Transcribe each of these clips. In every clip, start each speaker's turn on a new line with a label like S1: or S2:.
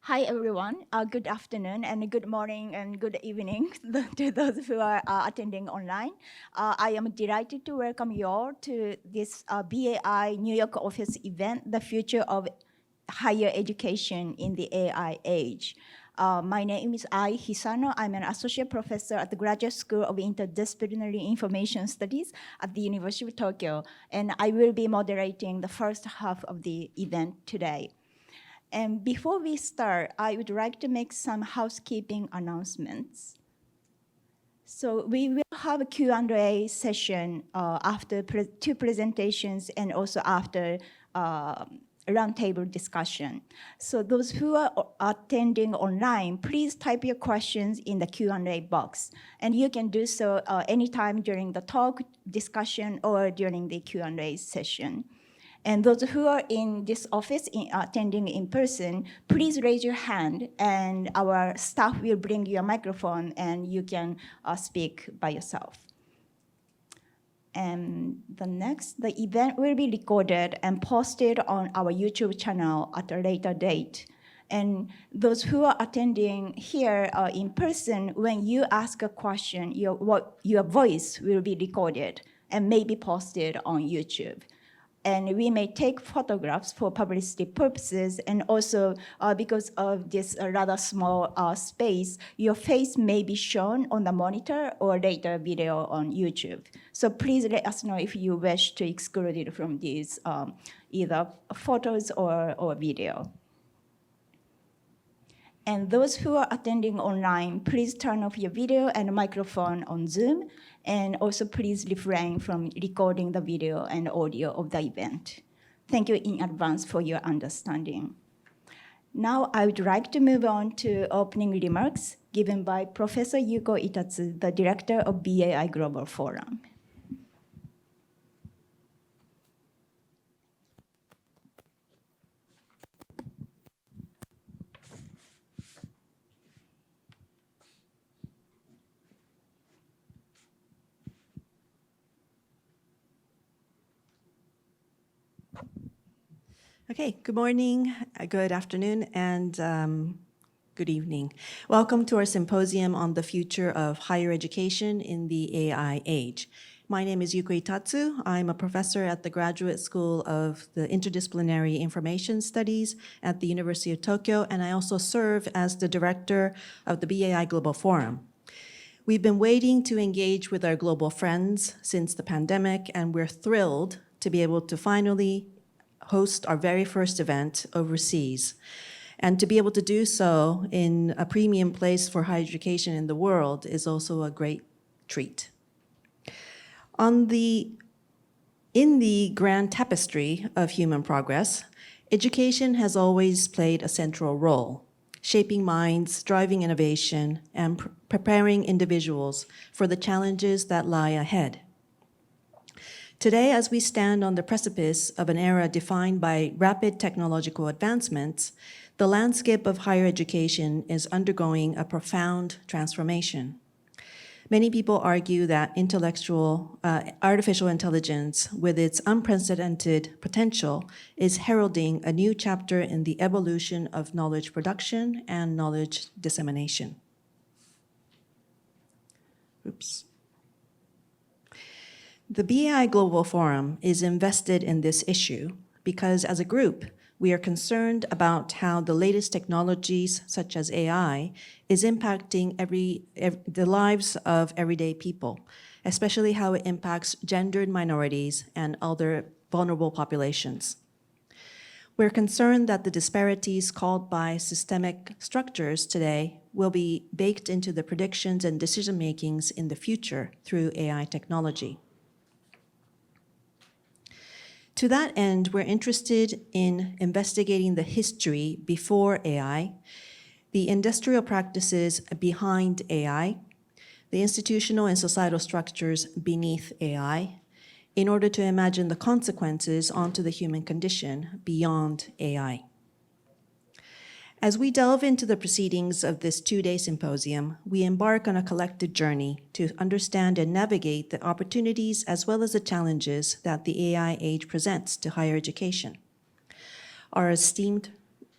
S1: Hi, everyone. Good afternoon and good morning and good evening to those who are attending online. I am delighted to welcome you all to this BAI New York office event, The Future of Higher Education in the AI Age. My name is Hisano. I'm an associate professor at the Graduate School of Interdisciplinary Information Studies at the University of Tokyo, and I will be moderating the first half of the event today. And before we start, I would like to make some housekeeping announcements. So we will have a Q&A session after two presentations and also after roundtable discussion. So those who are attending online, please type your questions in the Q&A box. And you can do so anytime during the talk, discussion, or during the Q&A session. And those who are in this office attending in person, please raise your hand and our staff will bring you a microphone and you can speak by yourself. And the event will be recorded and posted on our YouTube channel at a later date. And those who are attending here in person, when you ask a question, your voice will be recorded and may be posted on YouTube. And we may take photographs for publicity purposes, and also because of this rather small space, your face may be shown on the monitor or later video on YouTube. So please let us know if you wish to exclude it from these either photos or video. And those who are attending online, please turn off your video and microphone on Zoom, and also please refrain from recording the video and audio of the event. Thank you in advance for your understanding. Now I would like to move on to opening remarks given by Professor Yuko Itatsu, the director of BAI Global Forum.
S2: Okay, good morning, good afternoon, and good evening. Welcome to our symposium on the future of higher education in the AI age. My name is Yuko Itatsu. I'm a professor at the Graduate School of the Interdisciplinary Information Studies at the University of Tokyo, and I also serve as the director of the BAI Global Forum. We've been waiting to engage with our global friends since the pandemic, and we're thrilled to be able to finally host our very first event overseas. And to be able to do so in a premium place for higher education in the world is also a great treat. In the grand tapestry of human progress, education has always played a central role, shaping minds, driving innovation, and preparing individuals for the challenges that lie ahead. Today, as we stand on the precipice of an era defined by rapid technological advancements, the landscape of higher education is undergoing a profound transformation. Many people argue that artificial intelligence, with its unprecedented potential, is heralding a new chapter in the evolution of knowledge production and knowledge dissemination. Oops. The BAI Global Forum is invested in this issue because, as a group, we are concerned about how the latest technologies, such as AI, is impacting the lives of everyday people, especially how it impacts gendered minorities and other vulnerable populations. We're concerned that the disparities caused by systemic structures today will be baked into the predictions and decision-makings in the future through AI technology. To that end, we're interested in investigating the history before AI, the industrial practices behind AI, the institutional and societal structures beneath AI, in order to imagine the consequences onto the human condition beyond AI. As we delve into the proceedings of this two-day symposium, we embark on a collective journey to understand and navigate the opportunities as well as the challenges that the AI age presents to higher education. Our esteemed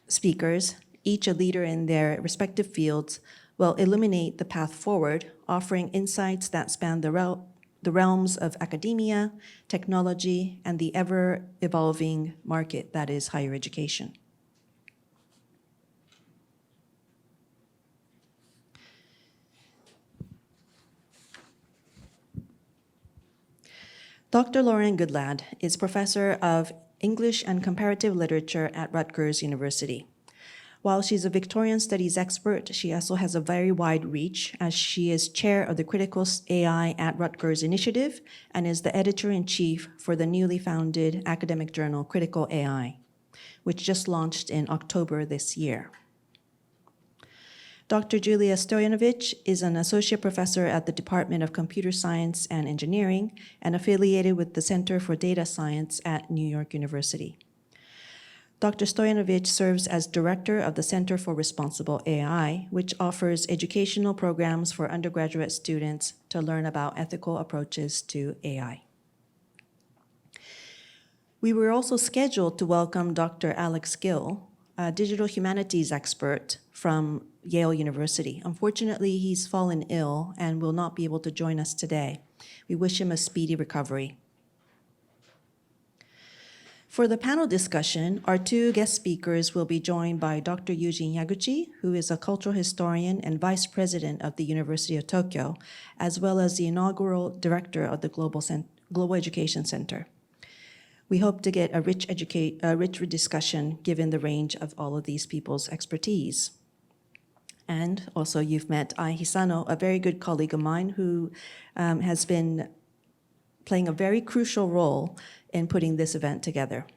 S2: speakers each a leader in their respective fields, will illuminate the path forward, offering insights that span the realms of academia, technology, and the ever-evolving market that is higher education. Dr. Lauren Goodlad is professor of English and Comparative Literature at Rutgers University. While she's a Victorian studies expert, she also has a very wide reach as she is chair of the Critical AI at Rutgers initiative and is the editor-in-chief for the newly founded academic journal Critical AI, which just launched in October this year. Dr. Julia Stoyanovich is an associate professor at the Department of Computer Science and Engineering and affiliated with the Center for Data Science at New York University. Dr. Stoyanovich serves as director of the Center for Responsible AI, which offers educational programs for undergraduate students to learn about ethical approaches to AI. We were also scheduled to welcome Dr. Alex Gill, a digital humanities expert from Yale University. Unfortunately, he's fallen ill and will not be able to join us today. We wish him a speedy recovery. For the panel discussion, our two guest speakers will be joined by Dr. Eugene Yaguchi, who is a cultural historian and vice president of the University of Tokyo, as well as the inaugural director of the Global Education Center. We hope to get a rich discussion given the range of all of these people's expertise. And also you've met Hisano, a very good colleague of mine who has been playing a very crucial role in putting this event together.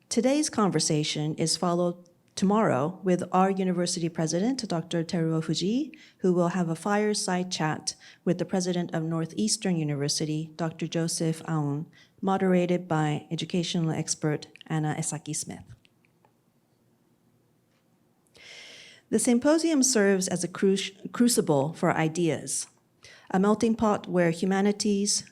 S2: Today's conversation is followed tomorrow with our university president, Dr. Teruo Fujii, who will have a fireside chat with the president of Northeastern University, Dr. Joseph Aoun, moderated by educational expert Anna Esaki-Smith. The symposium serves as a crucible for ideas, a melting pot where the humanities,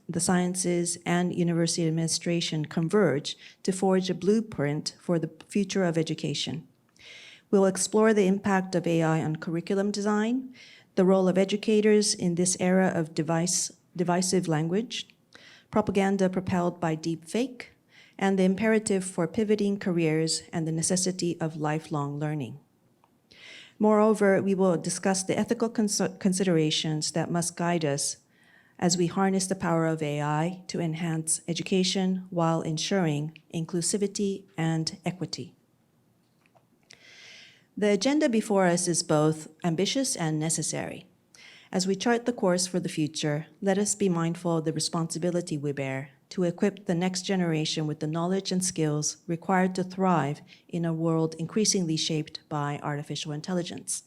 S2: the sciences, and university administration converge to forge a blueprint for the future of education. We'll explore the impact of AI on curriculum design, the role of educators in this era of divisive language, propaganda propelled by deepfake, and the imperative for pivoting careers and the necessity of lifelong learning. Moreover, we will discuss the ethical considerations that must guide us as we harness the power of AI to enhance education while ensuring inclusivity and equity. The agenda before us is both ambitious and necessary. As we chart the course for the future, let us be mindful of the responsibility we bear to equip the next generation with the knowledge and skills required to thrive in a world increasingly shaped by artificial intelligence.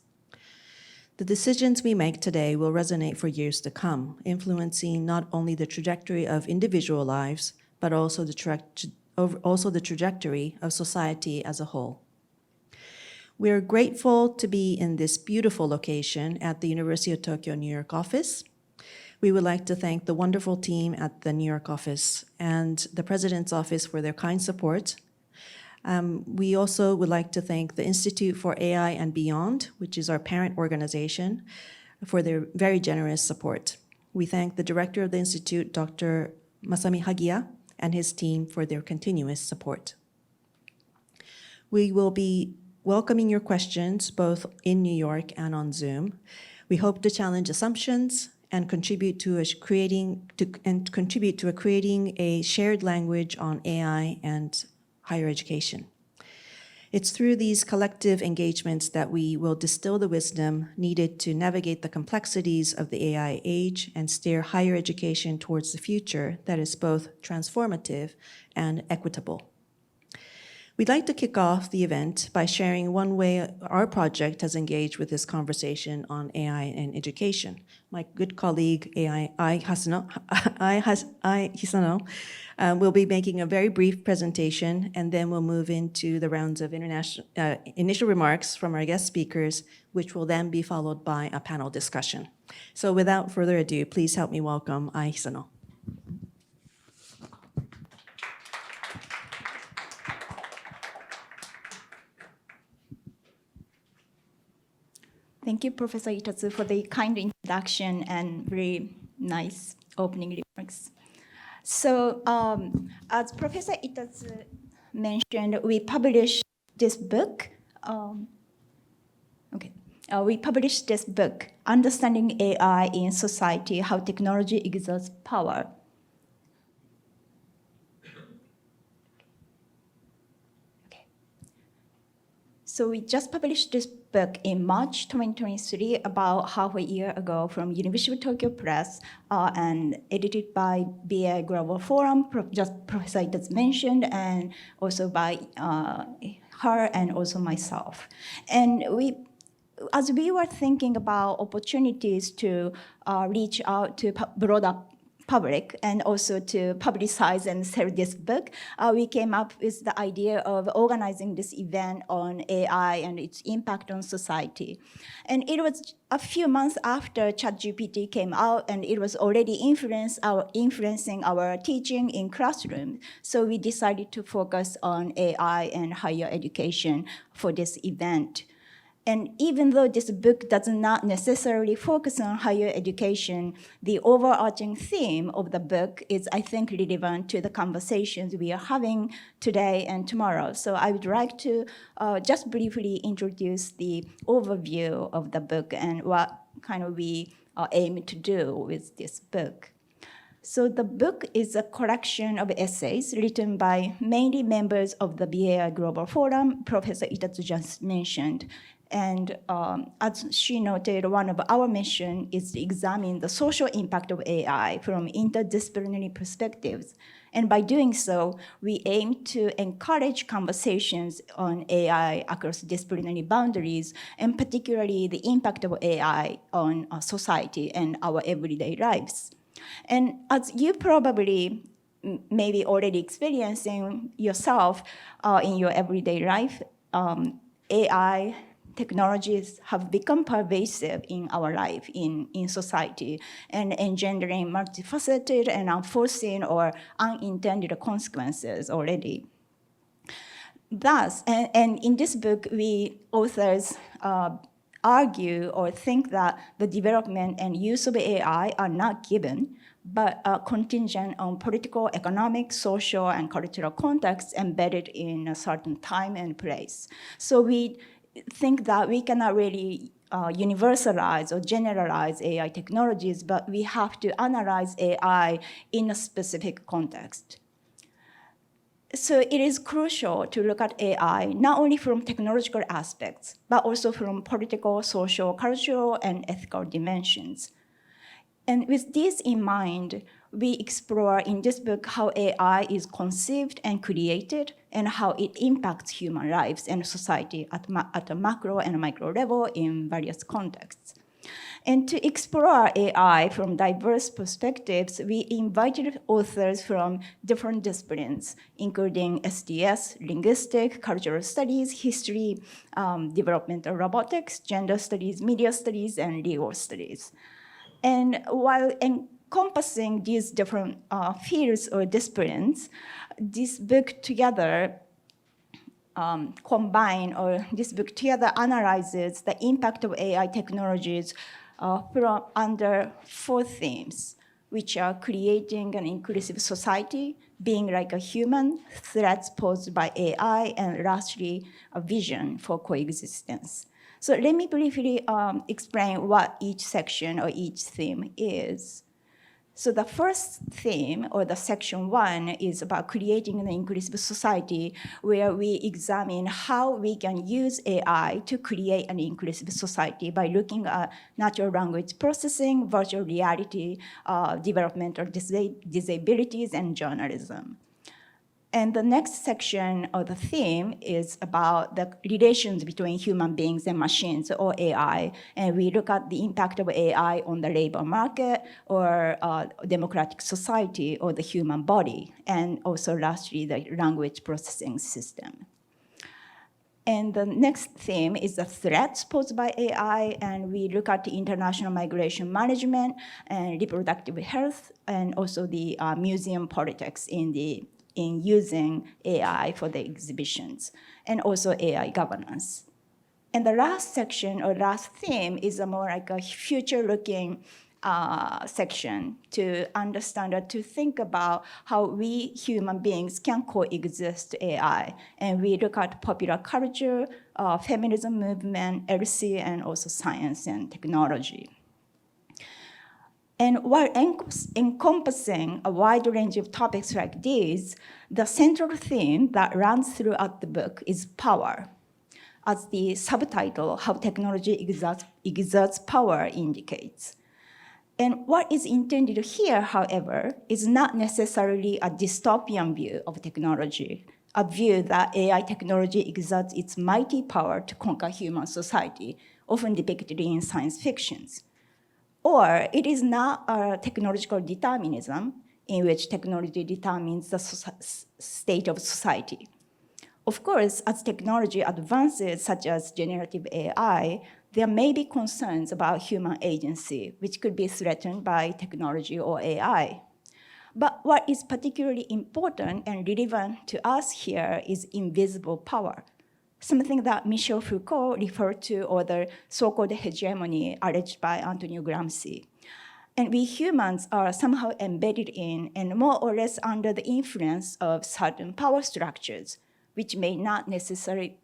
S2: The decisions we make today will resonate for years to come, influencing not only the trajectory of individual lives, but also the trajectory of society as a whole. We are grateful to be in this beautiful location at the University of Tokyo New York office. We would like to thank the wonderful team at the New York office and the President's office for their kind support. We also would like to thank the Institute for AI and Beyond, which is our parent organization, for their very generous support. We thank the director of the Institute, Dr. Masami Hagiya, and his team for their continuous support. We will be welcoming your questions both in New York and on Zoom. We hope to challenge assumptions and contribute to creating a shared language on AI and higher education. It's through these collective engagements that we will distill the wisdom needed to navigate the complexities of the AI age and steer higher education towards the future that is both transformative and equitable. We'd like to kick off the event by sharing one way our project has engaged with this conversation on AI and education. My good colleague, Hisano, will be making a very brief presentation, and then we'll move into the rounds of initial remarks from our guest speakers, which will then be followed by a panel discussion. So without further ado, please help me welcome Hisano.
S1: Thank you, Professor Itatsu, for the kind introduction and very nice opening remarks. So, as Professor Itatsu mentioned, we published this book. We published this book, Understanding AI in Society, How Technology Exerts Power. So we just published this book in March 2023, about half a year ago, from University of Tokyo Press, and edited by BA Global Forum, just Professor Itatsu mentioned, and also by her and also myself. And as we were thinking about opportunities to reach out to broader public and also to publicize and sell this book, we came up with the idea of organizing this event on AI and its impact on society. And it was a few months after ChatGPT came out, and it was already influencing our teaching in classroom. So we decided to focus on AI and higher education for this event. And even though this book does not necessarily focus on higher education, the overarching theme of the book is, I think, relevant to the conversations we are having today and tomorrow. So I would like to just briefly introduce the overview of the book and what kind of we aim to do with this book. So the book is a collection of essays written by mainly members of the BAI Global Forum, Professor Itatsu just mentioned. And as she noted, one of our missions is to examine the social impact of AI from interdisciplinary perspectives. And by doing so, we aim to encourage conversations on AI across disciplinary boundaries, and particularly the impact of AI on society and our everyday lives. And as you probably maybe already experiencing yourself in your everyday life, AI technologies have become pervasive in our life, in society, and engendering multifaceted and unforeseen or unintended consequences already. Thus, and in this book, we authors argue or think that the development and use of AI are not given, but are contingent on political, economic, social, and cultural contexts embedded in a certain time and place. So we think that we cannot really universalize or generalize AI technologies, but we have to analyze AI in a specific context. So it is crucial to look at AI not only from technological aspects, but also from political, social, cultural, and ethical dimensions. And with this in mind, we explore in this book how AI is conceived and created and how it impacts human lives and society at a macro and micro level in various contexts. And to explore AI from diverse perspectives, we invited authors from different disciplines, including SDS, linguistics, cultural studies, history, developmental robotics, gender studies, media studies, and legal studies. And while encompassing these different fields or disciplines, this book together this book together analyzes the impact of AI technologies from under 4 themes, which are creating an inclusive society, being like a human, threats posed by AI, and lastly, a vision for coexistence. So let me briefly explain what each section or each theme is. So the first theme, or the section 1, is about creating an inclusive society, where we examine how we can use AI to create an inclusive society by looking at natural language processing, virtual reality, developmental disabilities, and journalism. And the next section of the theme is about the relations between human beings and machines, or AI. And we look at the impact of AI on the labor market, or democratic society, or the human body, and also lastly, the language processing system. And the next theme is the threats posed by AI, and we look at the international migration management and reproductive health, and also the museum politics in using AI for the exhibitions, and also AI governance. And the last section or last theme is a more like a future-looking section to understand or to think about how we human beings can coexist AI. And we look at popular culture, feminism movement, LC, and also science and technology. And while encompassing a wide range of topics like these, the central theme that runs throughout the book is power. As the subtitle, How Technology Exerts Power indicates. And what is intended here, however, is not necessarily a dystopian view of technology, a view that AI technology exerts its mighty power to conquer human society, often depicted in science fictions. Or it is not a technological determinism in which technology determines the state of society. Of course, as technology advances, such as generative AI, there may be concerns about human agency, which could be threatened by technology or AI. But what is particularly important and relevant to us here is invisible power, something that Michel Foucault referred to, or the so-called hegemony alleged by Antonio Gramsci. And we humans are somehow embedded in and more or less under the influence of certain power structures, which we may not necessarily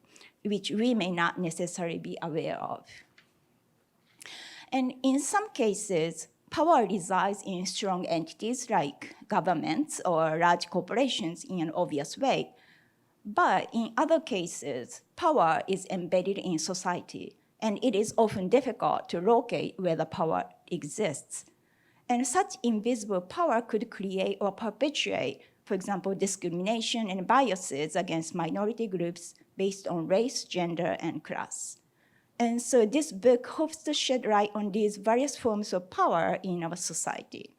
S1: be aware of. And in some cases, power resides in strong entities like governments or large corporations in an obvious way. But in other cases, power is embedded in society, and it is often difficult to locate where the power exists. And such invisible power could create or perpetuate, for example, discrimination and biases against minority groups based on race, gender, and class. And so this book hopes to shed light on these various forms of power in our society.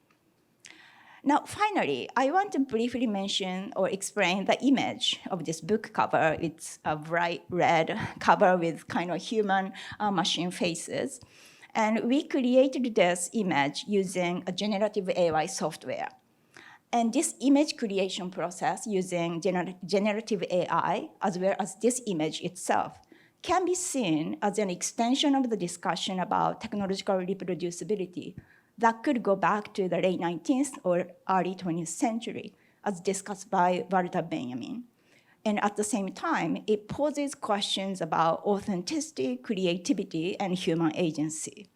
S1: Now, finally, I want to briefly mention or explain the image of this book cover. It's a bright red cover with kind of human machine faces. And we created this image using a generative AI software. And this image creation process using generative AI, as well as this image itself, can be seen as an extension of the discussion about technological reproducibility that could go back to the late 19th or early 20th century, as discussed by Walter Benjamin. And at the same time, it poses questions about authenticity, creativity, and human agency.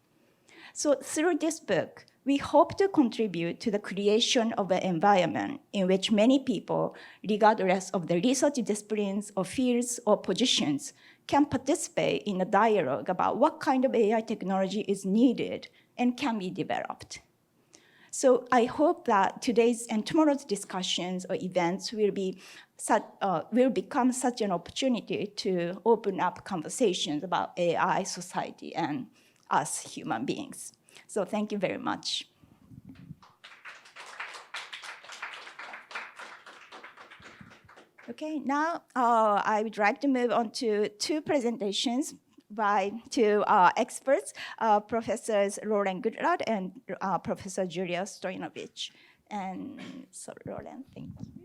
S1: So through this book, we hope to contribute to the creation of an environment in which many people, regardless of the research disciplines or fields or positions, can participate in a dialogue about what kind of AI technology is needed and can be developed. So I hope that today's and tomorrow's discussions or events will become such an opportunity to open up conversations about AI, society, and us human beings. So thank you very much. Okay, now I would like to move on to two presentations by two experts, Professors Lauren Goodlad and Professor Julia Stoyanovich. And so Lauren, thank you.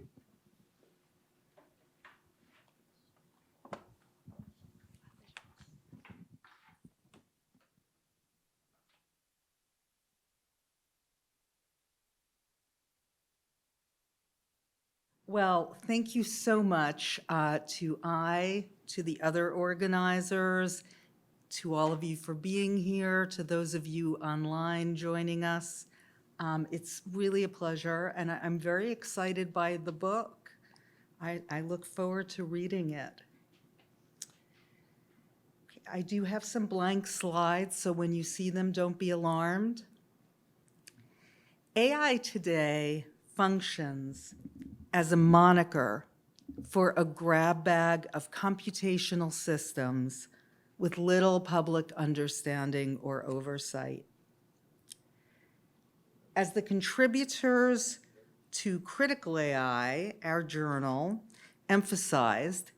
S3: Well, thank you so much to the other organizers, to all of you for being here, to those of you online joining us. It's really a pleasure, and I'm very excited by the book. I look forward to reading it. I do have some blank slides, so when you see them, don't be alarmed. AI today functions as a moniker for a grab bag of computational systems with little public understanding or oversight. As the contributors to Critical AI, our journal, emphasized,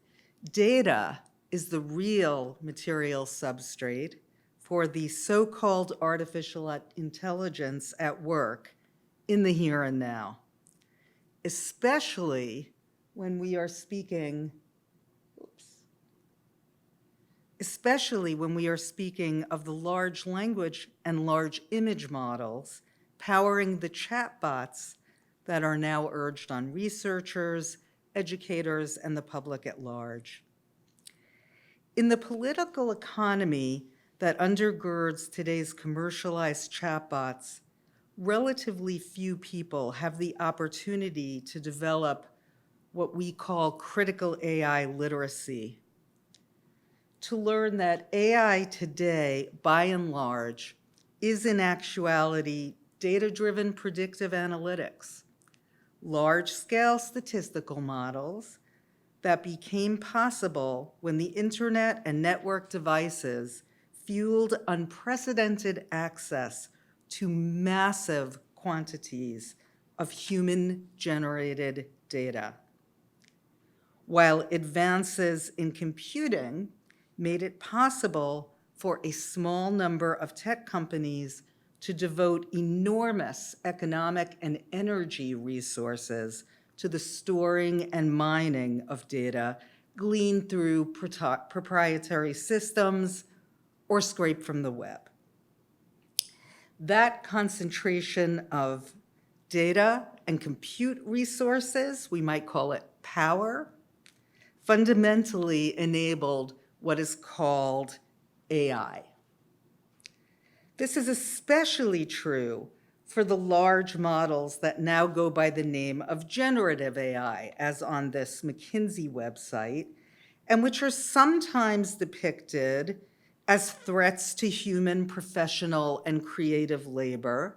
S3: data is the real material substrate for the so-called artificial intelligence at work in the here and now, especially when we are speaking especially when we are speaking of the large language and large image models powering the chatbots that are now urged on researchers, educators, and the public at large. In the political economy that undergirds today's commercialized chatbots, relatively few people have the opportunity to develop what we call critical AI literacy. To learn that AI today, by and large, is in actuality data-driven predictive analytics, large-scale statistical models that became possible when the internet and network devices fueled unprecedented access to massive quantities of human-generated data. While advances in computing made it possible for a small number of tech companies to devote enormous economic and energy resources to the storing and mining of data gleaned through proprietary systems or scraped from the web. That concentration of data and compute resources, we might call it power, fundamentally enabled what is called AI. This is especially true for the large models that now go by the name of generative AI, as on this McKinsey website, and which are sometimes depicted as threats to human professional and creative labor,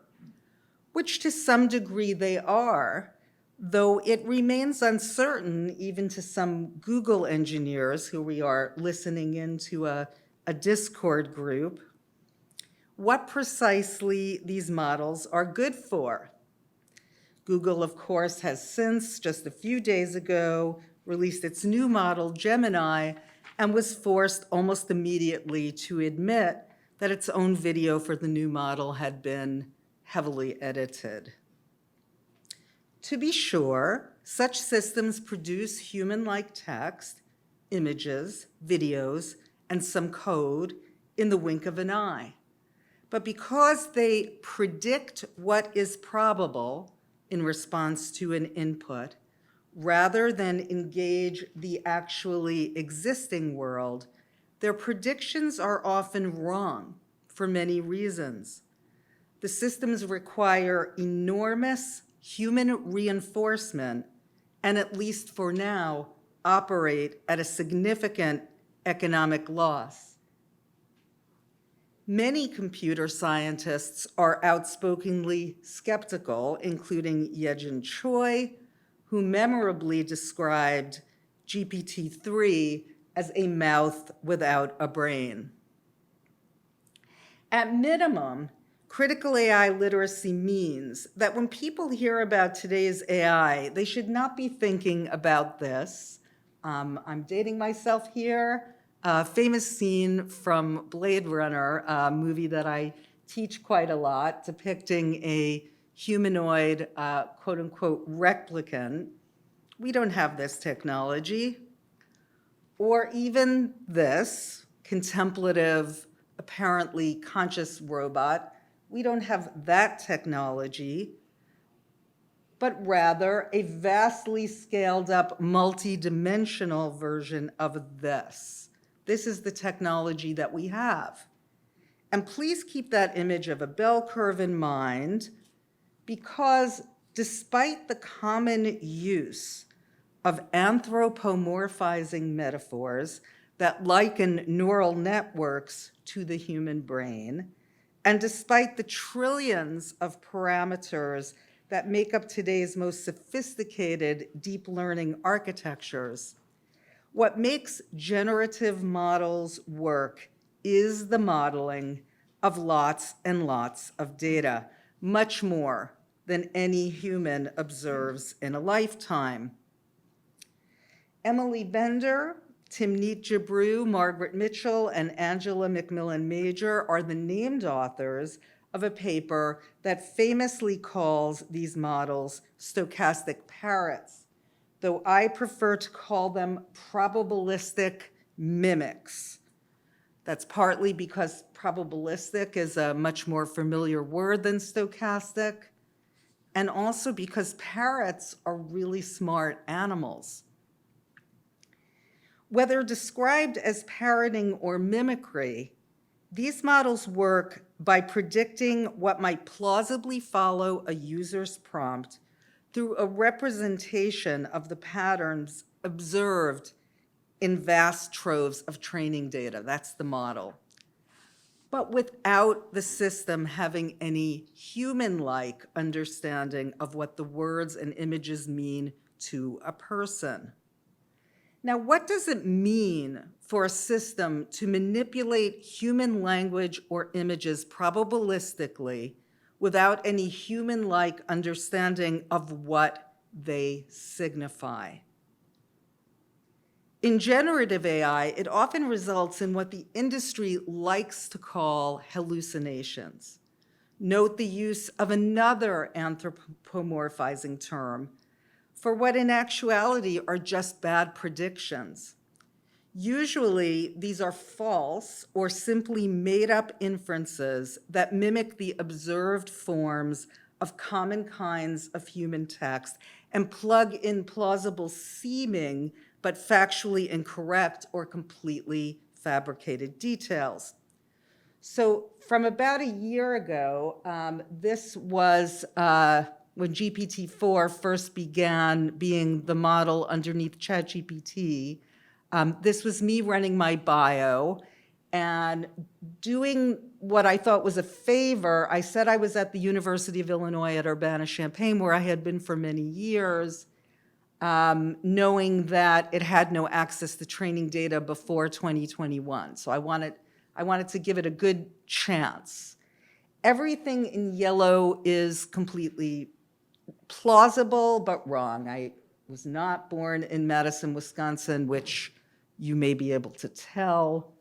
S3: which to some degree they are, though it remains uncertain even to some Google engineers who we are listening into a Discord group, what precisely these models are good for. Google, of course, has since, just a few days ago, released its new model, Gemini, and was forced almost immediately to admit that its own video for the new model had been heavily edited. To be sure, such systems produce human-like text, images, videos, and some code in the wink of an eye. But because they predict what is probable in response to an input, rather than engage the actually existing world, their predictions are often wrong for many reasons. The systems require enormous human reinforcement and, at least for now, operate at a significant economic loss. Many computer scientists are outspokenly skeptical, including Yejin Choi, who memorably described GPT-3 as a mouth without a brain. At minimum, critical AI literacy means that when people hear about today's AI, they should not be thinking about this. I'm dating myself here. A famous scene from Blade Runner, a movie that I teach quite a lot, depicting a humanoid, quote unquote, replicant. We don't have this technology. Or even this contemplative, apparently conscious robot. We don't have that technology, but rather a vastly scaled up, multi-dimensional version of this. This is the technology that we have. And please keep that image of a bell curve in mind, because despite the common use of anthropomorphizing metaphors that liken neural networks to the human brain, and despite the trillions of parameters that make up today's most sophisticated deep learning architectures, what makes generative models work is the modeling of lots and lots of data, much more than any human observes in a lifetime. Emily Bender, Timnit Jabru, Margaret Mitchell, and Angela McMillan-Major are the named authors of a paper that famously calls these models stochastic parrots, though I prefer to call them probabilistic mimics. That's partly because probabilistic is a much more familiar word than stochastic, and also because parrots are really smart animals. Whether described as parroting or mimicry, these models work by predicting what might plausibly follow a user's prompt through a representation of the patterns observed in vast troves of training data. That's the model. But without the system having any human-like understanding of what the words and images mean to a person. Now, what does it mean for a system to manipulate human language or images probabilistically without any human-like understanding of what they signify? In generative AI, it often results in what the industry likes to call hallucinations. Note the use of another anthropomorphizing term for what in actuality are just bad predictions. Usually, these are false or simply made-up inferences that mimic the observed forms of common kinds of human text and plug in plausible seeming but factually incorrect or completely fabricated details. So from about a year ago, this was when GPT-4 first began being the model underneath ChatGPT. This was me running my bio and doing what I thought was a favor. I said I was at the University of Illinois at Urbana-Champaign, where I had been for many years, knowing that it had no access to training data before 2021. So I wanted to give it a good chance. Everything in yellow is completely plausible, but wrong. I was not born in Madison, Wisconsin, which you may be able to tell.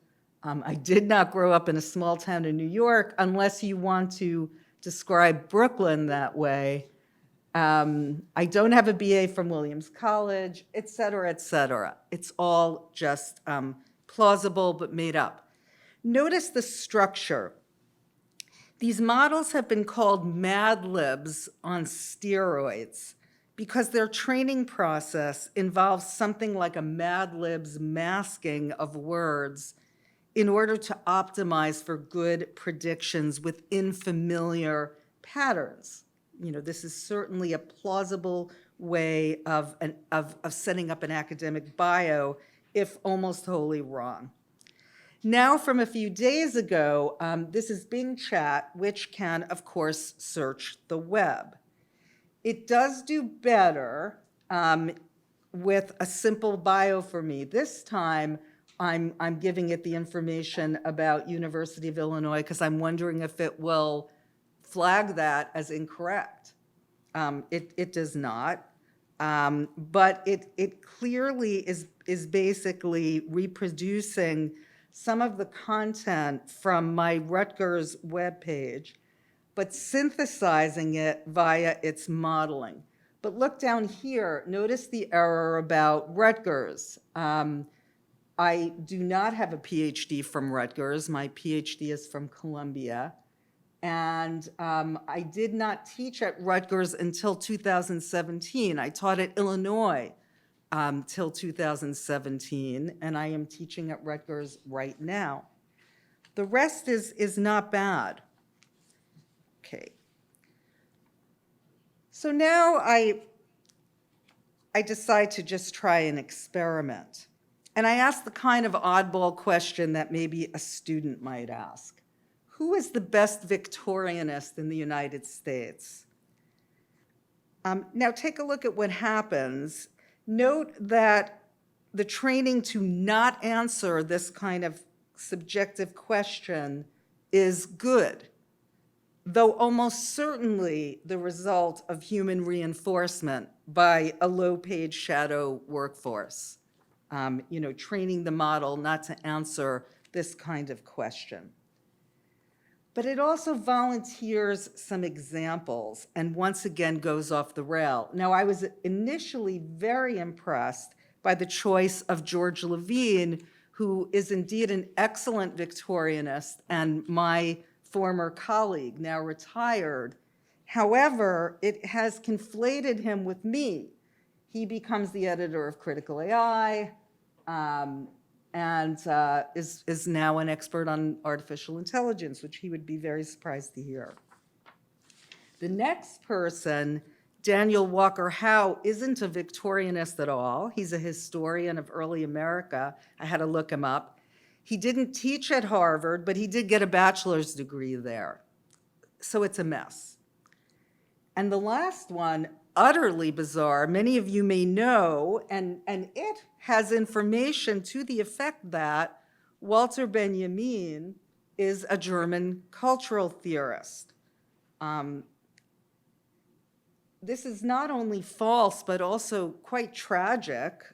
S3: I did not grow up in a small town in New York, unless you want to describe Brooklyn that way. I don't have a BA from Williams College, et cetera, et cetera. It's all just plausible but made up. Notice the structure. These models have been called Mad Libs on steroids because their training process involves something like a Mad Libs masking of words in order to optimize for good predictions within familiar patterns. You know, this is certainly a plausible way of setting up an academic bio, if almost wholly wrong. Now, from a few days ago, this is Bing Chat, which can, of course, search the web. It does do better with a simple bio for me. This time, I'm giving it the information about University of Illinois because I'm wondering if it will flag that as incorrect. It does not, but it clearly is basically reproducing some of the content from my Rutgers webpage, but synthesizing it via its modeling. But look down here, notice the error about Rutgers. I do not have a PhD from Rutgers. My PhD is from Columbia. And I did not teach at Rutgers until 2017. I taught at Illinois till 2017, and I am teaching at Rutgers right now. The rest is not bad. Okay. So now I decide to just try an experiment. And I ask the kind of oddball question that maybe a student might ask. Who is the best Victorianist in the United States? Now take a look at what happens. Note that the training to not answer this kind of subjective question is good, though almost certainly the result of human reinforcement by a low-paid shadow workforce, training the model not to answer this kind of question. But it also volunteers some examples and once again goes off the rail. Now, I was initially very impressed by the choice of George Levine, who is indeed an excellent Victorianist and my former colleague, now retired. However, it has conflated him with me. He becomes the editor of Critical AI and is now an expert on artificial intelligence, which he would be very surprised to hear. The next person, Daniel Walker Howe, isn't a Victorianist at all. He's a historian of early America. I had to look him up. He didn't teach at Harvard, but he did get a bachelor's degree there. So it's a mess. And the last one, utterly bizarre, many of you may know, and it has information to the effect that Walter Benjamin is a German cultural theorist. This is not only false, but also quite tragic.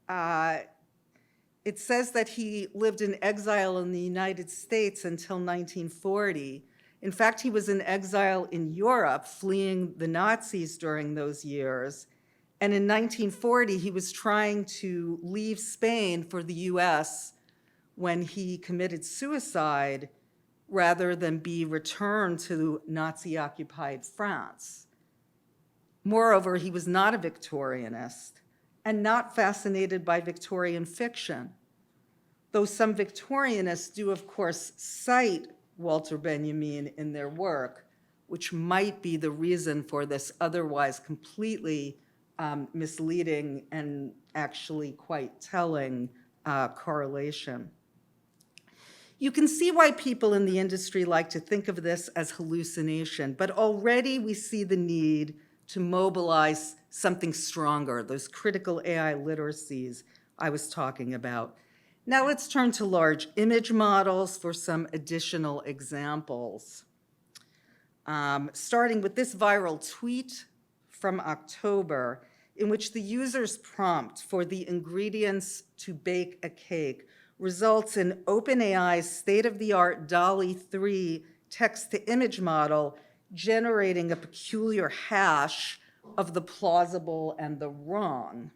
S3: It says that he lived in exile in the United States until 1940. In fact, he was in exile in Europe, fleeing the Nazis during those years. And in 1940, he was trying to leave Spain for the US when he committed suicide rather than be returned to Nazi-occupied France. Moreover, he was not a Victorianist and not fascinated by Victorian fiction, though some Victorianists do, of course, cite Walter Benjamin in their work, which might be the reason for this otherwise completely misleading and actually quite telling correlation. You can see why people in the industry like to think of this as hallucination, but already we see the need to mobilize something stronger, those critical AI literacies I was talking about. Now let's turn to large image models for some additional examples. Starting with this viral tweet from October, in which the user's prompt for the ingredients to bake a cake results in OpenAI's state-of-the-art DALL-E 3 text-to-image model generating a peculiar hash of the plausible and the wrong.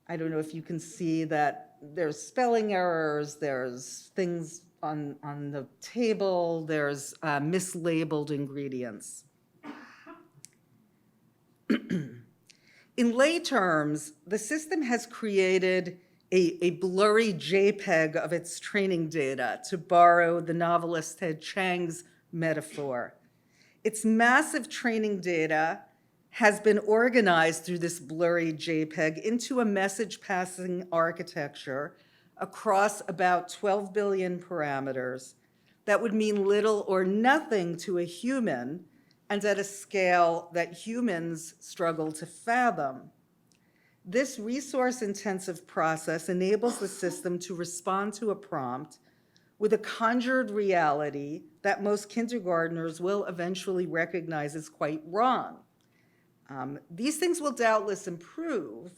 S3: I don't know if you can see that there's spelling errors, there's things on the table, there's mislabeled ingredients. In lay terms, the system has created a blurry JPEG of its training data, to borrow the novelist Ted Chiang's metaphor. Its massive training data has been organized through this blurry JPEG into a message passing architecture across about 12 billion parameters that would mean little or nothing to a human and at a scale that humans struggle to fathom. This resource-intensive process enables the system to respond to a prompt with a conjured reality that most kindergartners will eventually recognize as quite wrong. These things will doubtless improve,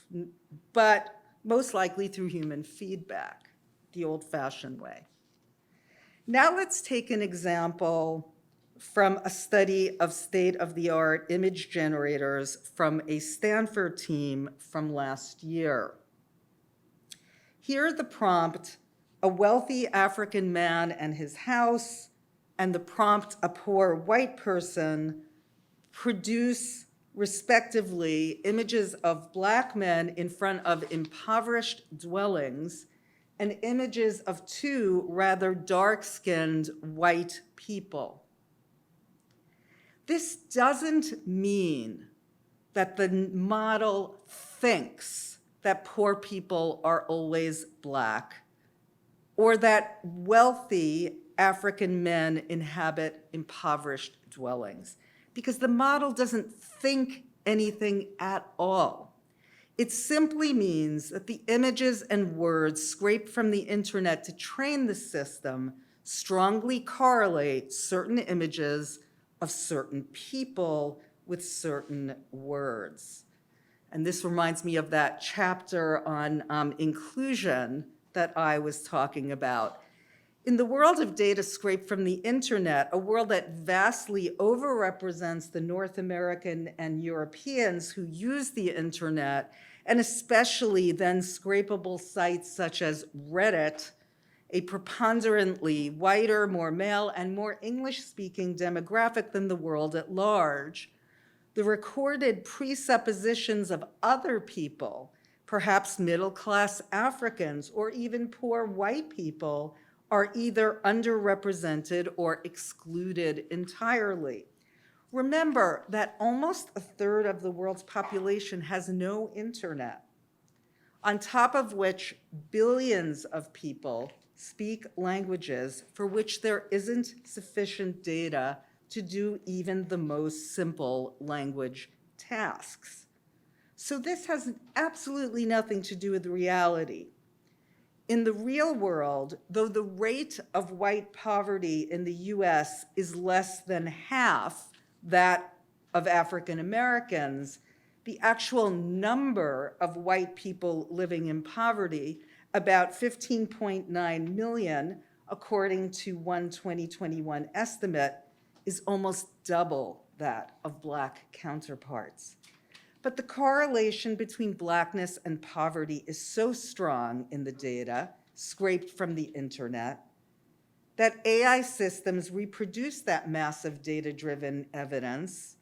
S3: but most likely through human feedback, the old-fashioned way. Now let's take an example from a study of state-of-the-art image generators from a Stanford team from last year. Here the prompt, a wealthy African man and his house, and the prompt, a poor white person, produce respectively images of Black men in front of impoverished dwellings and images of two rather dark-skinned white people. This doesn't mean that the model thinks that poor people are always Black or that wealthy African men inhabit impoverished dwellings, because the model doesn't think anything at all. It simply means that the images and words scraped from the internet to train the system strongly correlate certain images of certain people with certain words. And this reminds me of that chapter on inclusion that I was talking about. In the world of data scraped from the internet, a world that vastly overrepresents the North American and Europeans who use the internet and especially then scrapable sites such as Reddit, a preponderantly whiter, more male, and more English-speaking demographic than the world at large, the recorded presuppositions of other people, perhaps middle-class Africans or even poor white people, are either underrepresented or excluded entirely. Remember that almost a third of the world's population has no internet, on top of which billions of people speak languages for which there isn't sufficient data to do even the most simple language tasks. So this has absolutely nothing to do with reality. In the real world, though the rate of white poverty in the US is less than half that of African Americans, the actual number of white people living in poverty, about 15.9 million, according to one 2021 estimate, is almost double that of Black counterparts. But the correlation between Blackness and poverty is so strong in the data, scraped from the internet, that AI systems reproduce that massive data-driven evidence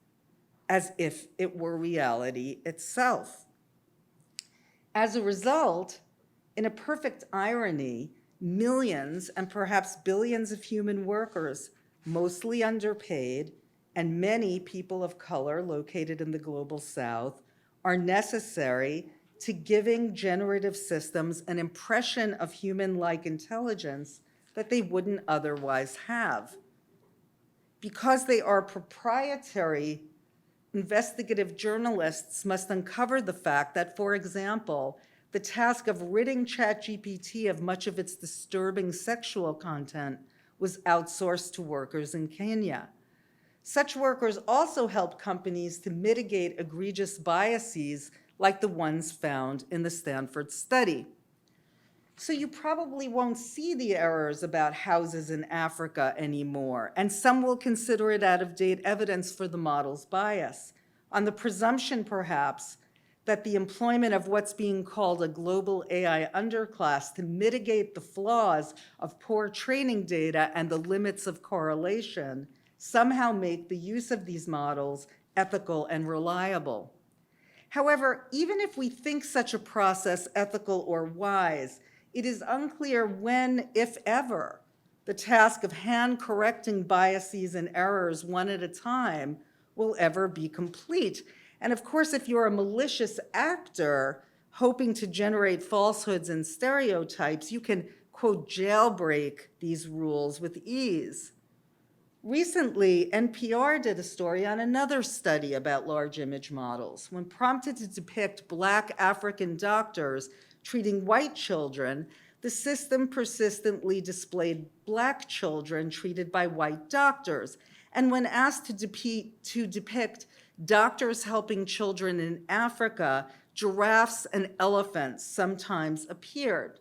S3: as if it were reality itself. As a result, in a perfect irony, millions and perhaps billions of human workers, mostly underpaid, and many people of color located in the global South, are necessary to giving generative systems an impression of human-like intelligence that they wouldn't otherwise have. Because they are proprietary, investigative journalists must uncover the fact that, for example, the task of ridding ChatGPT of much of its disturbing sexual content was outsourced to workers in Kenya. Such workers also helped companies to mitigate egregious biases like the ones found in the Stanford study. So you probably won't see the errors about houses in Africa anymore, and some will consider it out-of-date evidence for the model's bias, on the presumption, perhaps, that the employment of what's being called a global AI underclass to mitigate the flaws of poor training data and the limits of correlation somehow make the use of these models ethical and reliable. However, even if we think such a process ethical or wise, it is unclear when, if ever, the task of hand-correcting biases and errors one at a time will ever be complete. And of course, if you're a malicious actor hoping to generate falsehoods and stereotypes, you can, quote, jailbreak these rules with ease. Recently, NPR did a story on another study about large image models. When prompted to depict Black African doctors treating white children, the system persistently displayed Black children treated by white doctors. And when asked to depict doctors helping children in Africa, giraffes and elephants sometimes appeared.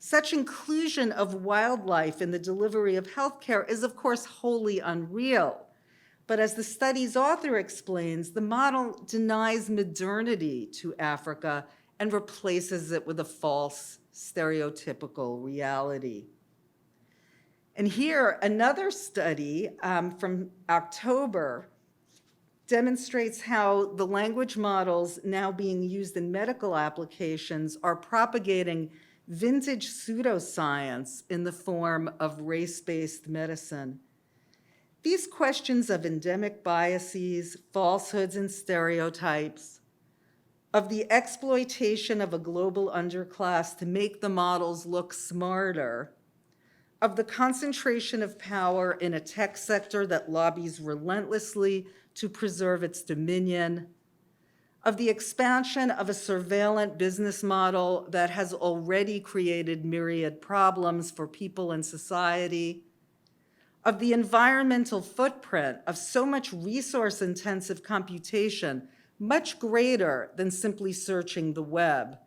S3: Such inclusion of wildlife in the delivery of healthcare is, of course, wholly unreal. But as the study's author explains, the model denies modernity to Africa and replaces it with a false, stereotypical reality. And here, another study from October demonstrates how the language models now being used in medical applications are propagating vintage pseudoscience in the form of race-based medicine. These questions of endemic biases, falsehoods, and stereotypes, of the exploitation of a global underclass to make the models look smarter, of the concentration of power in a tech sector that lobbies relentlessly to preserve its dominion, of the expansion of a surveillance business model that has already created myriad problems for people and society, of the environmental footprint of so much resource-intensive computation, much greater than simply searching the web,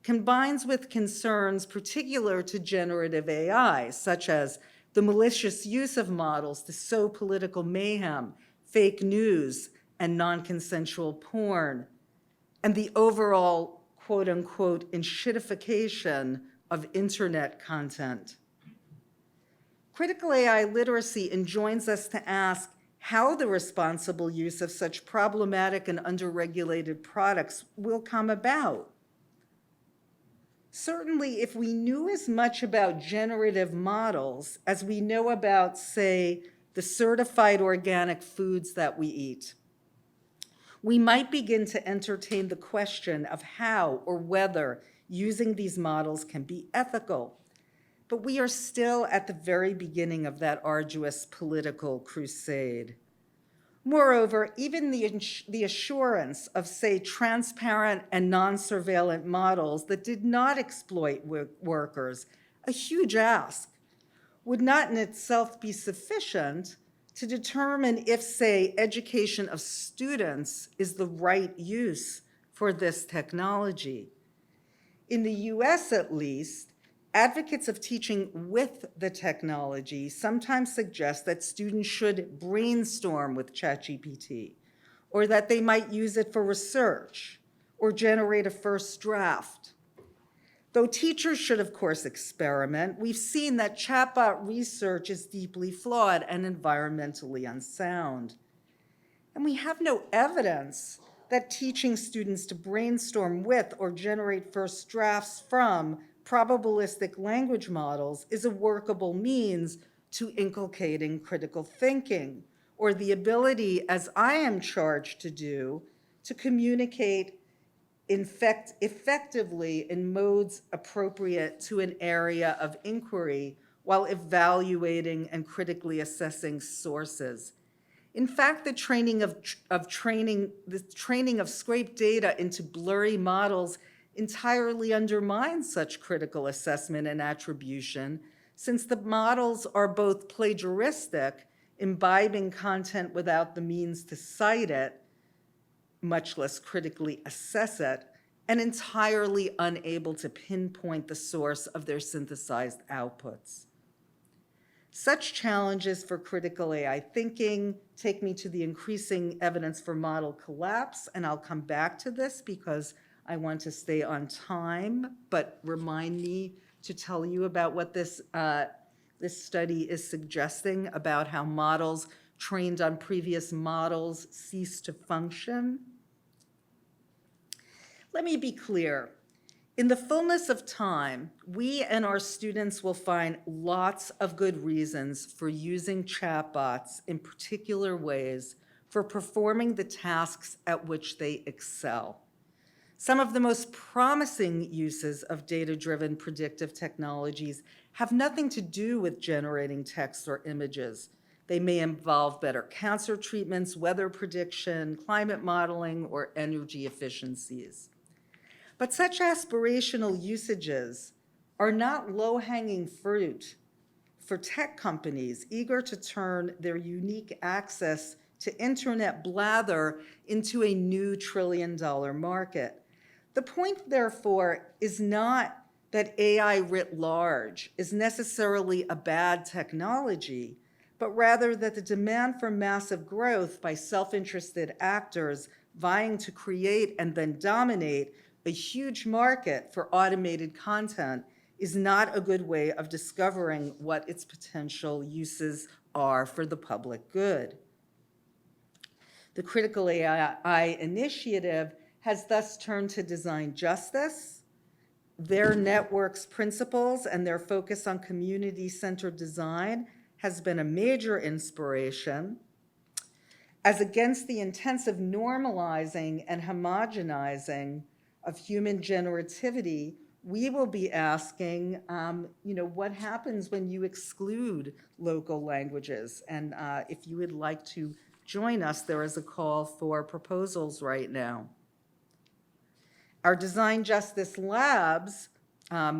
S3: combines with concerns particular to generative AI, such as the malicious use of models to sow political mayhem, fake news, and non-consensual porn, and the overall, quote unquote, enshittification of internet content. Critical AI literacy enjoins us to ask how the responsible use of such problematic and underregulated products will come about. Certainly, if we knew as much about generative models as we know about, say, the certified organic foods that we eat, we might begin to entertain the question of how or whether using these models can be ethical. But we are still at the very beginning of that arduous political crusade. Moreover, even the assurance of, say, transparent and non-surveillant models that did not exploit workers, a huge ask, would not in itself be sufficient to determine if, say, education of students is the right use for this technology. In the US, at least, advocates of teaching with the technology sometimes suggest that students should brainstorm with ChatGPT, or that they might use it for research, or generate a first draft. Though teachers should, of course, experiment, we've seen that chatbot research is deeply flawed and environmentally unsound. And we have no evidence that teaching students to brainstorm with or generate first drafts from probabilistic language models is a workable means to inculcating critical thinking, or the ability, as I am charged to do, to communicate effectively in modes appropriate to an area of inquiry while evaluating and critically assessing sources. In fact, the training of scraped data into blurry models entirely undermines such critical assessment and attribution, since the models are both plagiaristic, imbibing content without the means to cite it, much less critically assess it, and entirely unable to pinpoint the source of their synthesized outputs. Such challenges for critical AI thinking take me to the increasing evidence for model collapse, and I'll come back to this because I want to stay on time, but remind me to tell you about what this study is suggesting about how models trained on previous models cease to function. Let me be clear. In the fullness of time, we and our students will find lots of good reasons for using chatbots in particular ways for performing the tasks at which they excel. Some of the most promising uses of data-driven predictive technologies have nothing to do with generating text or images. They may involve better cancer treatments, weather prediction, climate modeling, or energy efficiencies. But such aspirational usages are not low-hanging fruit for tech companies eager to turn their unique access to internet blather into a new trillion-dollar market. The point, therefore, is not that AI writ large is necessarily a bad technology, but rather that the demand for massive growth by self-interested actors vying to create and then dominate a huge market for automated content is not a good way of discovering what its potential uses are for the public good. The Critical AI Initiative has thus turned to design justice. Their network's principles and their focus on community-centered design has been a major inspiration. As against the intensive normalizing and homogenizing of human generativity, we will be asking, what happens when you exclude local languages? And if you would like to join us, there is a call for proposals right now. Our Design Justice Labs,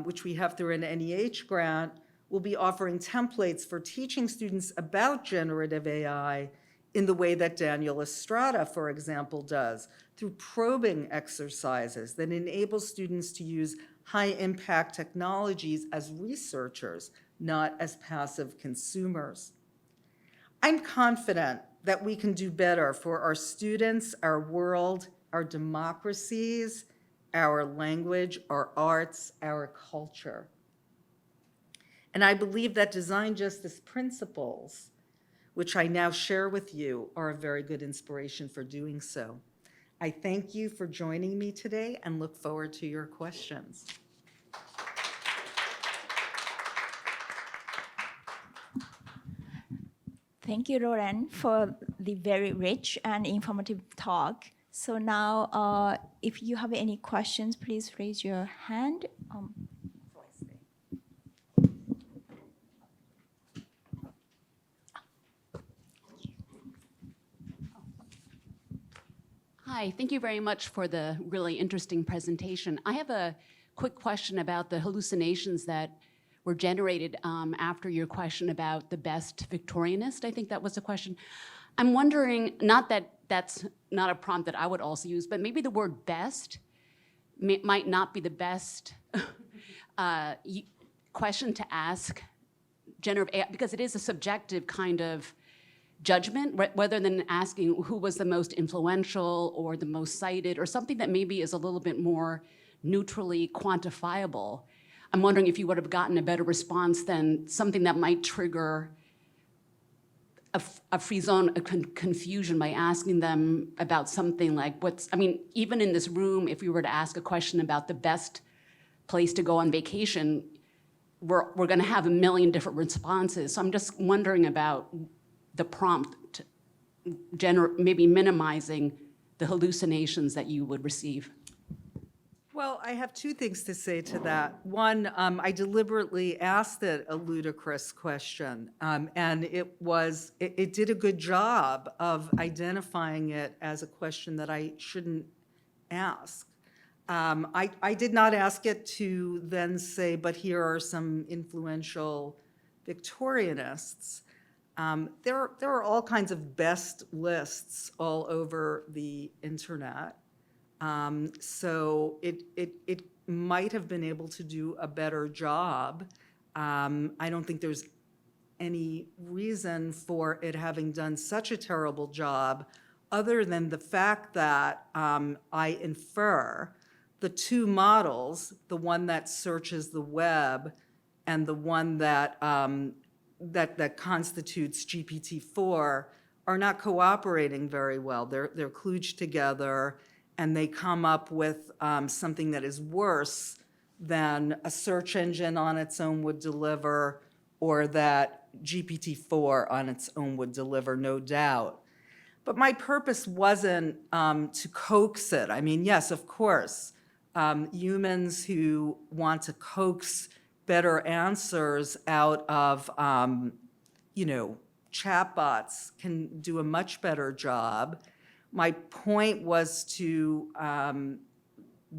S3: which we have through an NEH grant, will be offering templates for teaching students about generative AI in the way that Daniel Estrada, for example, does, through probing exercises that enable students to use high-impact technologies as researchers, not as passive consumers. I'm confident that we can do better for our students, our world, our democracies, our language, our arts, our culture. And I believe that design justice principles, which I now share with you, are a very good inspiration for doing so. I thank you for joining me today and look forward to your questions.
S1: Thank you, Lauren, for the very rich and informative talk. So now, if you have any questions, please raise your hand.
S4: Hi, thank you very much for the really interesting presentation. I have a quick question about the hallucinations that were generated after your question about the best Victorianist. I think that was the question. I'm wondering, not that that's not a prompt that I would also use, but maybe the word best might not be the best question to ask generative AI, because it is a subjective kind of judgment, rather than asking who was the most influential or the most cited, or something that maybe is a little bit more neutrally quantifiable. I'm wondering if you would have gotten a better response than something that might trigger a free zone, a confusion by asking them about something like even in this room, if we were to ask a question about the best place to go on vacation, we're going to have a million different responses. So I'm just wondering about the prompt, maybe minimizing the hallucinations that you would receive.
S3: Well, I have two things to say to that. One, I deliberately asked it a ludicrous question, and it did a good job of identifying it as a question that I shouldn't ask. I did not ask it to then say, but here are some influential Victorianists. There are all kinds of best lists all over the internet. So it might have been able to do a better job. I don't think there's any reason for it having done such a terrible job, other than the fact that I infer the two models, the one that searches the web and the one that that constitutes GPT-4, are not cooperating very well. They're kludged together, and they come up with something that is worse than a search engine on its own would deliver, or that GPT-4 on its own would deliver, no doubt. But my purpose wasn't to coax it. I mean, yes, of course, humans who want to coax better answers out of, chatbots can do a much better job. My point was to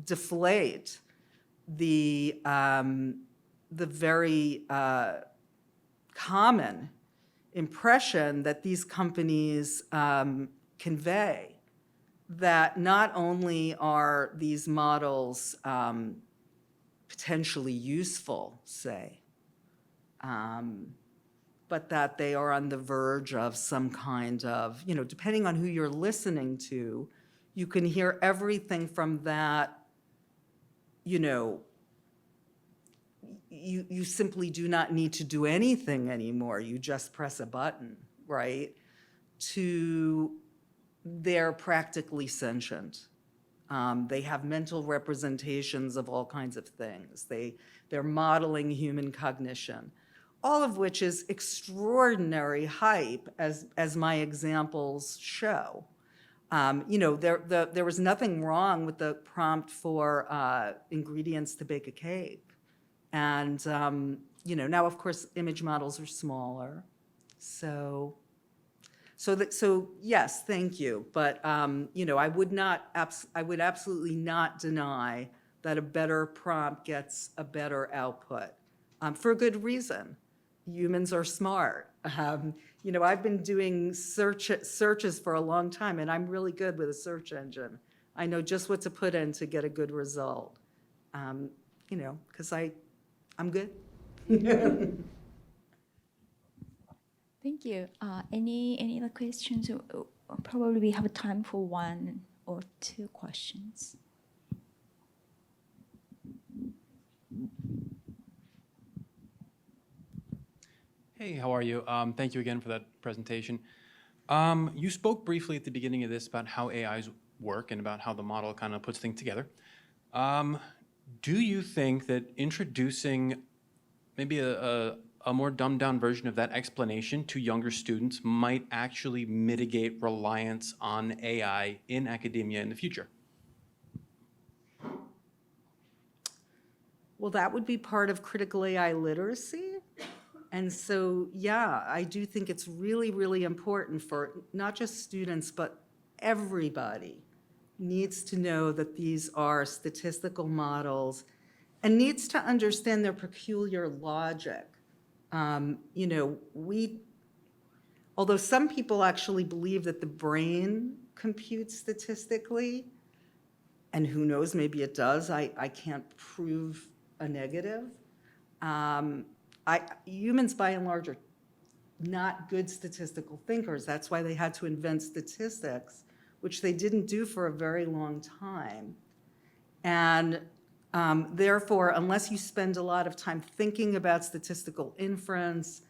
S3: deflate the very common impression that these companies convey, that not only are these models potentially useful, say, but that they are on the verge of some kind of, depending on who you're listening to, you can hear everything from that, you simply do not need to do anything anymore. You just press a button, right? To they're practically sentient. They have mental representations of all kinds of things. They're modeling human cognition, all of which is extraordinary hype, as my examples show. There was nothing wrong with the prompt for ingredients to bake a cake. And, now, of course, image models are smaller. So yes, thank you. But, I would absolutely not deny that a better prompt gets a better output, for a good reason. Humans are smart. I've been doing searches for a long time, and I'm really good with a search engine. I know just what to put in to get a good result, because I'm good.
S1: Thank you. Any other questions? Probably we have time for one or two questions.
S5: Hey, how are you? Thank you again for that presentation. You spoke briefly at the beginning of this about how AIs work and about how the model kind of puts things together. Do you think that introducing maybe a more dumbed down version of that explanation to younger students might actually mitigate reliance on AI in academia in the future?
S3: Well, that would be part of critical AI literacy. And so, yeah, I do think it's really, really important for not just students, but everybody needs to know that these are statistical models and needs to understand their peculiar logic. You know, although some people actually believe that the brain computes statistically, and who knows, maybe it does, I can't prove a negative. Humans, by and large, are not good statistical thinkers. That's why they had to invent statistics, which they didn't do for a very long time. And therefore, unless you spend a lot of time thinking about statistical inference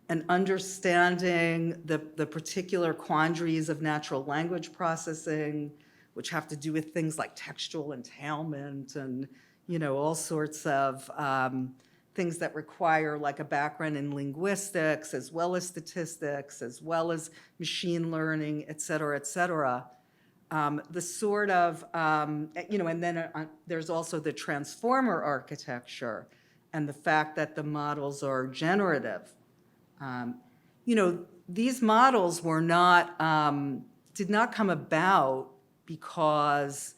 S3: and understanding the particular quandaries of natural language processing, which have to do with things like textual entailment and, you know, all sorts of things that require like a background in linguistics, as well as statistics, as well as machine learning, et cetera, the sort of, you know, and then there's also the transformer architecture and the fact that the models are generative. You know, these models were not, did not come about because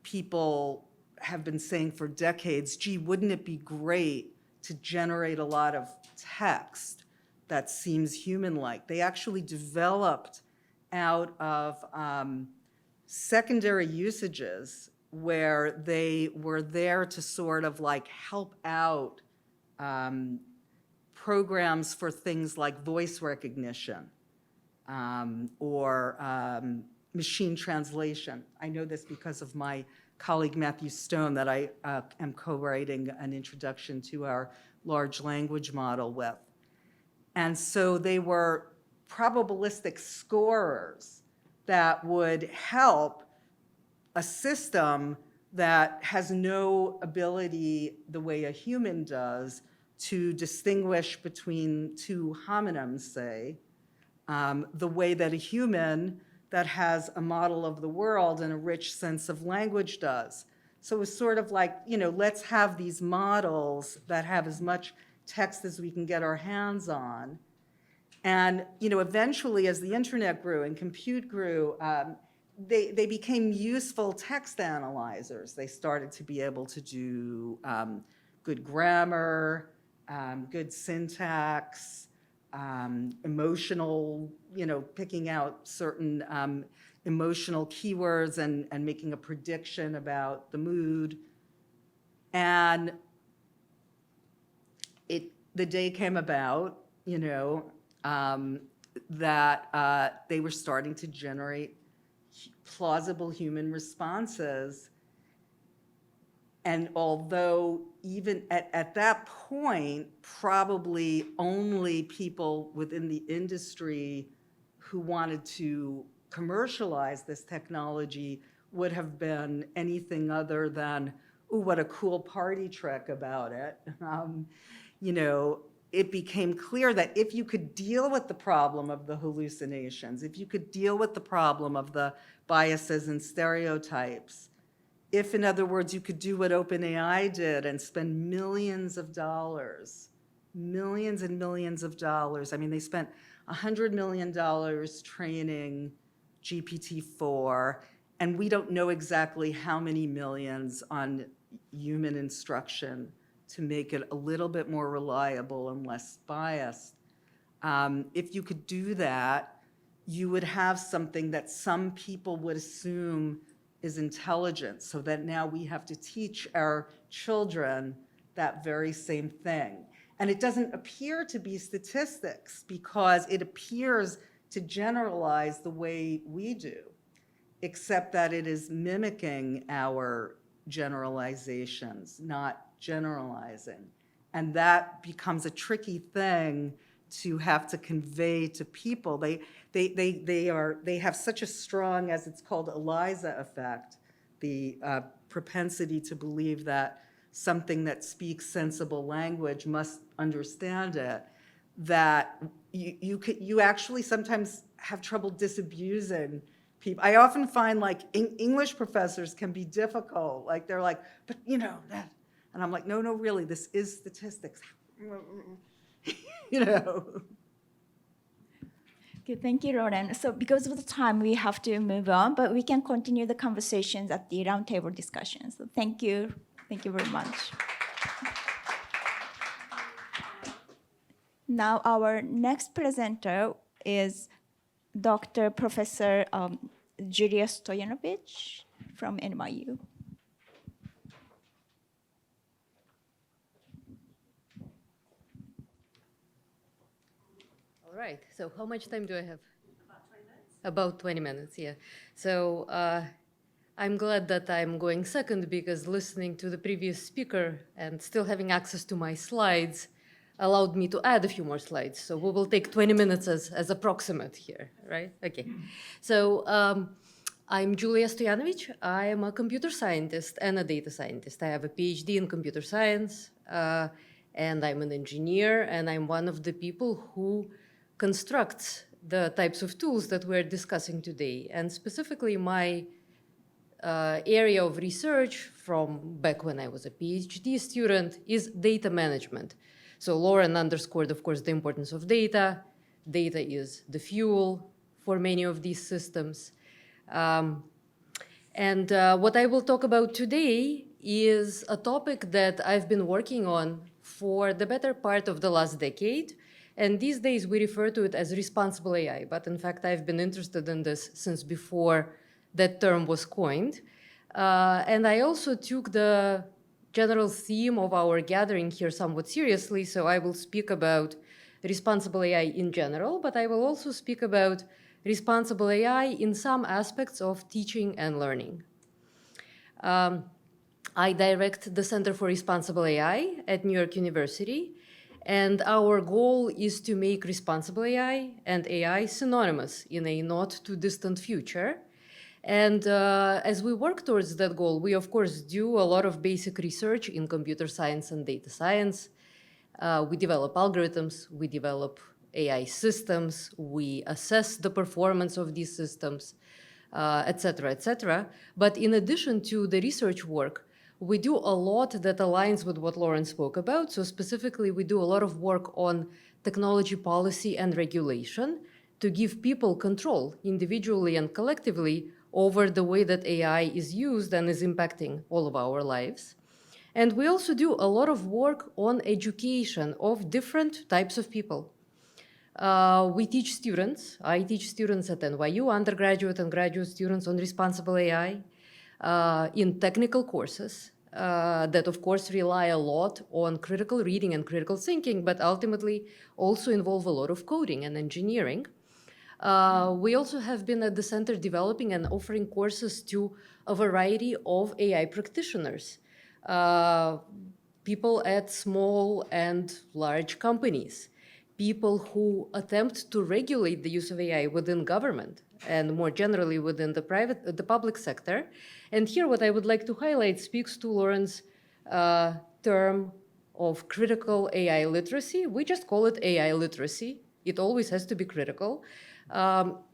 S3: people have been saying for decades, gee, wouldn't it be great to generate a lot of text that seems human-like? They actually developed out of secondary usages where they were there to sort of like help out programs for things like voice recognition or machine translation. I know this because of my colleague Matthew Stone that I am co-writing an introduction to our large language model with. And so they were probabilistic scorers that would help a system that has no ability the way a human does to distinguish between two homonyms, say, the way that a human that has a model of the world and a rich sense of language does. So it's sort of like, you know, let's have these models that have as much text as we can get our hands on. And, you know, eventually as the internet grew and compute grew, they became useful text analyzers. They started to be able to do good grammar, good syntax, emotional, you know, picking out certain emotional keywords and making a prediction about the mood. And the day came about, you know, that they were starting to generate plausible human responses. And although even at that point, probably only people within the industry who wanted to commercialize this technology would have been anything other than, ooh, what a cool party trick about it. You know, it became clear that if you could deal with the problem of the hallucinations, if you could deal with the problem of the biases and stereotypes, if, in other words, you could do what OpenAI did and spend millions of dollars, millions and millions of dollars. I mean, they spent $100 million training GPT-4, and we don't know exactly how many millions on human instruction to make it a little bit more reliable and less biased. If you could do that, you would have something that some people would assume is intelligent, so that now we have to teach our children that very same thing. And it doesn't appear to be statistics because it appears to generalize the way we do, except that it is mimicking our generalizations, not generalizing. And that becomes a tricky thing to have to convey to people. They have such a strong, as it's called, ELIZA effect, the propensity to believe that something that speaks sensible language must understand it, that you actually sometimes have trouble disabusing people. I often find like English professors can be difficult. Like they're like, but you know that, and I'm like, no, really, this is statistics. You know.
S1: Okay, thank you, Lauren. So because of the time, we have to move on, but we can continue the conversations at the roundtable discussion. So thank you. Thank you very much. Now, our next presenter is Dr. Professor Julia Stoyanovich from NYU.
S6: All right, so how much time do I have? About 20 minutes, yeah. So I'm glad that I'm going second because listening to the previous speaker and still having access to my slides allowed me to add a few more slides. So we will take 20 minutes as approximate here, right? Okay. So I'm Julia Stoyanovich. I am a computer scientist and a data scientist. I have a PhD in computer science, and I'm an engineer, and I'm one of the people who constructs the types of tools that we're discussing today. And specifically, my area of research from back when I was a PhD student is data management. So Lauren underscored, of course, the importance of data. Data is the fuel for many of these systems. And what I will talk about today is a topic that I've been working on for the better part of the last decade. And these days we refer to it as responsible AI. But in fact, I've been interested in this since before that term was coined. And I also took the general theme of our gathering here somewhat seriously. So I will speak about responsible AI in general, but I will also speak about responsible AI in some aspects of teaching and learning. I direct the Center for Responsible AI at New York University, and our goal is to make responsible AI and AI synonymous in a not too distant future. And as we work towards that goal, we of course do a lot of basic research in computer science and data science. We develop algorithms, we develop AI systems, we assess the performance of these systems, et cetera, et cetera. But in addition to the research work, we do a lot that aligns with what Lauren spoke about. So specifically, we do a lot of work on technology policy and regulation to give people control individually and collectively over the way that AI is used and is impacting all of our lives. And we also do a lot of work on education of different types of people. We teach students. I teach students at NYU, undergraduate and graduate students on responsible AI in technical courses that, of course, rely a lot on critical reading and critical thinking, but ultimately also involve a lot of coding and engineering. We also have been at the center developing and offering courses to a variety of AI practitioners, people at small and large companies, people who attempt to regulate the use of AI within government and more generally within the public sector. And here what I would like to highlight speaks to Lauren's term of critical AI literacy. We just call it AI literacy. It always has to be critical.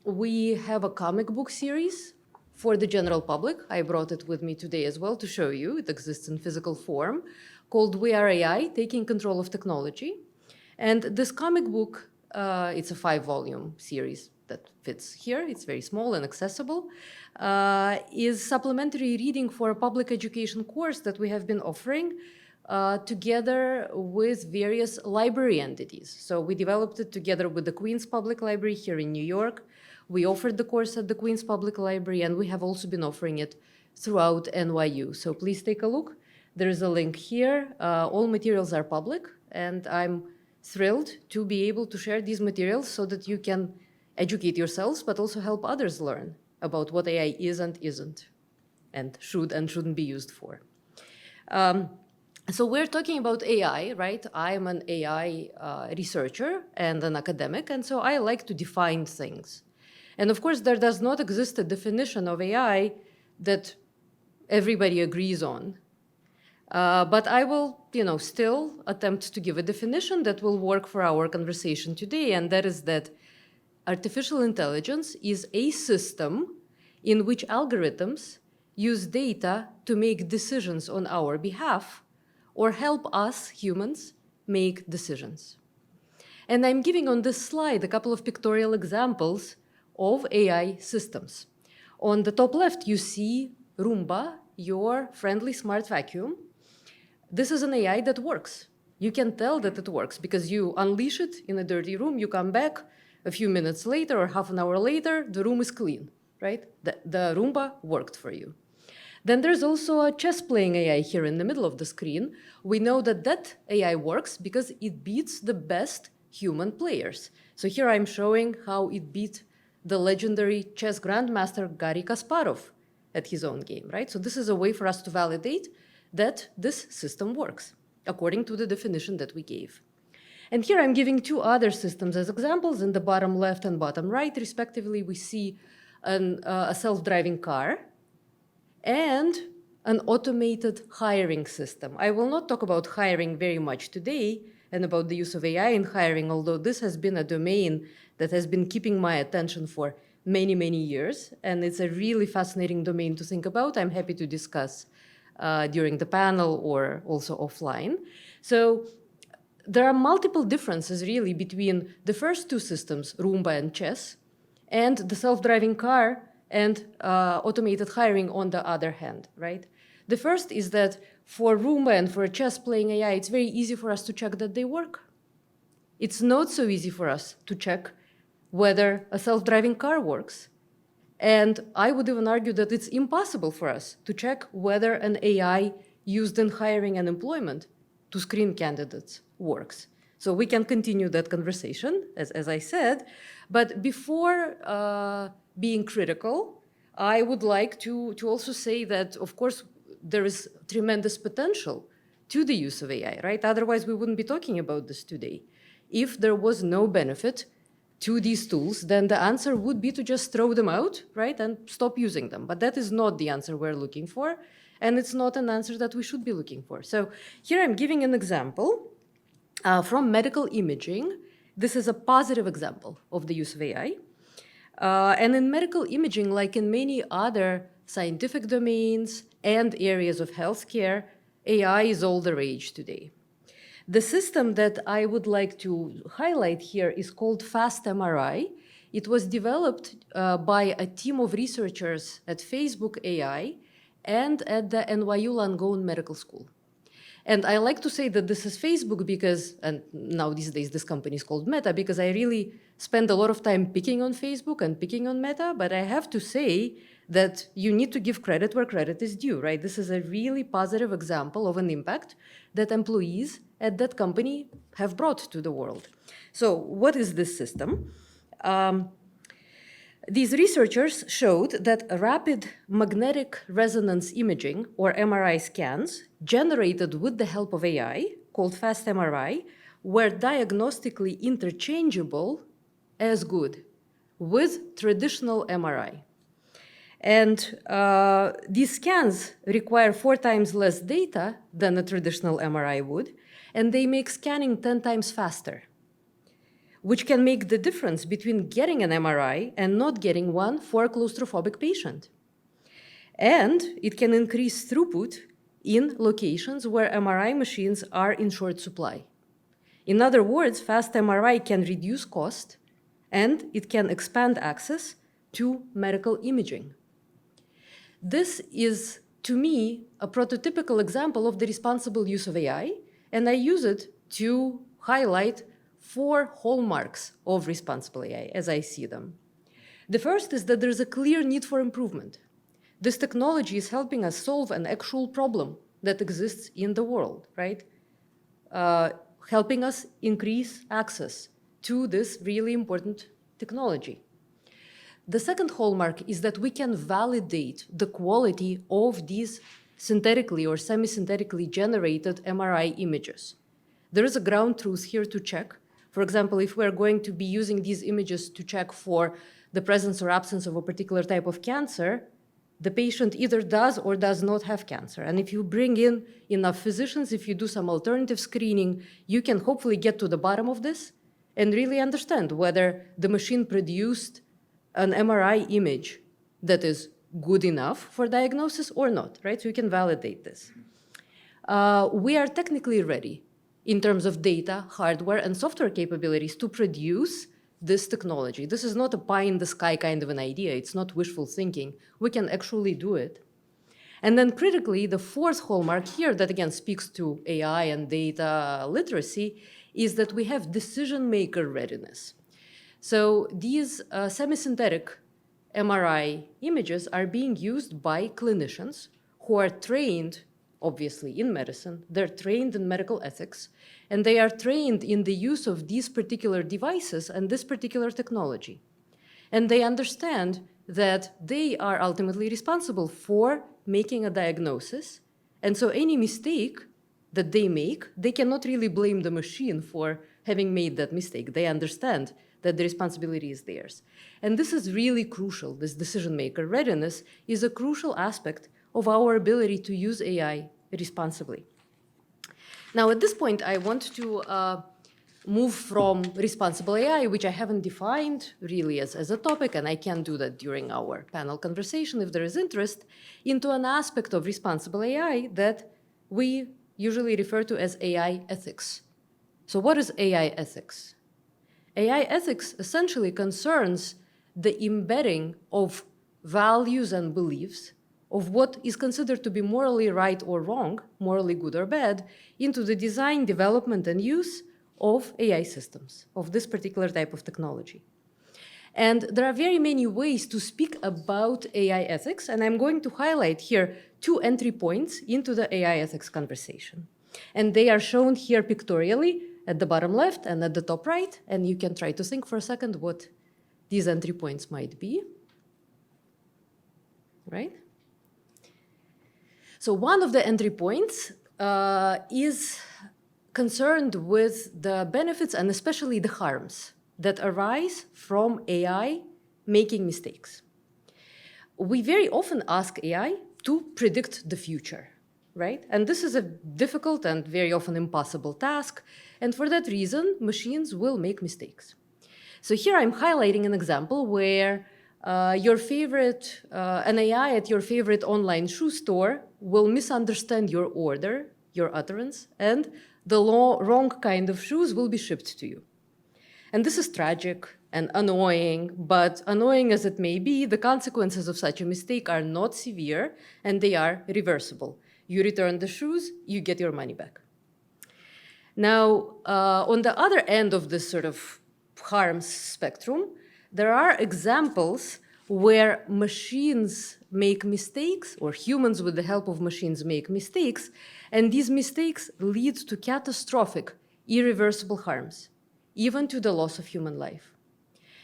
S6: We have a comic book series for the general public. I brought it with me today as well to show you. It exists in physical form, called We Are AI, Taking Control of Technology. And this comic book, it's a 5-volume series that fits here. It's very small and accessible, is supplementary reading for a public education course that we have been offering together with various library entities. So we developed it together with the Queens Public Library here in New York. We offered the course at the Queens Public Library, and we have also been offering it throughout NYU. So please take a look. There is a link here. All materials are public, and I'm thrilled to be able to share these materials so that you can educate yourselves, but also help others learn about what AI is and isn't, and should and shouldn't be used for. So we're talking about AI, right? I'm an AI researcher and an academic, and so I like to define things. And of course, there does not exist a definition of AI that everybody agrees on. But I will, still attempt to give a definition that will work for our conversation today, and that is that artificial intelligence is a system in which algorithms use data to make decisions on our behalf or help us, humans, make decisions. And I'm giving on this slide a couple of pictorial examples of AI systems. On the top left, you see Roomba, your friendly smart vacuum. This is an AI that works. You can tell that it works because you unleash it in a dirty room, you come back a few minutes later or half an hour later, the room is clean, right? The Roomba worked for you. Then there's also a chess-playing AI here in the middle of the screen. We know that that AI works because it beats the best human players. So here I'm showing how it beat the legendary chess grandmaster Garry Kasparov at his own game, right? So this is a way for us to validate that this system works, according to the definition that we gave. And here I'm giving two other systems as examples. In the bottom left and bottom right, respectively, we see a self-driving car and an automated hiring system. I will not talk about hiring very much today and about the use of AI in hiring, although this has been a domain that has been keeping my attention for many, many years. And it's a really fascinating domain to think about. I'm happy to discuss during the panel or also offline. So there are multiple differences really between the first two systems, Roomba and chess, and the self-driving car and automated hiring on the other hand, right? The first is that for Roomba and for chess-playing AI, it's very easy for us to check that they work. It's not so easy for us to check whether a self-driving car works. And I would even argue that it's impossible for us to check whether an AI used in hiring and employment to screen candidates works. So we can continue that conversation, as I said. But before being critical, I would like to also say that, of course, there is tremendous potential to the use of AI, right? Otherwise, we wouldn't be talking about this today. If there was no benefit to these tools, then the answer would be to just throw them out, right, and stop using them. But that is not the answer we're looking for, and it's not an answer that we should be looking for. So here I'm giving an example from medical imaging. This is a positive example of the use of AI. And in medical imaging, like in many other scientific domains and areas of healthcare, AI is all the rage today. The system that I would like to highlight here is called FastMRI. It was developed by a team of researchers at Facebook AI and at the NYU Langone Medical School. And I like to say that this is Facebook because, and now these days this company is called Meta, because I really spend a lot of time picking on Facebook and picking on Meta, but I have to say that you need to give credit where credit is due, right? This is a really positive example of an impact that employees at that company have brought to the world. So what is this system? These researchers showed that rapid magnetic resonance imaging, or MRI scans, generated with the help of AI, called FastMRI, were diagnostically interchangeable as good with traditional MRI. And these scans require 4 times less data than a traditional MRI would, and they make scanning 10 times faster, which can make the difference between getting an MRI and not getting one for a claustrophobic patient. And it can increase throughput in locations where MRI machines are in short supply. In other words, fast MRI can reduce cost and it can expand access to medical imaging. This is, to me, a prototypical example of the responsible use of AI, and I use it to highlight 4 hallmarks of responsible AI as I see them. The first is that there's a clear need for improvement. This technology is helping us solve an actual problem that exists in the world, right? Helping us increase access to this really important technology. The second hallmark is that we can validate the quality of these synthetically or semi-synthetically generated MRI images. There is a ground truth here to check. For example, if we're going to be using these images to check for the presence or absence of a particular type of cancer, the patient either does or does not have cancer. And if you bring in enough physicians, if you do some alternative screening, you can hopefully get to the bottom of this and really understand whether the machine produced an MRI image that is good enough for diagnosis or not, right? So you can validate this. We are technically ready in terms of data, hardware, and software capabilities to produce this technology. This is not a pie-in-the-sky kind of an idea. It's not wishful thinking. We can actually do it. And then critically, the fourth hallmark here that again speaks to AI and data literacy is that we have decision-maker readiness. So these semi-synthetic MRI images are being used by clinicians who are trained, obviously, in medicine. They're trained in medical ethics, and they are trained in the use of these particular devices and this particular technology. And they understand that they are ultimately responsible for making a diagnosis. And so any mistake that they make, they cannot really blame the machine for having made that mistake. They understand that the responsibility is theirs. And this is really crucial. This decision-maker readiness is a crucial aspect of our ability to use AI responsibly. Now, at this point, I want to move from responsible AI, which I haven't defined really as a topic, and I can do that during our panel conversation if there is interest, into an aspect of responsible AI that we usually refer to as AI ethics. So what is AI ethics? AI ethics essentially concerns the embedding of values and beliefs of what is considered to be morally right or wrong, morally good or bad, into the design, development, and use of AI systems, of this particular type of technology. And there are very many ways to speak about AI ethics, and I'm going to highlight here 2 entry points into the AI ethics conversation. And they are shown here pictorially at the bottom left and at the top right, and you can try to think for a second what these entry points might be, right? So one of the entry points is concerned with the benefits and especially the harms that arise from AI making mistakes. We very often ask AI to predict the future, right? And this is a difficult and very often impossible task. And for that reason, machines will make mistakes. So here I'm highlighting an example where an AI at your favorite online shoe store will misunderstand your order, your utterance, and the wrong kind of shoes will be shipped to you. And this is tragic and annoying, but annoying as it may be, the consequences of such a mistake are not severe and they are reversible. You return the shoes, you get your money back. Now, on the other end of this sort of harms spectrum, there are examples where machines make mistakes, or humans with the help of machines make mistakes, and these mistakes lead to catastrophic, irreversible harms, even to the loss of human life.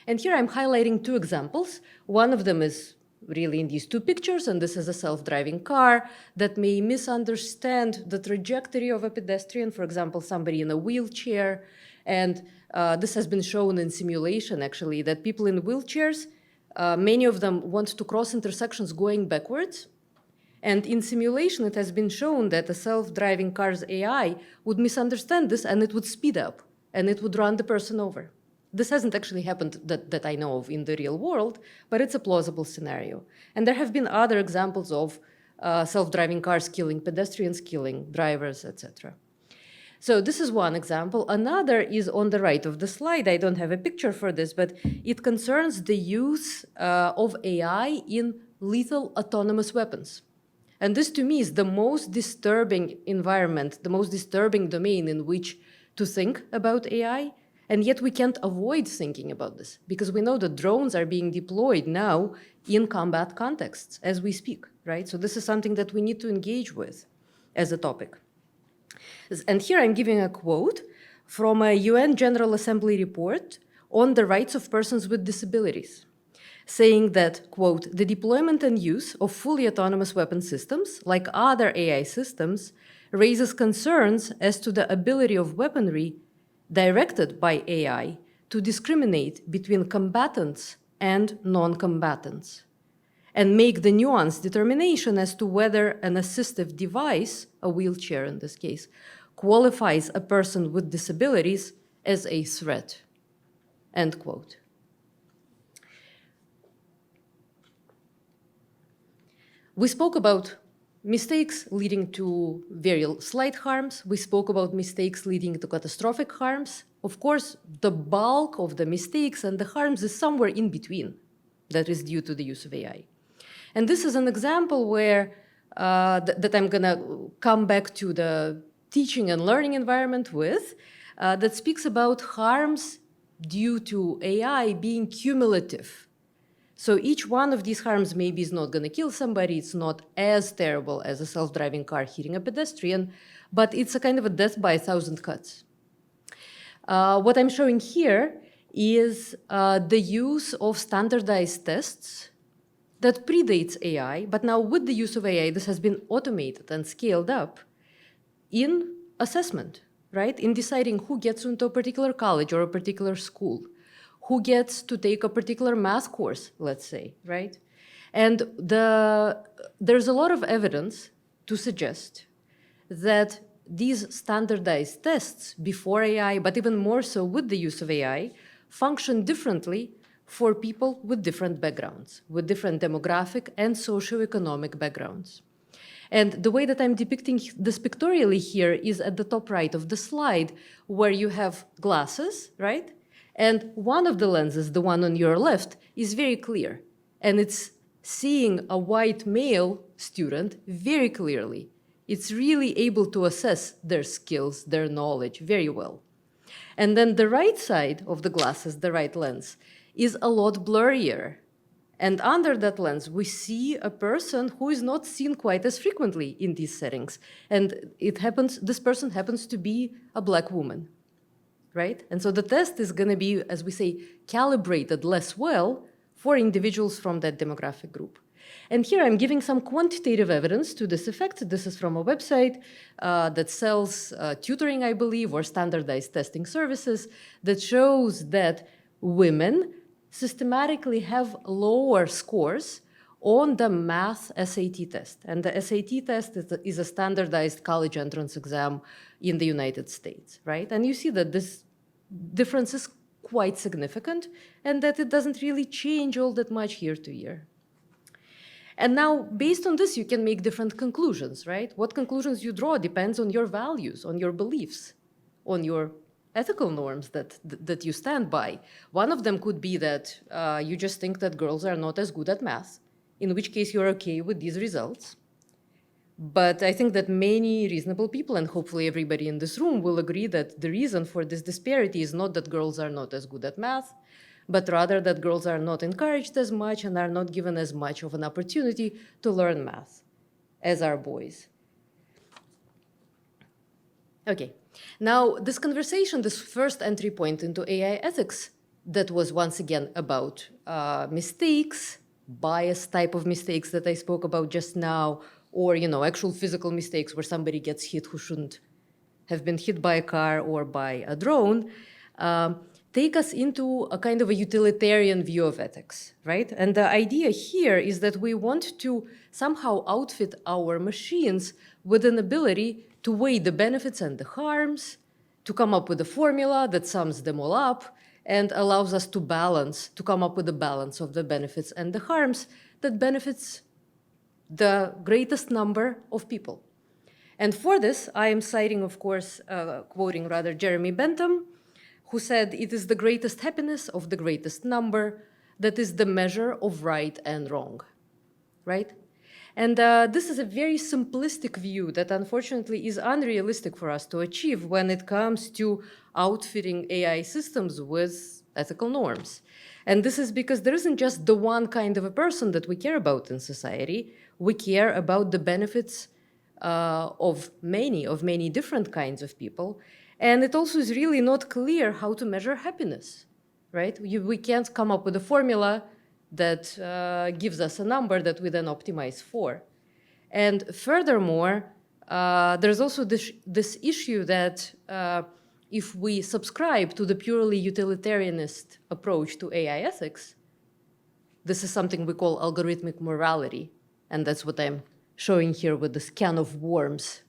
S6: And here I'm highlighting 2 examples. One of them is really in these 2 pictures, and this is a self-driving car that may misunderstand the trajectory of a pedestrian, for example, somebody in a wheelchair. And this has been shown in simulation, actually, that people in wheelchairs, many of them want to cross intersections going backwards. And in simulation, it has been shown that a self-driving car's AI would misunderstand this and it would speed up and it would run the person over. This hasn't actually happened that I know of in the real world, but it's a plausible scenario. And there have been other examples of self-driving cars killing pedestrians, killing drivers, etc. So this is one example. Another is on the right of the slide. I don't have a picture for this, but it concerns the use of AI in lethal autonomous weapons. And this, to me, is the most disturbing environment, the most disturbing domain in which to think about AI. And yet we can't avoid thinking about this because we know that drones are being deployed now in combat contexts as we speak, right? So this is something that we need to engage with as a topic. And here I'm giving a quote from a UN General Assembly report on the rights of persons with disabilities. saying that, quote, the deployment and use of fully autonomous weapon systems, like other AI systems, raises concerns as to the ability of weaponry directed by AI to discriminate between combatants and non-combatants, and make the nuanced determination as to whether an assistive device, a wheelchair in this case, qualifies a person with disabilities as a threat, end quote. We spoke about mistakes leading to very slight harms. We spoke about mistakes leading to catastrophic harms. Of course, the bulk of the mistakes and the harms is somewhere in between that is due to the use of AI. And this is an example where that I'm gonna come back to the teaching and learning environment with, that speaks about harms due to AI being cumulative. So each one of these harms maybe is not gonna kill somebody, it's not as terrible as a self-driving car hitting a pedestrian, but it's a kind of a death by 1,000 cuts. What I'm showing here is the use of standardized tests that predates AI, but now with the use of AI, this has been automated and scaled up in assessment, right? In deciding who gets into a particular college or a particular school, who gets to take a particular math course, let's say, right? And there's a lot of evidence to suggest that these standardized tests before AI, but even more so with the use of AI, function differently for people with different backgrounds, with different demographic and socioeconomic backgrounds. And the way that I'm depicting this pictorially here is at the top right of the slide, where you have glasses, right? And one of the lenses, the one on your left, is very clear. And it's seeing a white male student very clearly. It's really able to assess their skills, their knowledge very well. And then the right side of the glasses, the right lens, is a lot blurrier. And under that lens, we see a person who is not seen quite as frequently in these settings. And this person happens to be a Black woman, right? And so the test is gonna be, as we say, calibrated less well for individuals from that demographic group. And here I'm giving some quantitative evidence to this effect. This is from a website that sells tutoring, I believe, or standardized testing services that shows that women systematically have lower scores on the math SAT test. And the SAT test is a standardized college entrance exam in the United States, right? And you see that this difference is quite significant and that it doesn't really change all that much year to year. And now, based on this, you can make different conclusions, right? What conclusions you draw depends on your values, on your beliefs, on your ethical norms that you stand by. One of them could be that you just think that girls are not as good at math, in which case you're okay with these results. But I think that many reasonable people, and hopefully everybody in this room, will agree that the reason for this disparity is not that girls are not as good at math, but rather that girls are not encouraged as much and are not given as much of an opportunity to learn math as are boys. Okay, now this conversation, this first entry point into AI ethics that was once again about mistakes, bias type of mistakes that I spoke about just now, or actual physical mistakes where somebody gets hit who shouldn't have been hit by a car or by a drone, take us into a kind of a utilitarian view of ethics, right? And the idea here is that we want to somehow outfit our machines with an ability to weigh the benefits and the harms, to come up with a formula that sums them all up and allows us to come up with a balance of the benefits and the harms that benefits the greatest number of people. And for this, I am citing, of course, quoting rather Jeremy Bentham, who said, "It is the greatest happiness of the greatest number that is the measure of right and wrong," right? And this is a very simplistic view that unfortunately is unrealistic for us to achieve when it comes to outfitting AI systems with ethical norms. And this is because there isn't just the one kind of a person that we care about in society. We care about the benefits of many different kinds of people. And it also is really not clear how to measure happiness, right? We can't come up with a formula that gives us a number that we then optimize for. And furthermore, there's also this issue that if we subscribe to the purely utilitarianist approach to AI ethics, this is something we call algorithmic morality. And that's what I'm showing here with this can of worms.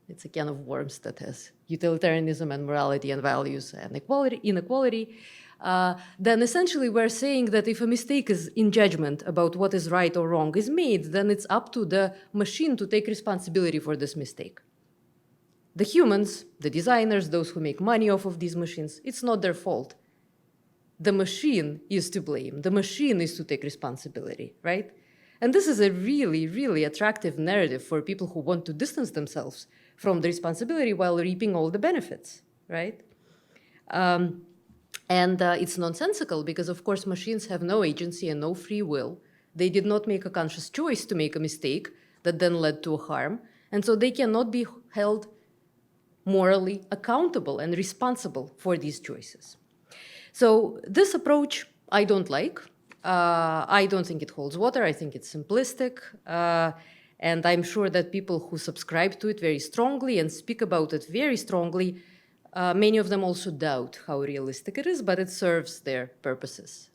S6: It's a can of worms that has utilitarianism and morality and values and inequality. Then essentially we're saying that if a mistake is in judgment about what is right or wrong is made, then it's up to the machine to take responsibility for this mistake. The humans, the designers, those who make money off of these machines, it's not their fault. The machine is to blame. The machine is to take responsibility, right? And this is a really, really attractive narrative for people who want to distance themselves from the responsibility while reaping all the benefits, right? And it's nonsensical because, of course, machines have no agency and no free will. They did not make a conscious choice to make a mistake that then led to a harm. And so they cannot be held morally accountable and responsible for these choices. So this approach I don't like. I don't think it holds water. I think it's simplistic. And I'm sure that people who subscribe to it very strongly and speak about it very strongly, many of them also doubt how realistic it is, but it serves their purposes.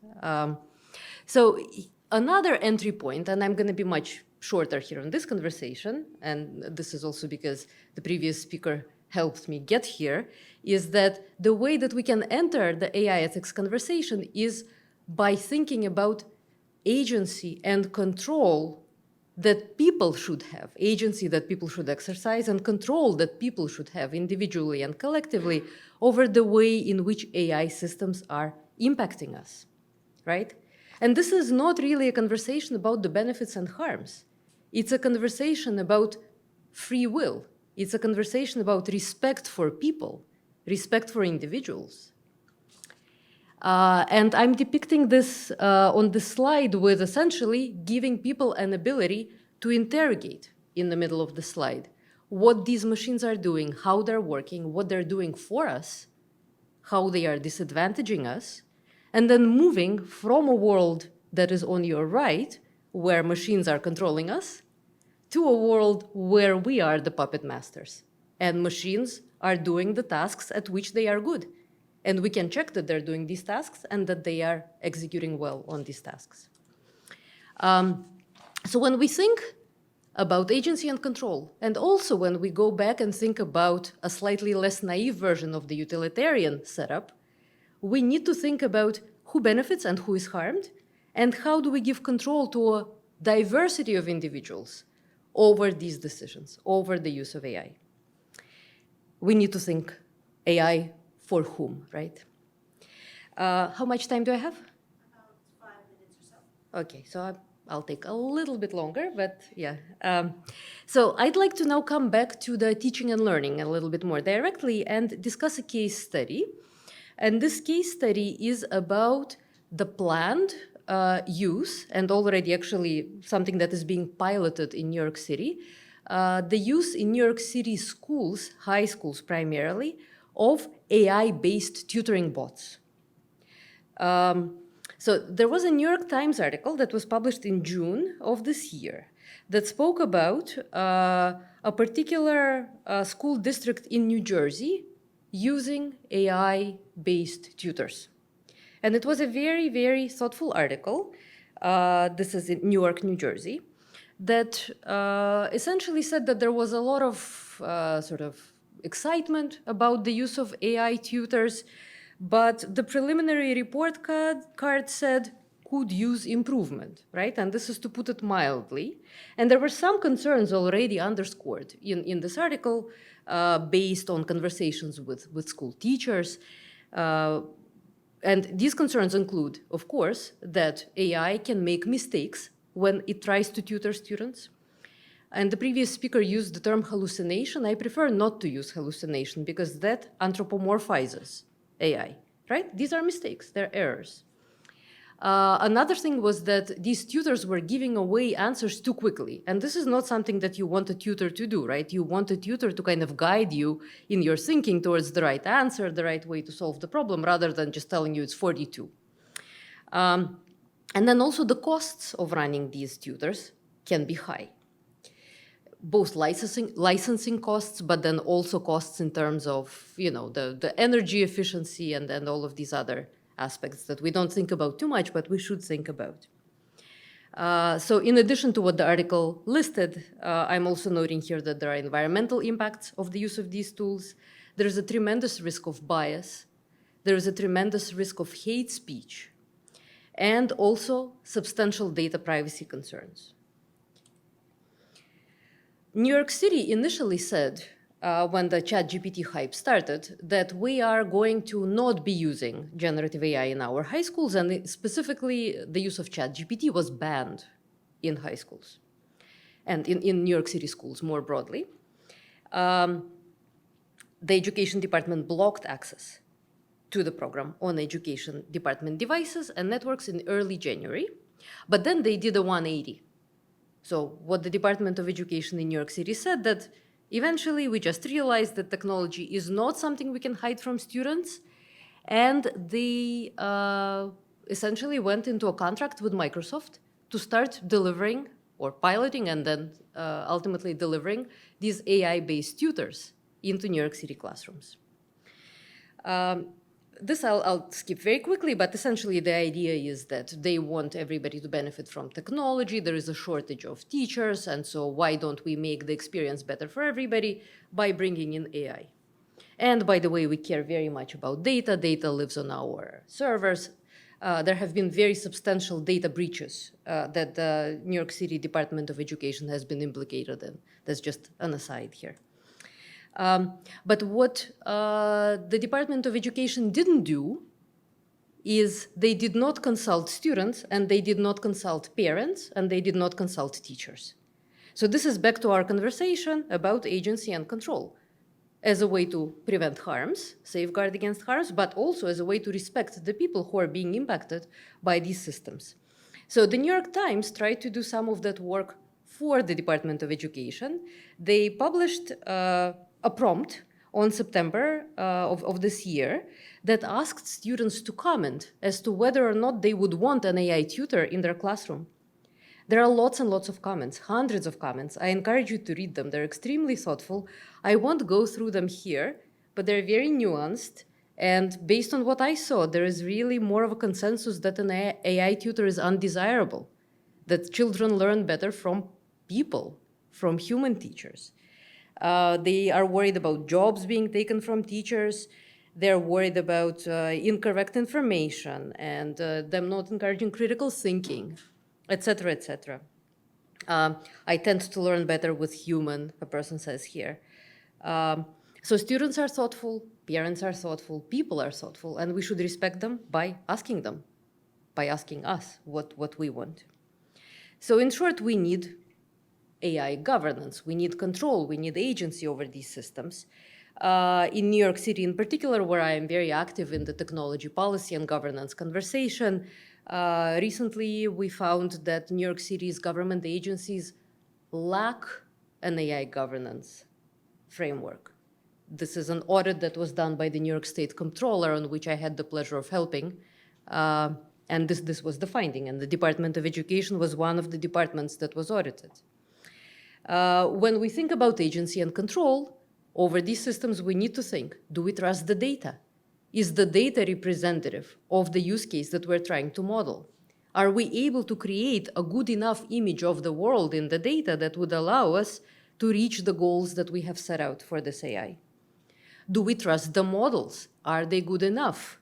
S6: So another entry point, and I'm going to be much shorter here on this conversation, and this is also because the previous speaker helped me get here, is that the way that we can enter the AI ethics conversation is by thinking about agency and control that people should have, agency that people should exercise, and control that people should have individually and collectively over the way in which AI systems are impacting us, right? And this is not really a conversation about the benefits and harms. It's a conversation about free will. It's a conversation about respect for people, respect for individuals. And I'm depicting this on the slide with essentially giving people an ability to interrogate in the middle of the slide what these machines are doing, how they're working, what they're doing for us, how they are disadvantaging us, and then moving from a world that is on your right, where machines are controlling us, to a world where we are the puppet masters, and machines are doing the tasks at which they are good. And we can check that they're doing these tasks and that they are executing well on these tasks. So when we think about agency and control, and also when we go back and think about a slightly less naive version of the utilitarian setup, we need to think about who benefits and who is harmed, and how do we give control to a diversity of individuals over these decisions, over the use of AI. We need to think AI for whom, right? How much time do I have?
S2: About 5 minutes or so.
S6: Okay, so I'll take a little bit longer, but yeah. So I'd like to now come back to the teaching and learning a little bit more directly and discuss a case study. And this case study is about the planned use, and already actually something that is being piloted in New York City, the use in New York City schools, high schools primarily, of AI-based tutoring bots. So there was a New York Times article that was published in June of this year that spoke about a particular school district in New Jersey using AI-based tutors. And it was a very, very thoughtful article. This is in Newark, New Jersey, that essentially said that there was a lot of sort of excitement about the use of AI tutors, but the preliminary report card said could use improvement, right? And this is to put it mildly. And there were some concerns already underscored in this article based on conversations with school teachers. And these concerns include, of course, that AI can make mistakes when it tries to tutor students. And the previous speaker used the term hallucination. I prefer not to use hallucination because that anthropomorphizes AI, right? These are mistakes, they're errors. Another thing was that these tutors were giving away answers too quickly. And this is not something that you want a tutor to do, right? You want a tutor to kind of guide you in your thinking towards the right answer, the right way to solve the problem, rather than just telling you it's 42. And then also the costs of running these tutors can be high. Both licensing costs, but then also costs in terms of, the energy efficiency and all of these other aspects that we don't think about too much, but we should think about. So in addition to what the article listed, I'm also noting here that there are environmental impacts of the use of these tools. There is a tremendous risk of bias. There is a tremendous risk of hate speech, and also substantial data privacy concerns. New York City initially said, when the ChatGPT hype started, that we are going to not be using generative AI in our high schools, and specifically the use of ChatGPT was banned in high schools and in New York City schools more broadly. The Education Department blocked access to the program on Education Department devices and networks in early January, but then they did a 180. So what the Department of Education in New York City said that eventually we just realized that technology is not something we can hide from students, and they essentially went into a contract with Microsoft to start delivering or piloting and then ultimately delivering these AI-based tutors into New York City classrooms. This I'll skip very quickly, but essentially the idea is that they want everybody to benefit from technology. There is a shortage of teachers, and so why don't we make the experience better for everybody by bringing in AI? And by the way, we care very much about data. Data lives on our servers. There have been very substantial data breaches that the New York City Department of Education has been implicated in. That's just an aside here. But what the Department of Education didn't do is they did not consult students, and they did not consult parents, and they did not consult teachers. So this is back to our conversation about agency and control as a way to prevent harms, safeguard against harms, but also as a way to respect the people who are being impacted by these systems. So the New York Times tried to do some of that work for the Department of Education. They published a prompt on September of this year that asked students to comment as to whether or not they would want an AI tutor in their classroom. There are lots and lots of comments, hundreds of comments. I encourage you to read them. They're extremely thoughtful. I won't go through them here, but they're very nuanced. And based on what I saw, there is really more of a consensus that an AI tutor is undesirable, that children learn better from people, from human teachers. They are worried about jobs being taken from teachers. They're worried about incorrect information and them not encouraging critical thinking, et cetera, et cetera. I tend to learn better with human, a person says here. So students are thoughtful, parents are thoughtful, people are thoughtful, and we should respect them, by asking us what we want. So in short, we need AI governance, we need control, we need agency over these systems. In New York City in particular, where I am very active in the technology policy and governance conversation, recently we found that New York City's government agencies lack an AI governance framework. This is an audit that was done by the New York State Comptroller, on which I had the pleasure of helping. And this was the finding, and the Department of Education was one of the departments that was audited. When we think about agency and control over these systems, we need to think, do we trust the data? Is the data representative of the use case that we're trying to model? Are we able to create a good enough image of the world in the data that would allow us to reach the goals that we have set out for this AI? Do we trust the models? Are they good enough?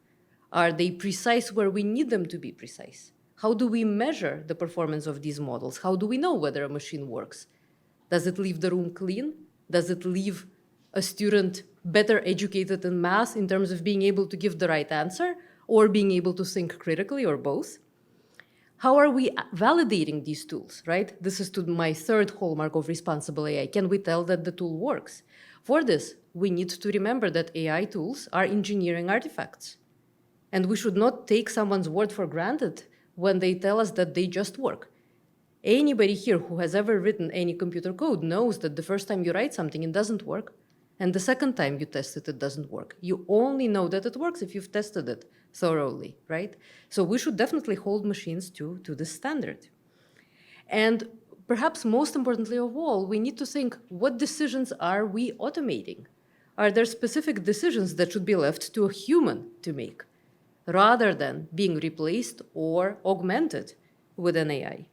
S6: Are they precise where we need them to be precise? How do we measure the performance of these models? How do we know whether a machine works? Does it leave the room clean? Does it leave a student better educated in math in terms of being able to give the right answer or being able to think critically, or both? How are we validating these tools, right? This is to my third hallmark of responsible AI. Can we tell that the tool works? For this, we need to remember that AI tools are engineering artifacts. And we should not take someone's word for granted when they tell us that they just work. Anybody here who has ever written any computer code knows that the first time you write something, it doesn't work. And the second time you test it, it doesn't work. You only know that it works if you've tested it thoroughly, right? So we should definitely hold machines to this standard. And perhaps most importantly of all, we need to think, what decisions are we automating? Are there specific decisions that should be left to a human to make, rather than being replaced or augmented with an AI?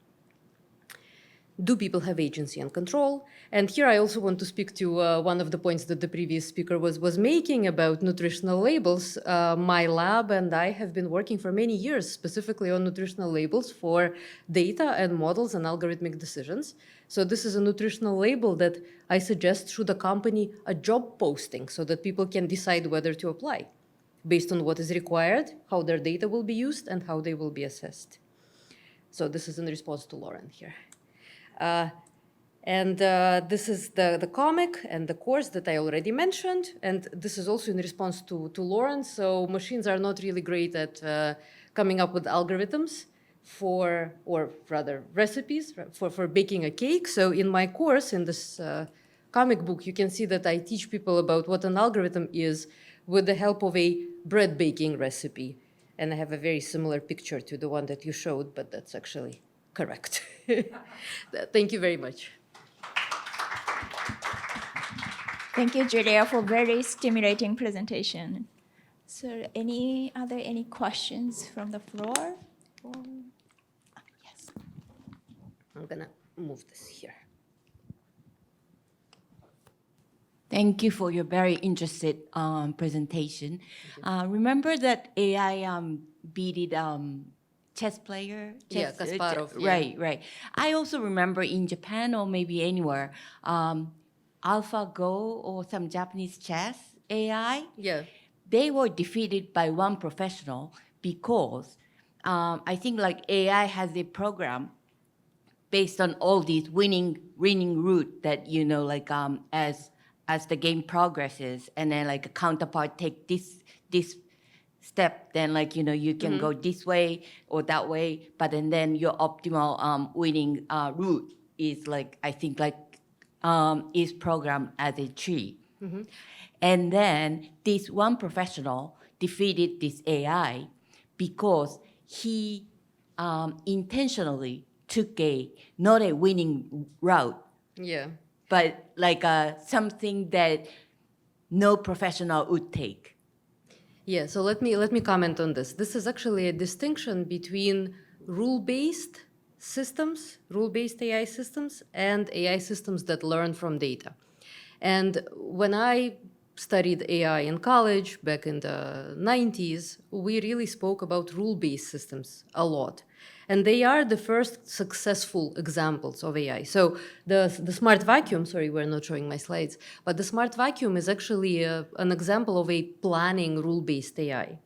S6: Do people have agency and control? And here I also want to speak to one of the points that the previous speaker was making about nutritional labels. My lab and I have been working for many years specifically on nutritional labels for data and models and algorithmic decisions. So this is a nutritional label that I suggest should accompany a job posting so that people can decide whether to apply based on what is required, how their data will be used, and how they will be assessed. So this is in response to Lauren here. This is the comic and the course that I already mentioned. And this is also in response to Lauren. So machines are not really great at coming up with algorithms for, or rather recipes for baking a cake. So in my course, in this comic book, you can see that I teach people about what an algorithm is with the help of a bread baking recipe. And I have a very similar picture to the one that you showed, but that's actually correct. Thank you very much.
S1: Thank you, Julia, for very stimulating presentation. So any questions from the floor? Yes.
S6: I'm gonna move this here.
S7: Thank you for your very interested presentation. Remember that AI beat chess player?
S6: Yeah, Kasparov. Yeah.
S7: Right, right. I also remember in Japan or maybe anywhere, AlphaGo or some Japanese chess AI,
S6: Yeah.
S7: they were defeated by one professional because I think like AI has a program based on all these winning route that, you know, like as the game progresses and then like a counterpart take this step, then like, you know, you can go this way or that way, but then your optimal winning route is like, I think like is programmed as a tree. And then this one professional defeated this AI because he intentionally took not a winning route,
S6: Yeah.
S7: but like something that no professional would take.
S6: Yeah, so let me comment on this. This is actually a distinction between rule-based systems, rule-based AI systems, and AI systems that learn from data. And when I studied AI in college back in the 90s, we really spoke about rule-based systems a lot. And they are the first successful examples of AI. So the smart vacuum, sorry, we're not showing my slides, but the smart vacuum is actually an example of a planning rule-based AI.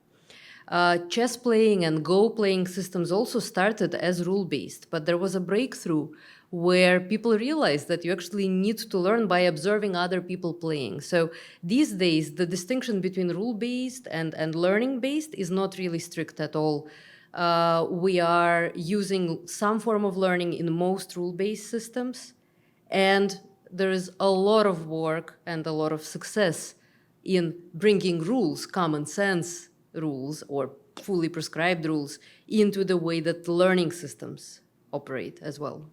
S6: Chess playing and Go playing systems also started as rule-based, but there was a breakthrough where people realized that you actually need to learn by observing other people playing. So these days, the distinction between rule-based and learning-based is not really strict at all. We are using some form of learning in most rule-based systems, and there is a lot of work and a lot of success in bringing rules, common sense rules or fully prescribed rules, into the way that learning systems operate as well.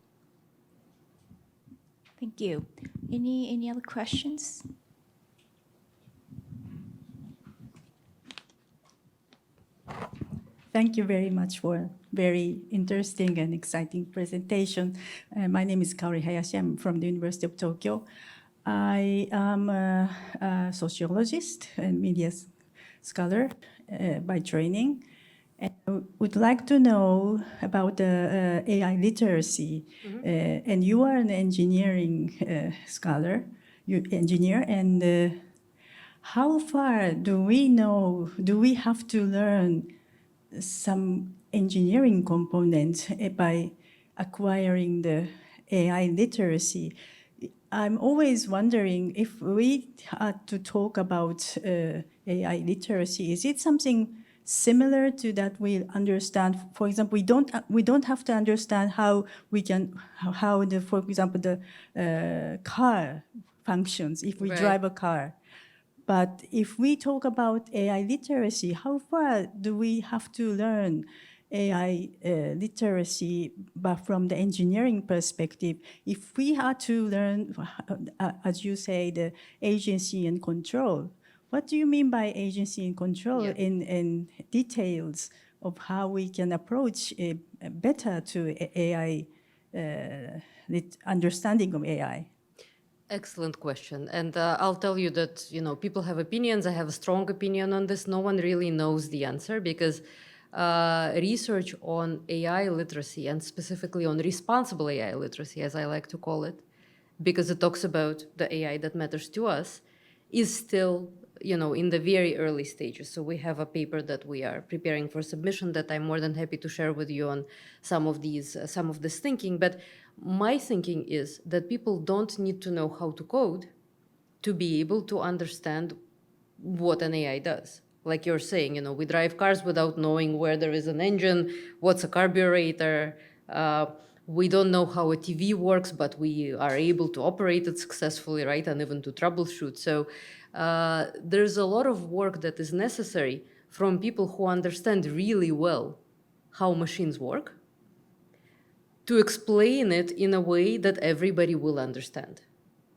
S1: Thank you. Any other questions?
S8: Thank you very much for very interesting and exciting presentation. My name is Kaori Hayashi. I'm from the University of Tokyo. I am a sociologist and media scholar by training. And I would like to know about the AI literacy. And you are an engineering scholar, engineer, and how far do we have to learn some engineering components by acquiring the AI literacy? I'm always wondering if we had to talk about AI literacy, is it something similar to that we understand? For example, we don't have to understand how for example, the car functions if we
S6: Right.
S8: drive a car. But if we talk about AI literacy, how far do we have to learn AI literacy, but from the engineering perspective? If we are to learn, as you say, the agency and control, what do you mean by agency and control in details of how we can approach better to AI, understanding of AI?
S6: Excellent question. And I'll tell you that, people have opinions. I have a strong opinion on this. No one really knows the answer because research on AI literacy, and specifically on responsible AI literacy, as I like to call it, because it talks about the AI that matters to us, is still in the very early stages. So we have a paper that we are preparing for submission that I'm more than happy to share with you on some of this thinking. But my thinking is that people don't need to know how to code to be able to understand what an AI does. Like you're saying, we drive cars without knowing where there is an engine, what's a carburetor. We don't know how a TV works, but we are able to operate it successfully, right? And even to troubleshoot. So there's a lot of work that is necessary from people who understand really well how machines work to explain it in a way that everybody will understand,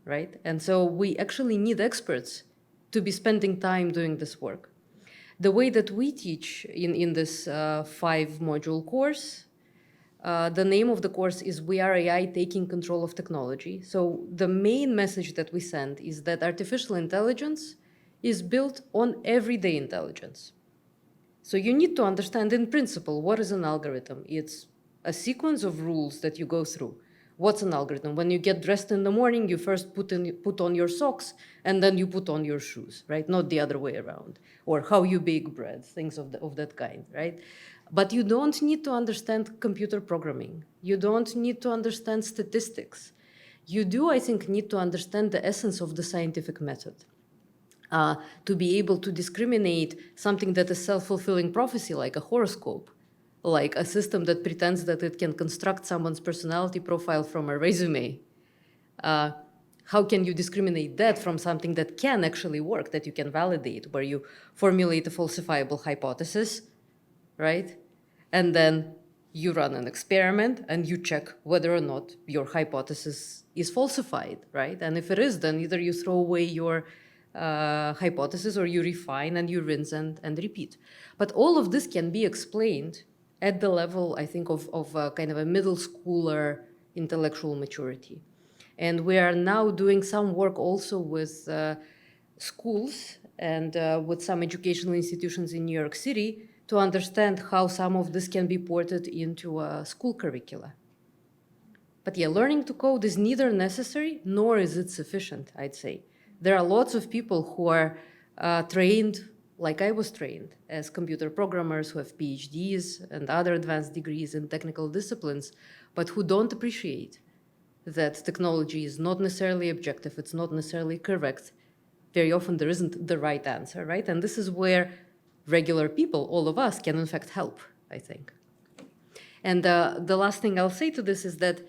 S6: right? And so we actually need experts to be spending time doing this work. The way that we teach in this 5-module course, the name of the course is We Are AI Taking Control of Technology. So the main message that we send is that artificial intelligence is built on everyday intelligence. So you need to understand in principle what is an algorithm. It's a sequence of rules that you go through. What's an algorithm? When you get dressed in the morning, you first put on your socks and then you put on your shoes, right? Not the other way around. Or how you bake bread, things of that kind, right? But you don't need to understand computer programming. You don't need to understand statistics. You do, I think, need to understand the essence of the scientific method. To be able to discriminate something that is self-fulfilling prophecy, like a horoscope, like a system that pretends that it can construct someone's personality profile from a resume. How can you discriminate that from something that can actually work, that you can validate, where you formulate a falsifiable hypothesis, right? And then you run an experiment and you check whether or not your hypothesis is falsified, right? And if it is, then either you throw away your hypothesis or you refine and you rinse and repeat. But all of this can be explained at the level, I think, of kind of a middle schooler intellectual maturity. And we are now doing some work also with schools and with some educational institutions in New York City to understand how some of this can be ported into a school curricula. But yeah, learning to code is neither necessary nor is it sufficient, I'd say. There are lots of people who are trained like I was trained as computer programmers who have PhDs and other advanced degrees in technical disciplines, but who don't appreciate that technology is not necessarily objective, it's not necessarily correct. Very often there isn't the right answer, right? And this is where regular people, all of us, can in fact help, I think. And the last thing I'll say to this is that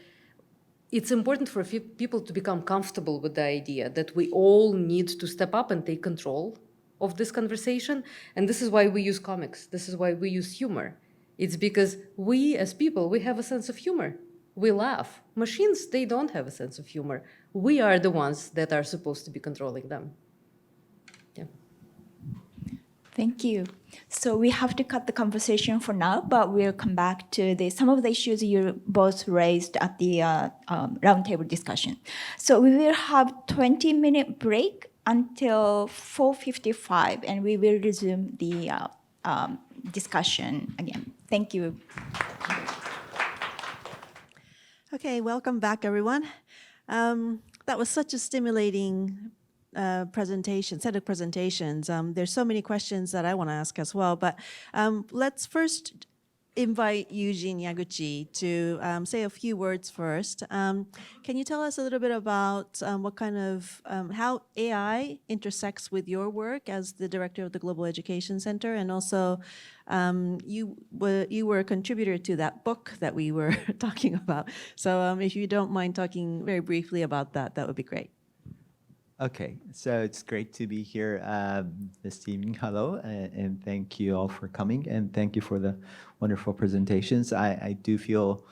S6: it's important for people to become comfortable with the idea that we all need to step up and take control of this conversation. And this is why we use comics. This is why we use humor. It's because we, as people, we have a sense of humor. We laugh. Machines, they don't have a sense of humor. We are the ones that are supposed to be controlling them. Yeah.
S1: Thank you. So we have to cut the conversation for now, but we'll come back to some of the issues you both raised at the roundtable discussion. So we will have 20-minute break until 4:55, and we will resume the discussion again. Thank you.
S2: Okay, welcome back, everyone. That was such a stimulating set of presentations. There's so many questions that I want to ask as well, but let's first invite Eugene Yaguchi to say a few words first. Can you tell us a little bit about what kind of, how AI intersects with your work as the director of the Global Education Center, and also you were a contributor to that book that we were talking about. So if you don't mind talking very briefly about that, that would be great.
S9: Okay, so it's great to be here this evening. Hello, and thank you all for coming, and thank you for the wonderful presentations. I do feel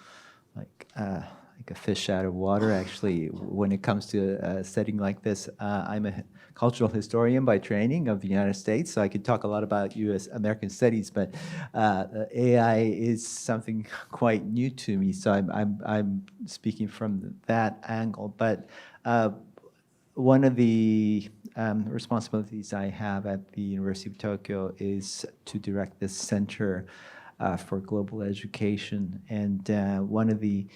S9: like a fish out of water, actually, when it comes to a setting like this. I'm a cultural historian by training of the United States, so I could talk a lot about U.S. American studies, but AI is something quite new to me, so I'm speaking from that angle. But one of the responsibilities I have at the University of Tokyo is to direct this Center for Global Education, and one of the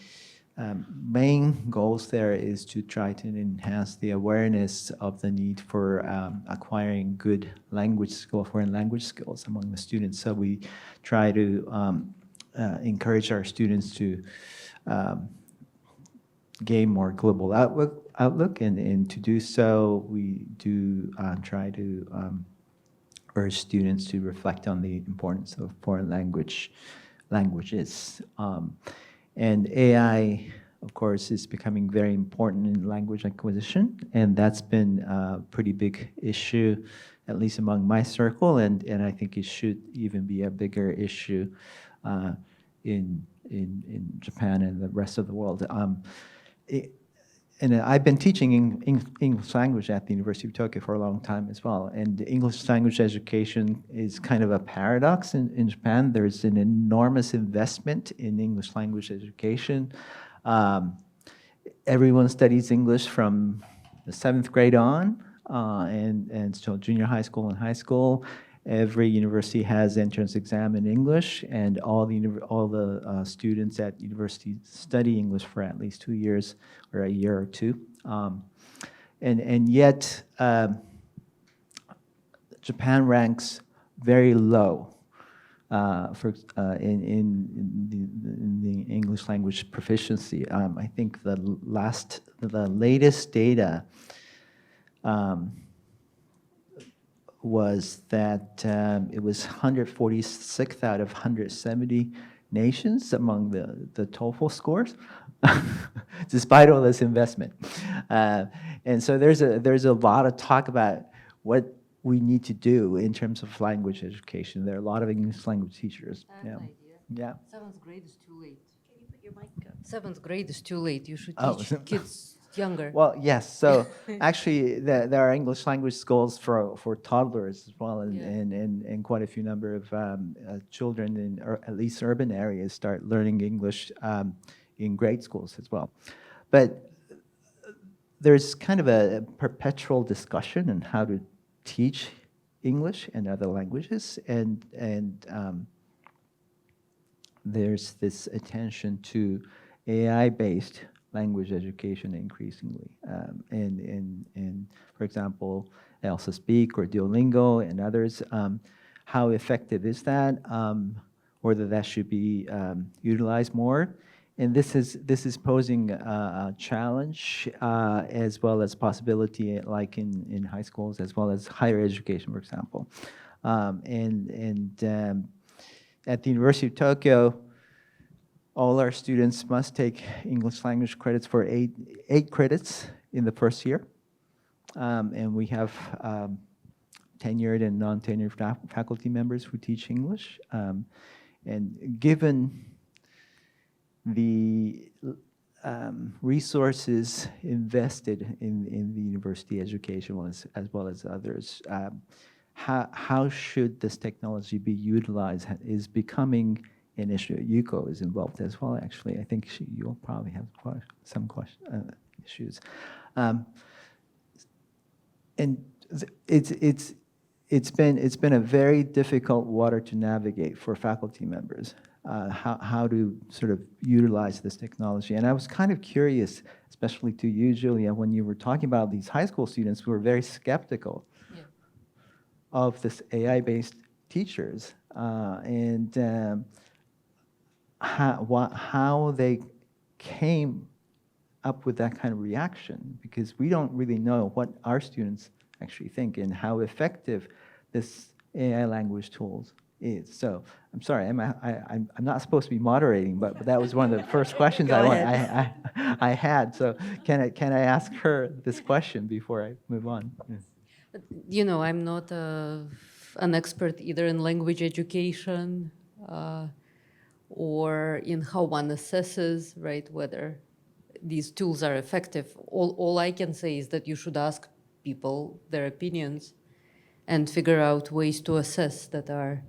S9: main goals there is to try to enhance the awareness of the need for acquiring good foreign language skills among the students. So we try to encourage our students to gain more global outlook, and to do so, we do try to urge students to reflect on the importance of foreign languages. And AI, of course, is becoming very important in language acquisition, and that's been a pretty big issue, at least among my circle, and I think it should even be a bigger issue in Japan and the rest of the world. And I've been teaching English language at the University of Tokyo for a long time as well. And English language education is kind of a paradox in Japan. There's an enormous investment in English language education. Everyone studies English from the 7th grade on, and so junior high school and high school. Every university has entrance exam in English, and all the students at university study English for at least 2 years or a year or two. And yet, Japan ranks very low in the English language proficiency. I think the latest data was that it was 146th out of 170 nations among the TOEFL scores, despite all this investment. And so there's a lot of talk about what we need to do in terms of language education. There are a lot of English language teachers.
S6: I have an
S9: Yeah.
S6: idea. 7th grade is too late.
S1: Can you put your mic up?
S6: 7th grade is too late. You should
S9: Oh.
S6: teach kids younger.
S9: Well, yes. So actually, there are English language schools for toddlers as well, and quite a few number of children in at least urban areas start learning English in grade schools as well. But there's kind of a perpetual discussion on how to teach English and other languages, and there's this attention to AI-based language education increasingly. And for example, I also Speak or Duolingo and others. How effective is that? Whether that should be utilized more. And this is posing a challenge as well as possibility, like in high schools as well as higher education, for example. At the University of Tokyo, all our students must take English language credits for eight credits in the first year. And we have tenured and non-tenured faculty members who teach English. And given the resources invested in the university education as well as others, how should this technology be utilized is becoming an issue. Yuko is involved as well, actually. I think you'll probably have some issues. And it's been a very difficult water to navigate for faculty members, how to sort of utilize this technology. And I was kind of curious, especially to you, Julia, when you were talking about these high school students who were very skeptical of this AI-based teachers, and how they came up with that kind of reaction, because we don't really know what our students actually think and how effective this AI language tools So I'm sorry, I'm not supposed to be moderating, but that was one of the first questions I had. So can I ask her this question before I move on? Yeah.
S6: You know, I'm not an expert either in language education or in how one assesses, right, whether these tools are effective. All I can say is that you should ask people their opinions and figure out ways to assess that are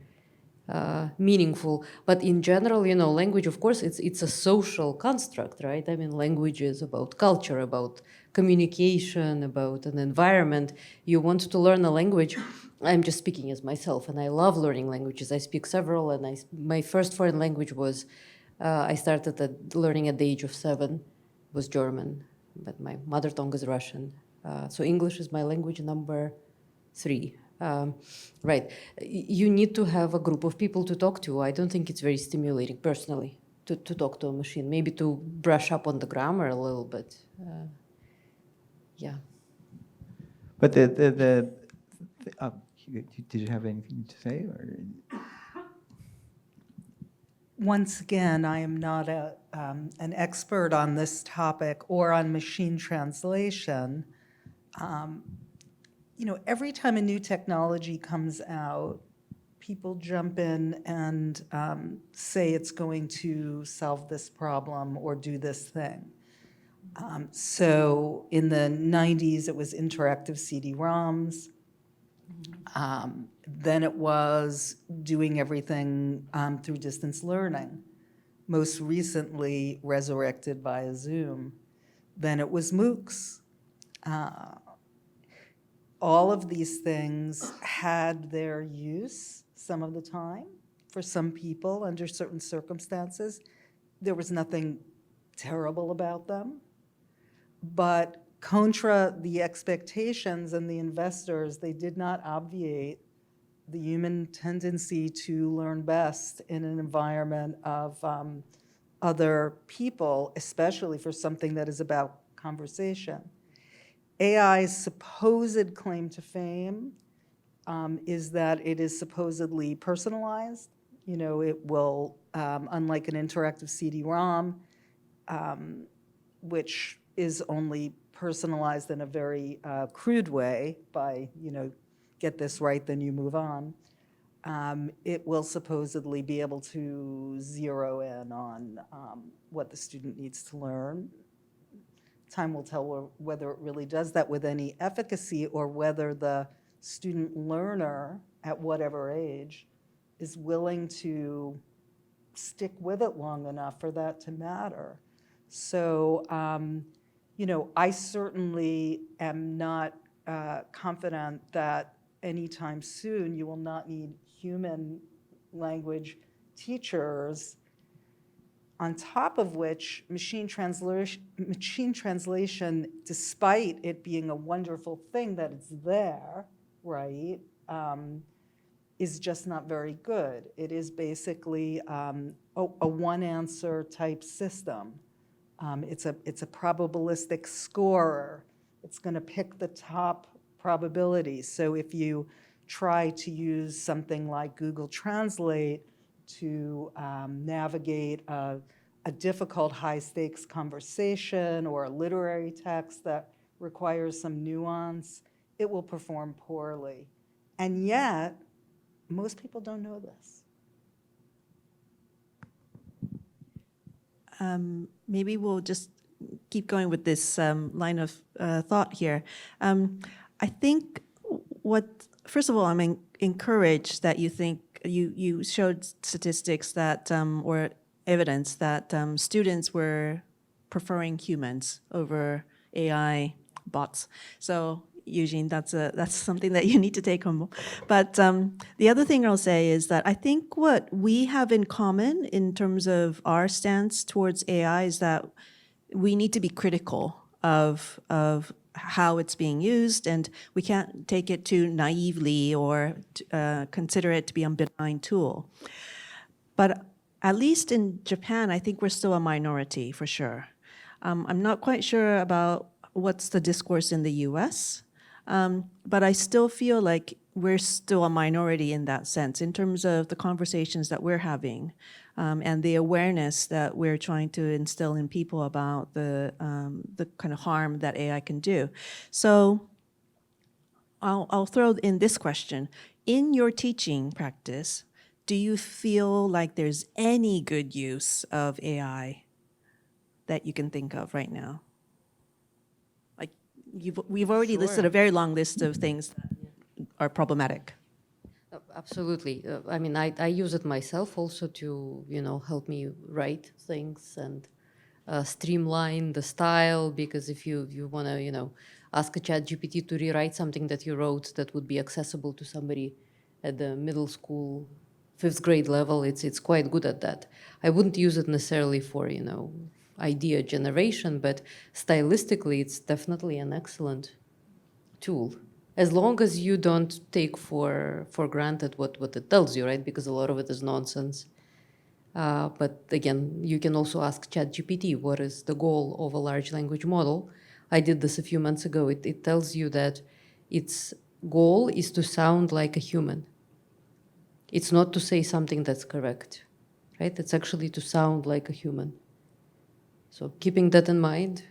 S6: meaningful. But in general, you know, language, of course, it's a social construct, right? I mean, language is about culture, about communication, about an environment. You want to learn a language. I'm just speaking as myself, and I love learning languages. I speak several, and my first foreign language was, I started learning at the age of 7, was German, but my mother tongue is Russian. So English is my language number 3. Right. You need to have a group of people to talk to. I don't think it's very stimulating, personally, to talk to a machine. Maybe to brush up on the grammar a little bit. Yeah.
S9: But did you have anything to say? Or?
S3: Once again, I am not an expert on this topic or on machine translation. You know, every time a new technology comes out, people jump in and say it's going to solve this problem or do this thing. So in the 90s, it was interactive CD-ROMs. Then it was doing everything through distance learning, most recently resurrected via Zoom. Then it was MOOCs. All of these things had their use some of the time for some people under certain circumstances. There was nothing terrible about them. But contra the expectations and the investors, they did not obviate the human tendency to learn best in an environment of other people, especially for something that is about conversation. AI's supposed claim to fame is that it is supposedly personalized. You know, it will, unlike an interactive CD-ROM, which is only personalized in a very crude way by, you know, get this right, then you move on. It will supposedly be able to zero in on what the student needs to learn. Time will tell whether it really does that with any efficacy or whether the student learner at whatever age is willing to stick with it long enough for that to matter. So, you know, I certainly am not confident that anytime soon you will not need human language teachers, on top of which machine translation, despite it being a wonderful thing that it's there, right, is just not very good. It is basically a one-answer type system. It's a probabilistic scorer. It's going to pick the top probabilities. So if you try to use something like Google Translate to navigate a difficult high-stakes conversation or a literary text that requires some nuance, it will perform poorly. And yet, most people don't know this.
S2: Maybe we'll just keep going with this line of thought here. I think first of all, I'm encouraged that you think you showed statistics that, or evidence that students were preferring humans over AI bots. So Eugene, that's something that you need to take home. But the other thing I'll say is that I think what we have in common in terms of our stance towards AI is that we need to be critical of how it's being used, and we can't take it too naively or consider it to be a benign tool. But at least in Japan, I think we're still a minority for sure. I'm not quite sure about what's the discourse in the US, but I still feel like we're still a minority in that sense, in terms of the conversations that we're having, and the awareness that we're trying to instill in people about the kind of harm that AI can do. So I'll throw in this question. In your teaching practice, do you feel like there's any good use of AI that you can think of right now? Like, we've already listed a very long list of things that are problematic.
S6: Absolutely. I mean, I use it myself also to, help me write things and streamline the style, because if you want to, ask a ChatGPT to rewrite something that you wrote that would be accessible to somebody at the middle school, 5th grade level, it's quite good at that. I wouldn't use it necessarily for, idea generation, but stylistically, it's definitely an excellent tool. As long as you don't take for granted what it tells you, right? Because a lot of it is nonsense. But again, you can also ask ChatGPT, what is the goal of a large language model? I did this a few months ago. It tells you that its goal is to sound like a human. It's not to say something that's correct, right? It's actually to sound like a human. So keeping that in mind.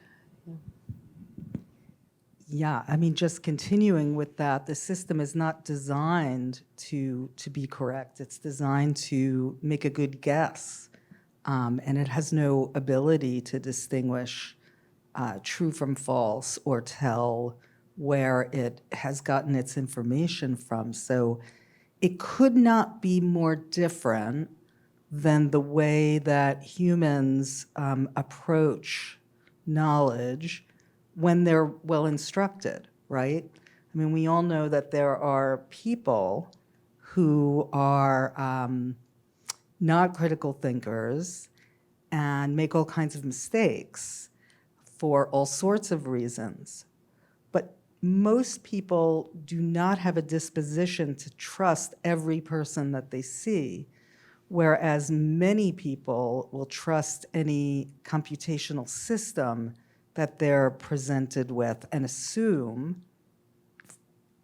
S3: Yeah, I mean, just continuing with that, the system is not designed to be correct. It's designed to make a good guess, and it has no ability to distinguish true from false or tell where it has gotten its information from. So it could not be more different than the way that humans approach knowledge when they're well instructed, right? I mean, we all know that there are people who are not critical thinkers and make all kinds of mistakes for all sorts of reasons. But most people do not have a disposition to trust every person that they see, whereas many people will trust any computational system that they're presented with and assume,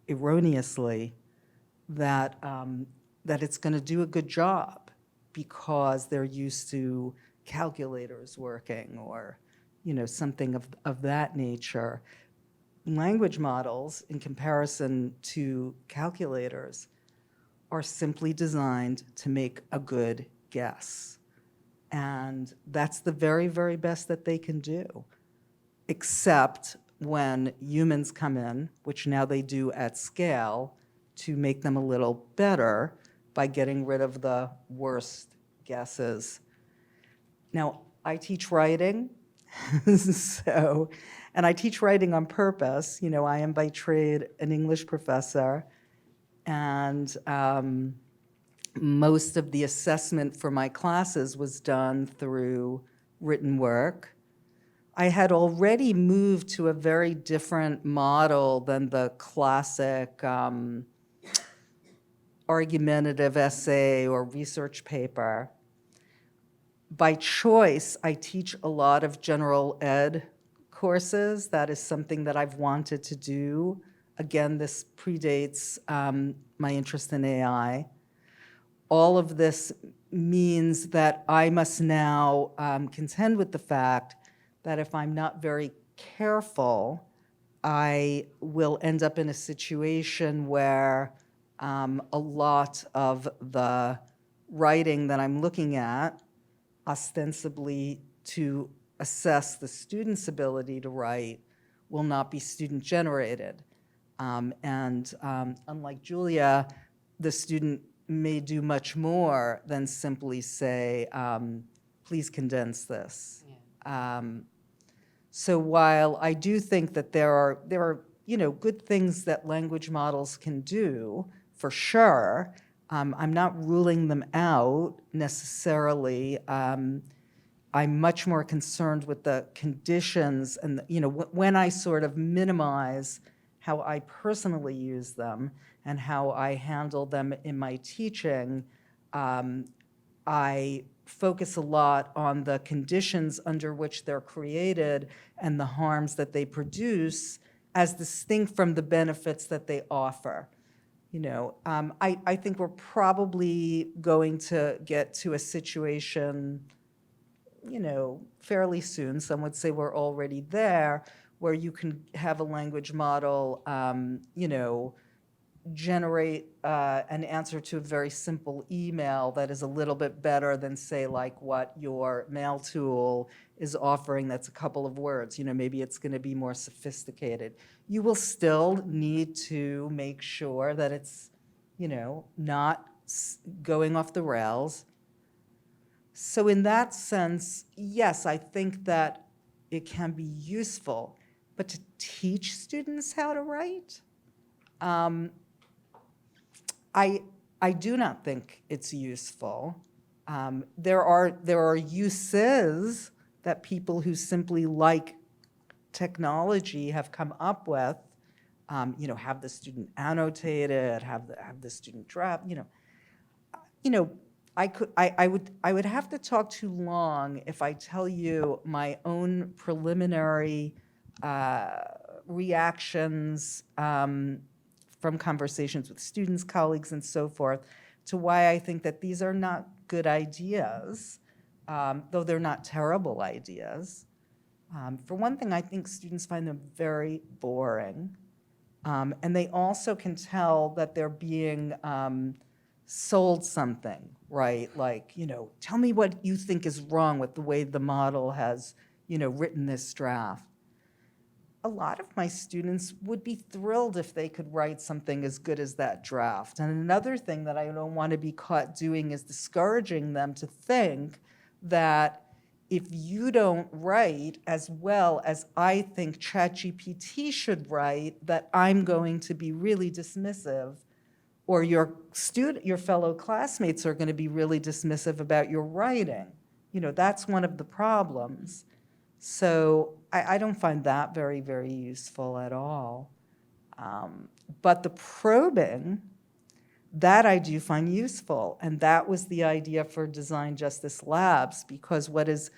S3: erroneously, that it's going to do a good job because they're used to calculators working or something of that nature. Language models, in comparison to calculators, are simply designed to make a good guess. And that's the very, very best that they can do, except when humans come in, which now they do at scale, to make them a little better by getting rid of the worst guesses. Now, I teach writing, and I teach writing on purpose. I am by trade an English professor, and most of the assessment for my classes was done through written work. I had already moved to a very different model than the classic argumentative essay or research paper. By choice, I teach a lot of general ed courses. That is something that I've wanted to do. Again, this predates my interest in AI. All of this means that I must now contend with the fact that if I'm not very careful, I will end up in a situation where a lot of the writing that I'm looking at, ostensibly to assess the student's ability to write, will not be student-generated. And unlike Julia, the student may do much more than simply say, please condense this. So while I do think that there are good things that language models can do, for sure, I'm not ruling them out necessarily. I'm much more concerned with the conditions and when I sort of minimize how I personally use them and how I handle them in my teaching, I focus a lot on the conditions under which they're created and the harms that they produce as distinct from the benefits that they offer. I think we're probably going to get to a situation, fairly soon. Some would say we're already there, where you can have a language model, generate an answer to a very simple email that is a little bit better than, say, like what your mail tool is offering that's a couple of words. Maybe it's going to be more sophisticated. You will still need to make sure that it's, not going off the rails. So in that sense, yes, I think that it can be useful, but to teach students how to write, I do not think it's useful. There are uses that people who simply like technology have come up with. Have the student annotate it, have the student draft. I would have to talk too long if I tell you my own preliminary reactions from conversations with students, colleagues, and so forth, to why I think that these are not good ideas, though they're not terrible ideas. For one thing, I think students find them very boring, and they also can tell that they're being sold something, right? Like, tell me what you think is wrong with the way the model has, written this draft. A lot of my students would be thrilled if they could write something as good as that draft. And another thing that I don't want to be caught doing is discouraging them to think that if you don't write as well as I think ChatGPT should write, that I'm going to be really dismissive, or your fellow classmates are going to be really dismissive about your writing. That's one of the problems. So I don't find that very, very useful at all. But the probing, that I do find useful. And that was the idea for Design Justice Labs, because what is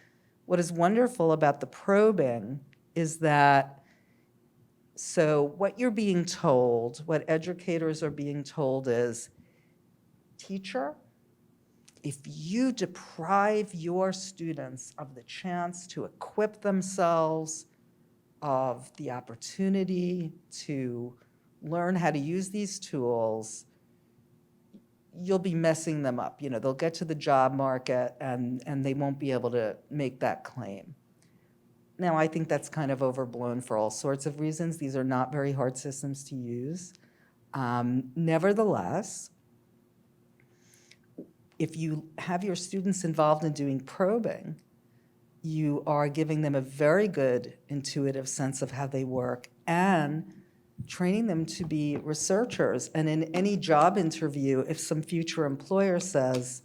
S3: wonderful about the probing is that, so what you're being told, what educators are being told is, teacher, if you deprive your students of the chance to equip themselves, of the opportunity to learn how to use these tools, you'll be messing them up. They'll get to the job market and they won't be able to make that claim. Now, I think that's kind of overblown for all sorts of reasons. These are not very hard systems to use. Nevertheless, if you have your students involved in doing probing, you are giving them a very good intuitive sense of how they work and training them to be researchers. And in any job interview, if some future employer says,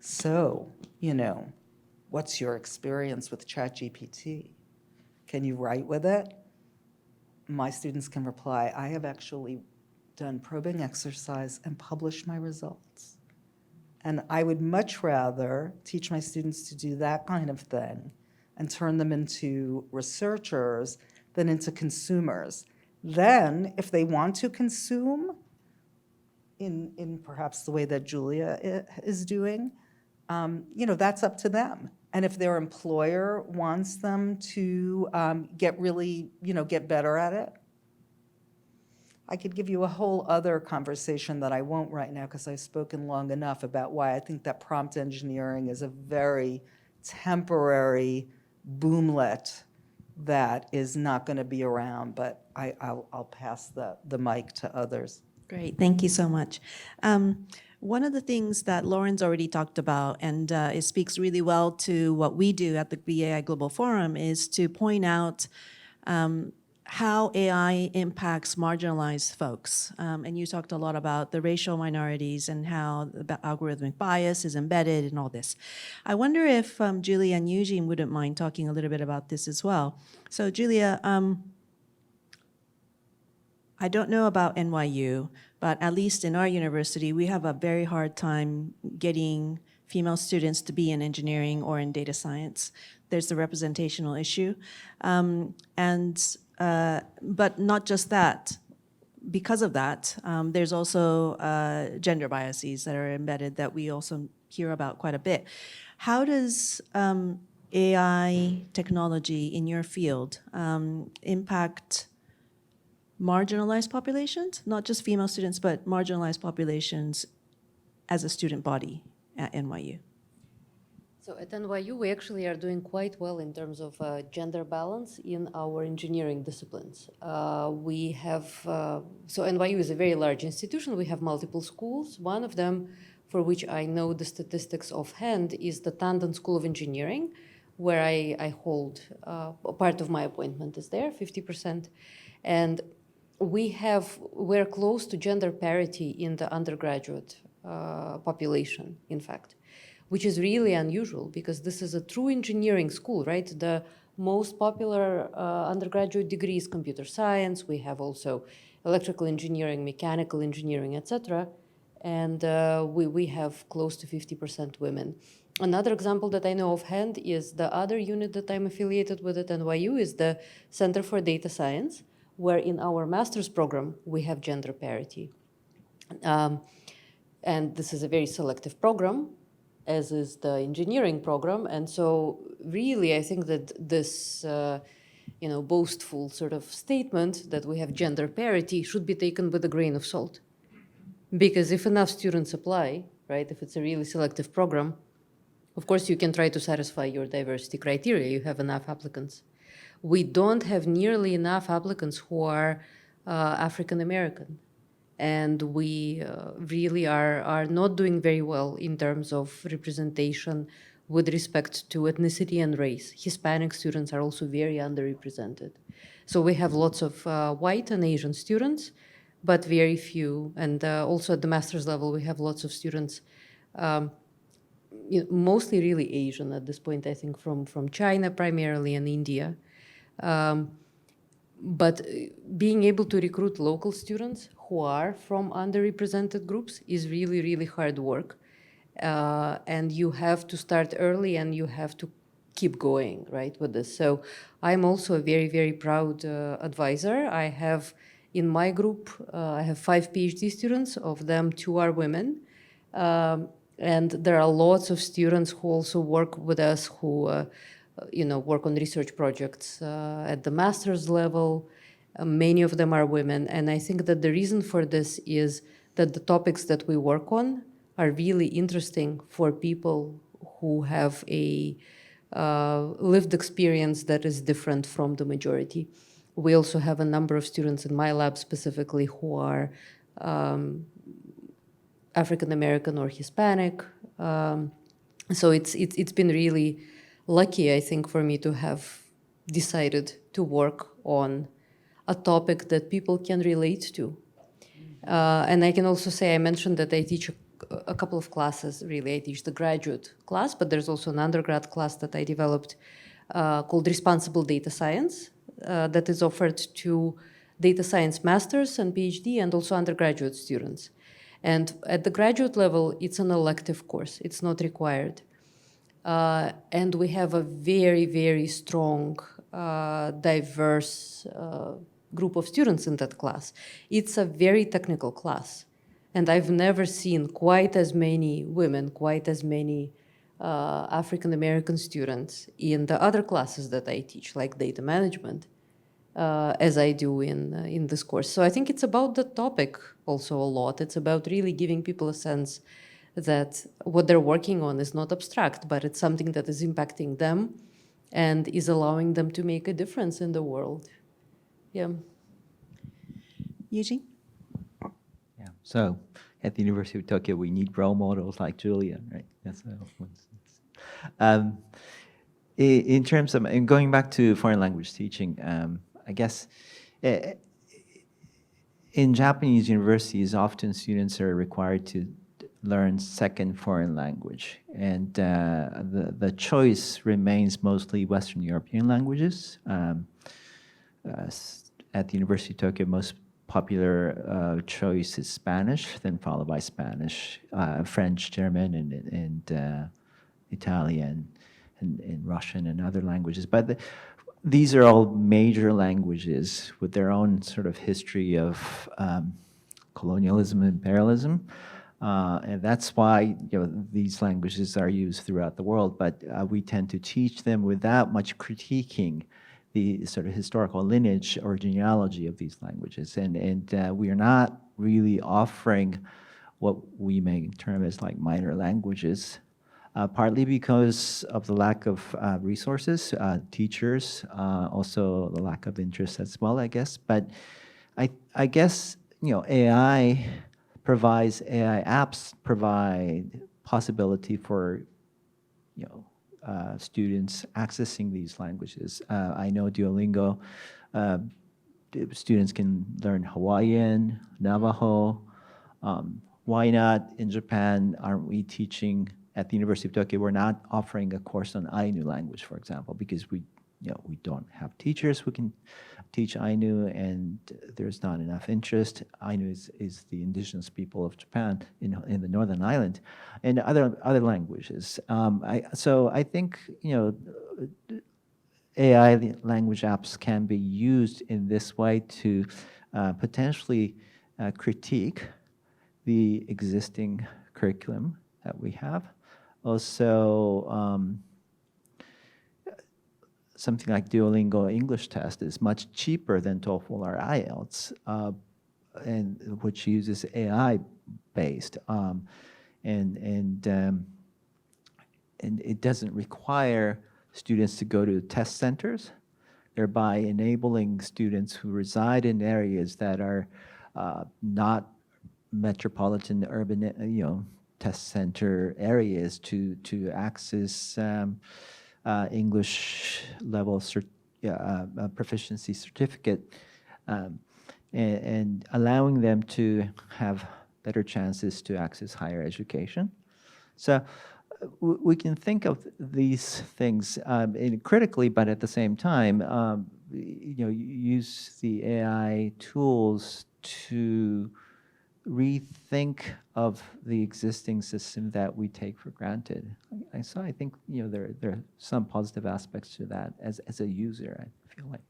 S3: so, what's your experience with ChatGPT? Can you write with it? My students can reply, I have actually done probing exercise and published my results. And I would much rather teach my students to do that kind of thing and turn them into researchers than into consumers. Then, if they want to consume in perhaps the way that Julia is doing, that's up to them. And if their employer wants them to get really, get better at it, I could give you a whole other conversation that I won't right now because I've spoken long enough about why I think that prompt engineering is a very temporary boomlet that is not going to be around, but I'll pass the mic to others.
S2: Great, thank you so much. One of the things that Lauren's already talked about, and it speaks really well to what we do at the BAI Global Forum, is to point out how AI impacts marginalized folks. And you talked a lot about the racial minorities and how the algorithmic bias is embedded in all this. I wonder if Julia and Eugene wouldn't mind talking a little bit about this as well. So Julia, I don't know about NYU, but at least in our university, we have a very hard time getting female students to be in engineering or in data science. There's the representational issue. But not just that. because of that, there's also gender biases that are embedded that we also hear about quite a bit. How does AI technology in your field impact marginalized populations, not just female students, but marginalized populations as a student body at NYU?
S6: So at NYU, we actually are doing quite well in terms of gender balance in our engineering disciplines. We have, so NYU is a very large institution. We have multiple schools. One of them, for which I know the statistics offhand, is the Tandon School of Engineering, where I hold, part of my appointment is there, 50%. And we're close to gender parity in the undergraduate population, in fact, which is really unusual because this is a true engineering school, right? The most popular undergraduate degree is computer science. We have also electrical engineering, mechanical engineering, etc. And we have close to 50% women. Another example that I know offhand is the other unit that I'm affiliated with at NYU is the Center for Data Science, where in our master's program, we have gender parity. And this is a very selective program, as is the engineering program. And so really, I think that this boastful sort of statement that we have gender parity should be taken with a grain of salt. Because if enough students apply, right, if it's a really selective program, of course you can try to satisfy your diversity criteria, you have enough applicants. We don't have nearly enough applicants who are African American. And we really are not doing very well in terms of representation with respect to ethnicity and race. Hispanic students are also very underrepresented. So we have lots of white and Asian students, but very few. And also at the master's level, we have lots of students, mostly really Asian at this point, I think, from China primarily and India. But being able to recruit local students who are from underrepresented groups is really, really hard work. And you have to start early and you have to keep going, right, with this. So I'm also a very, very proud advisor. I have, in my group, I have 5 PhD students. Of them, 2 are women. And there are lots of students who also work with us who work on research projects at the master's level. Many of them are women. And I think that the reason for this is that the topics that we work on are really interesting for people who have a lived experience that is different from the majority. We also have a number of students in my lab specifically who are African American or Hispanic. So it's been really lucky, I think, for me to have decided to work on a topic that people can relate to. And I can also say, I mentioned that I teach a couple of classes, really. I teach the graduate class, but there's also an undergrad class that I developed called Responsible Data Science that is offered to data science masters and PhD and also undergraduate students. And at the graduate level, it's an elective course. It's not required. And we have a very, very strong, diverse group of students in that class. It's a very technical class. And I've never seen quite as many women, quite as many African American students in the other classes that I teach, like data management, as I do in this course. So I think it's about the topic also a lot. It's about really giving people a sense that what they're working on is not abstract, but it's something that is impacting them and is allowing them to make a difference in the world. Yeah.
S2: Eugene?
S9: Yeah. So at the University of Tokyo, we need role models like Julia, right? That's in terms of, and going back to foreign language teaching, I guess in Japanese universities, often students are required to learn second foreign language, and the choice remains mostly Western European languages. At the University of Tokyo, most popular choice is Spanish, then followed by Spanish, French, German, and Italian, and Russian, and other languages. But these are all major languages with their own sort of history of colonialism and imperialism. And that's why these languages are used throughout the world, but we tend to teach them without much critiquing the sort of historical lineage or genealogy of these languages. And we are not really offering what we may term as like minor languages, partly because of the lack of resources, teachers, also the lack of interest as well, I guess. But I guess, AI apps provide possibility for, students accessing these languages. I know Duolingo, students can learn Hawaiian, Navajo. Why not in Japan, aren't we teaching at the University of Tokyo, we're not offering a course on Ainu language, for example, because we don't have teachers who can teach Ainu, and there's not enough interest. Ainu is the indigenous people of Japan in the Northern Island, and other languages. So I think AI language apps can be used in this way to potentially critique the existing curriculum that we have. Also, something like Duolingo English test is much cheaper than TOEFL or IELTS, and which uses AI based, and it doesn't require students to go to test centers, thereby enabling students who reside in areas that are not metropolitan urban test center areas to access English level proficiency certificate, and allowing them to have better chances to access higher education. So we can think of these things critically, but at the same time, use the AI tools to rethink of the existing system that we take for granted. So I think there are some positive aspects to that as a user, I feel like.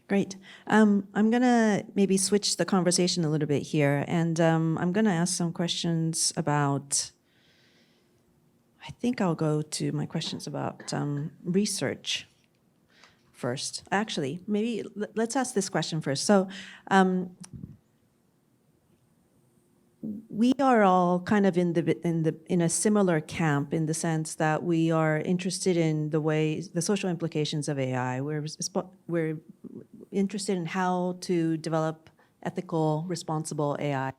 S2: Great. I'm going to maybe switch the conversation a little bit here, and I'm going to ask some questions about, I think I'll go to my questions about research first. Actually, maybe let's ask this question first. So we are all kind of in a similar camp in the sense that we are interested in the social implications of AI. We're interested in how to develop ethical, responsible AI.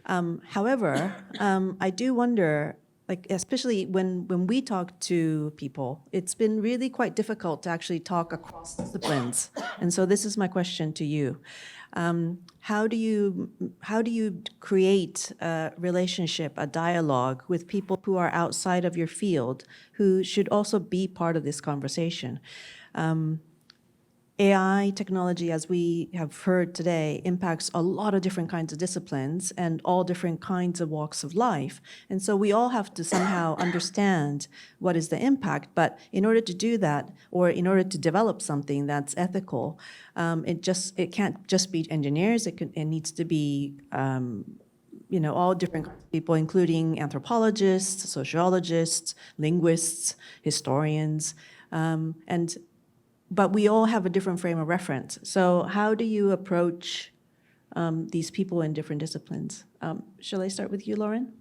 S2: However, I do wonder, like especially when we talk to people, it's been really quite difficult to actually talk across disciplines. And so this is my question to you. How do you create a relationship, a dialogue with people who are outside of your field, who should also be part of this conversation? AI technology, as we have heard today, impacts a lot of different kinds of disciplines and all different kinds of walks of life. And so we all have to somehow understand what is the impact. But in order to do that, or in order to develop something that's ethical, it can't just be engineers. It needs to be all different people, including anthropologists, sociologists, linguists, historians, but we all have a different frame of reference. So how do you approach these people in different disciplines? Shall I start with you, Lauren?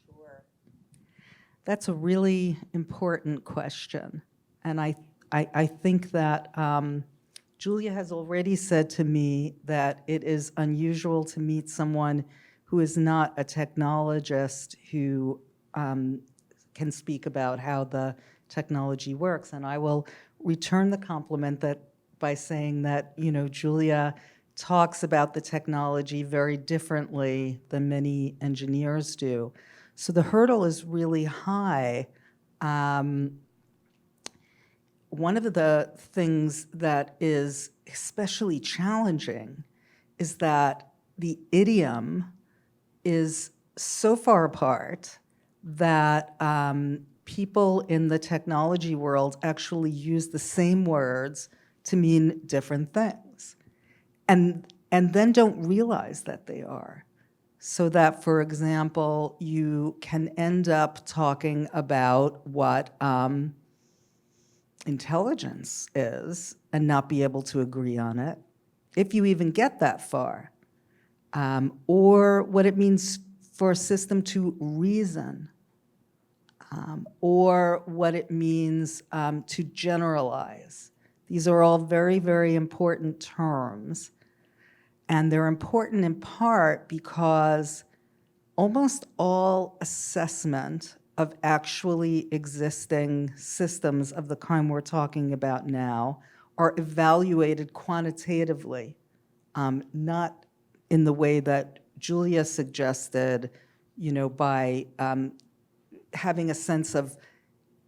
S3: Sure. That's a really important question. And I think that Julia has already said to me that it is unusual to meet someone who is not a technologist who can speak about how the technology works. And I will return the compliment by saying that, Julia talks about the technology very differently than many engineers do. So the hurdle is really high. One of the things that is especially challenging is that the idiom is so far apart that people in the technology world actually use the same words to mean different things. And then don't realize that they are. So that, for example, you can end up talking about what intelligence is and not be able to agree on it, if you even get that far, or what it means for a system to reason, or what it means to generalize. These are all very, very important terms. And they're important in part because almost all assessment of actually existing systems of the kind we're talking about now are evaluated quantitatively, not in the way that Julia suggested, by having a sense of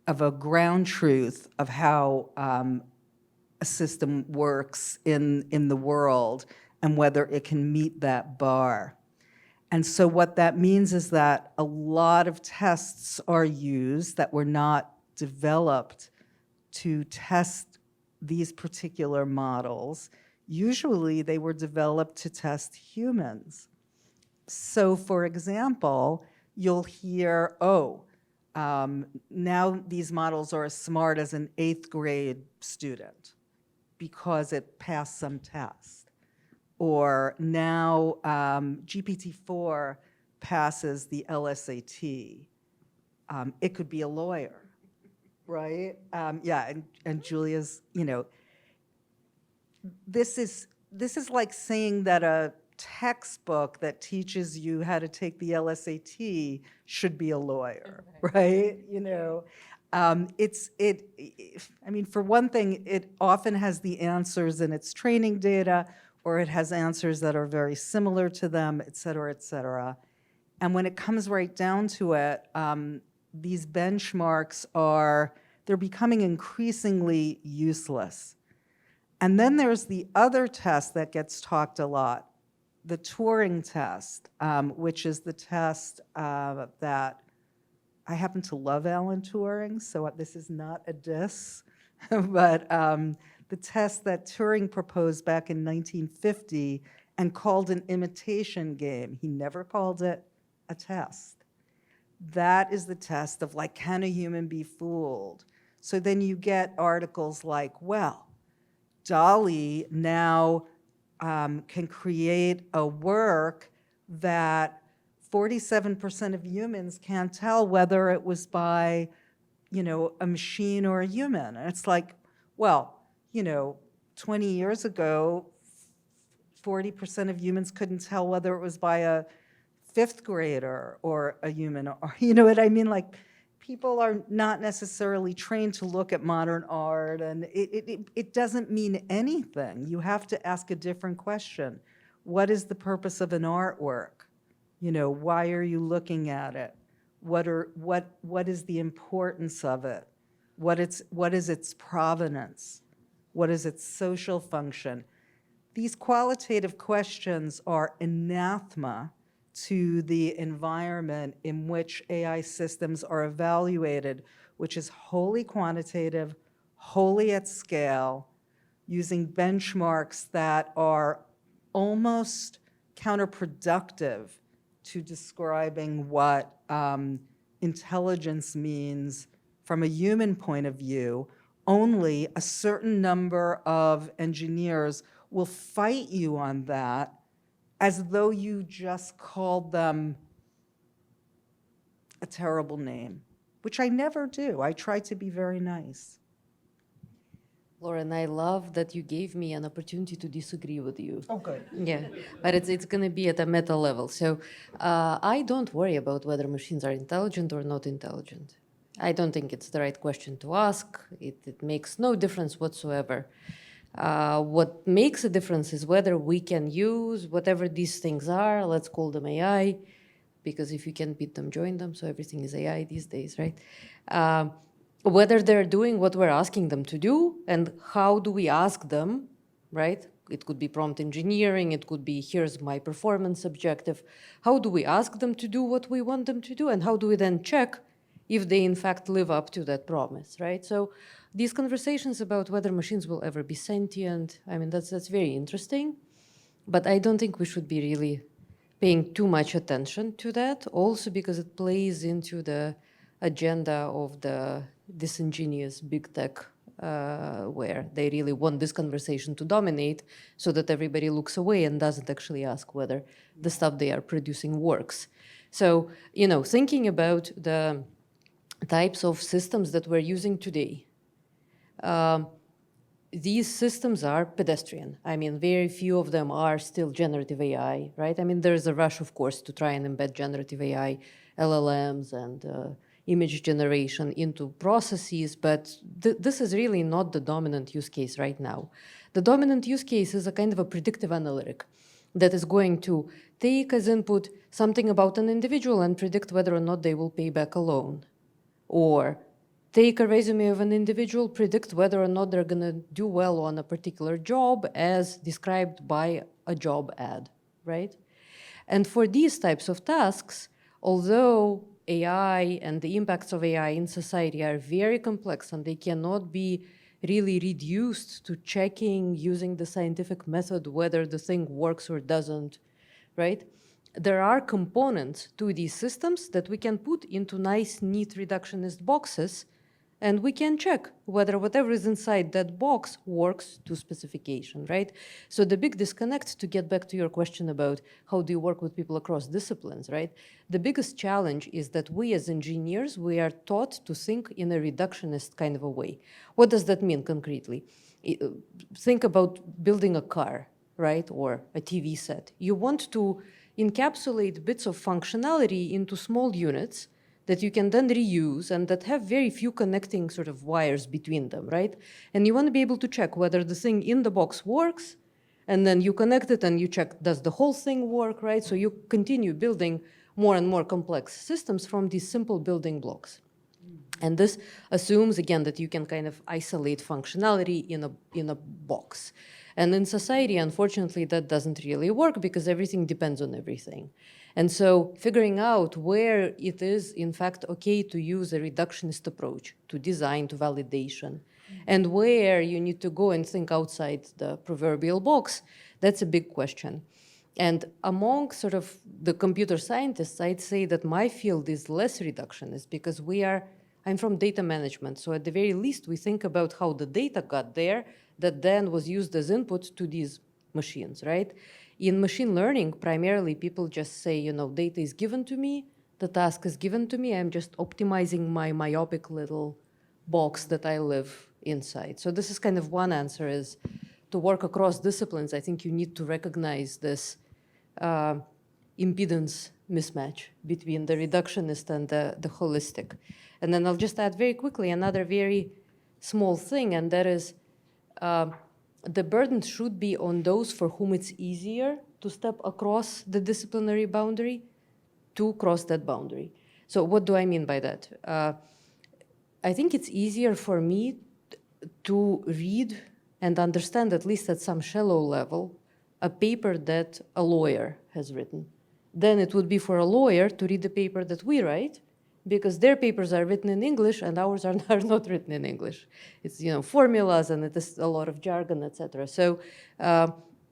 S3: a ground truth of how a system works in the world and whether it can meet that bar. And so what that means is that a lot of tests are used that were not developed to test these particular models. Usually they were developed to test humans. So for example, you'll hear, now these models are as smart as an 8th grade student because it passed some test. Or now GPT-4 passes the LSAT. It could be a lawyer, right? And Julia's, this is like saying that a textbook that teaches you how to take the LSAT should be a lawyer, right? For one thing, it often has the answers in its training data, or it has answers that are very similar to them, et cetera, et cetera. And when it comes right down to it, these benchmarks they're becoming increasingly useless. And then there's the other test that gets talked a lot, the Turing test, which is the test that I happen to love Alan Turing, so this is not a diss, but the test that Turing proposed back in 1950 and called an imitation game. He never called it a test. That is the test of, can a human be fooled? So then you get articles like, well, DALL-E now can create a work that 47% of humans can't tell whether it was by, a machine or a human. And it's like, well, 20 years ago, 40% of humans couldn't tell whether it was by a 5th grader or a human, or you know what I mean? People are not necessarily trained to look at modern art, and it doesn't mean anything. You have to ask a different question. What is the purpose of an artwork? Why are you looking at it? What is the importance of it? What is its provenance? What is its social function? These qualitative questions are anathema to the environment in which AI systems are evaluated, which is wholly quantitative, wholly at scale, using benchmarks that are almost counterproductive to describing what intelligence means from a human point of view. Only a certain number of engineers will fight you on that as though you just called them a terrible name, which I never do. I try to be very nice.
S6: Lauren, I love that you gave me an opportunity to disagree with you.
S3: Oh, good.
S6: Yeah, but it's going to be at a meta level. So I don't worry about whether machines are intelligent or not intelligent. I don't think it's the right question to ask. It makes no difference whatsoever. What makes a difference is whether we can use whatever these things are, let's call them AI, because if you can beat them, join them, so everything is AI these days, right? Whether they're doing what we're asking them to do, and how do we ask them, right? It could be prompt engineering, it could be, here's my performance objective. How do we ask them to do what we want them to do, and how do we then check if they in fact live up to that promise, right? So these conversations about whether machines will ever be sentient, I mean, that's very interesting, but I don't think we should be really paying too much attention to that, also because it plays into the agenda of the disingenuous big tech, where they really want this conversation to dominate so that everybody looks away and doesn't actually ask whether the stuff they are producing works. So, you know, thinking about the types of systems that we're using today, these systems are pedestrian. I mean, very few of them are still generative AI, right? I mean, there's a rush, of course, to try and embed generative AI, LLMs, and image generation into processes, but this is really not the dominant use case right now. The dominant use case is a kind of a predictive analytic that is going to take as input something about an individual and predict whether or not they will pay back a loan, or take a resume of an individual, predict whether or not they're going to do well on a particular job as described by a job ad, right? And for these types of tasks, although AI and the impacts of AI in society are very complex and they cannot be really reduced to checking using the scientific method whether the thing works or doesn't, right? There are components to these systems that we can put into nice, neat reductionist boxes, and we can check whether whatever is inside that box works to specification, right? So the big disconnect, to get back to your question about how do you work with people across disciplines, right? The biggest challenge is that we as engineers, we are taught to think in a reductionist kind of a way. What does that mean concretely? Think about building a car, right? Or a TV set. You want to encapsulate bits of functionality into small units that you can then reuse and that have very few connecting sort of wires between them, right? And you want to be able to check whether the thing in the box works, and then you connect it and you check, does the whole thing work, right? So you continue building more and more complex systems from these simple building blocks. And this assumes, again, that you can kind of isolate functionality in a box. And in society, unfortunately, that doesn't really work because everything depends on everything. And so figuring out where it is, in fact, okay to use a reductionist approach to design, to validation, and where you need to go and think outside the proverbial box, that's a big question. And among sort of the computer scientists, I'd say that my field is less reductionist because I'm from data management. So at the very least, we think about how the data got there that then was used as input to these machines, right? In machine learning, primarily, people just say, you know, data is given to me, the task is given to me, I'm just optimizing my myopic little box that I live inside. So this is kind of one answer, is to work across disciplines. I think you need to recognize this impedance mismatch between the reductionist and the holistic. And then I'll just add very quickly another very small thing, and that is the burden should be on those for whom it's easier to step across the disciplinary boundary to cross that boundary. So what do I mean by that? I think it's easier for me to read and understand, at least at some shallow level, a paper that a lawyer has written. Then it would be for a lawyer to read the paper that we write, because their papers are written in English and ours are not written in English. It's, you know, formulas and it is a lot of jargon, etc. So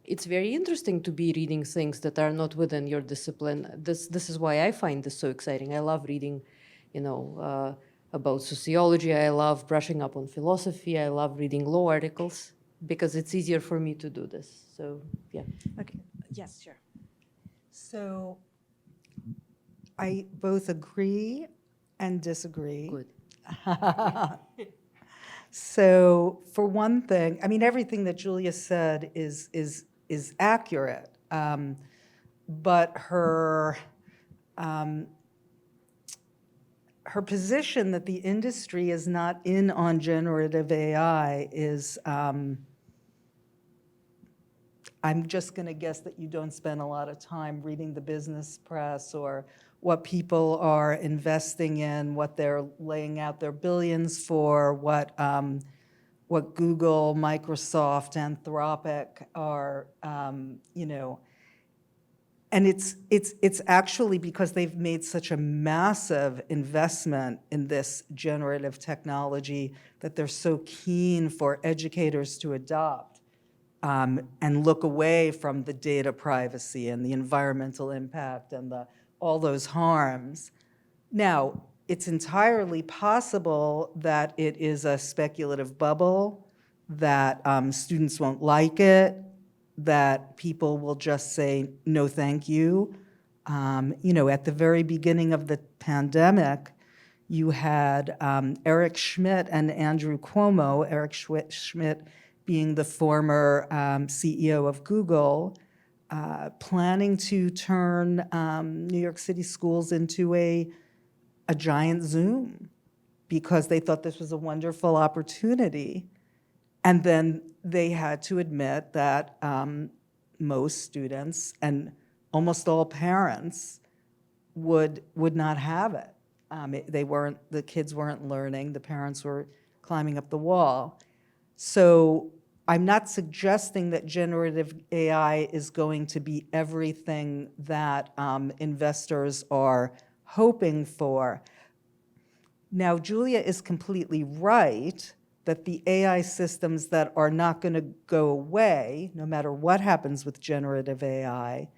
S6: it's very interesting to be reading things that are not within your discipline. This is why I find this so exciting. I love reading, you know, about sociology. I love brushing up on philosophy. I love reading law articles because it's easier for me to do this. So, yeah.
S2: Okay. Yes, sure.
S3: So I both agree and disagree.
S6: Good.
S3: So for one thing, I mean, everything that Julia said is accurate, but her position that the industry is not in on generative AI is, I'm just going to guess that you don't spend a lot of time reading the business press or what people are investing in, what they're laying out their billions for, what Google, Microsoft, Anthropic are, you know, And it's actually because they've made such a massive investment in this generative technology that they're so keen for educators to adopt and look away from the data privacy and the environmental impact and all those harms. Now, it's entirely possible that it is a speculative bubble, that students won't like it, that people will just say, no, thank you. At the very beginning of the pandemic, you had Eric Schmidt and Andrew Cuomo, Eric Schmidt being the former CEO of Google, planning to turn New York City schools into a giant Zoom because they thought this was a wonderful opportunity. And then they had to admit that most students and almost all parents would not have it. The kids weren't learning, the parents were climbing up the wall. So I'm not suggesting that generative AI is going to be everything that investors are hoping for. Now, Julia is completely right that the AI systems that are not going to go away, no matter what happens with generative AI,